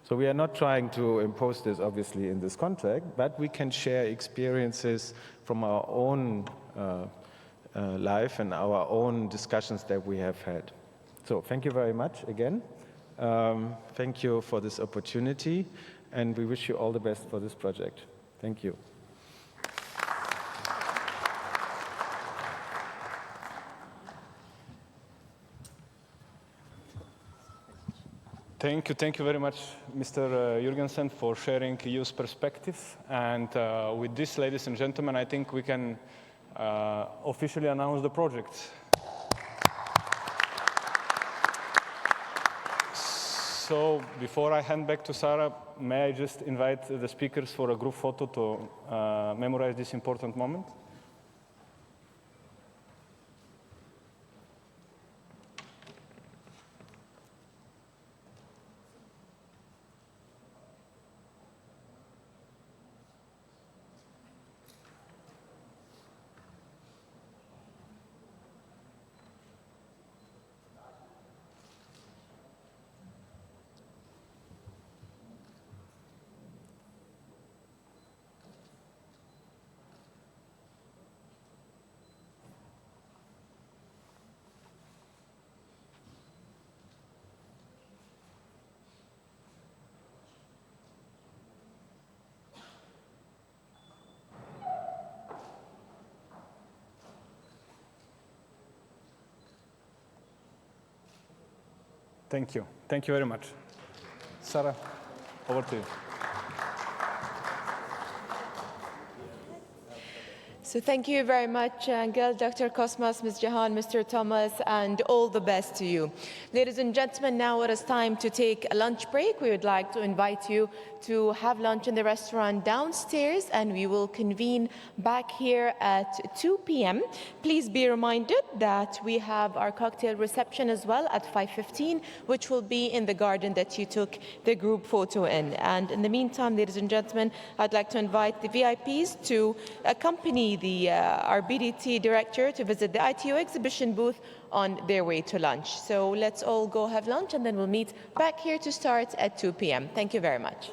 So we are not trying to impose this, obviously, in this contract, but we can share experiences from our own life and our own discussions that we have had. So thank you very much again. Thank you for this opportunity, and we wish you all the best for this project. Thank you.
Thank you very much, Mr. Jurgensen, for sharing EU's perspective. And with this, ladies and gentlemen, I think we can officially announce the project. So before I hand back to Sara, may I just invite the speakers for a group photo to memorize this important moment? Thank you. Thank you very much. Sara, over to you.
So thank you very much, Angel, Dr. Cosmas, Ms. Jahan, Mr. Thomas, and all the best to you. Ladies and gentlemen, now it is time to take a lunch break. We would like to invite you to have lunch in the restaurant downstairs, and we will convene back here at 2 p.m. Please be reminded that we have our cocktail reception as well at 5:15, which will be in the garden that you took the group photo in. And in the meantime, ladies and gentlemen, I'd like to invite the VIPs to accompany our BDT director to visit the ITO exhibition booth on their way to lunch. So let's all go have lunch, and then we'll meet back here to start at 2 p.m. Thank you very much.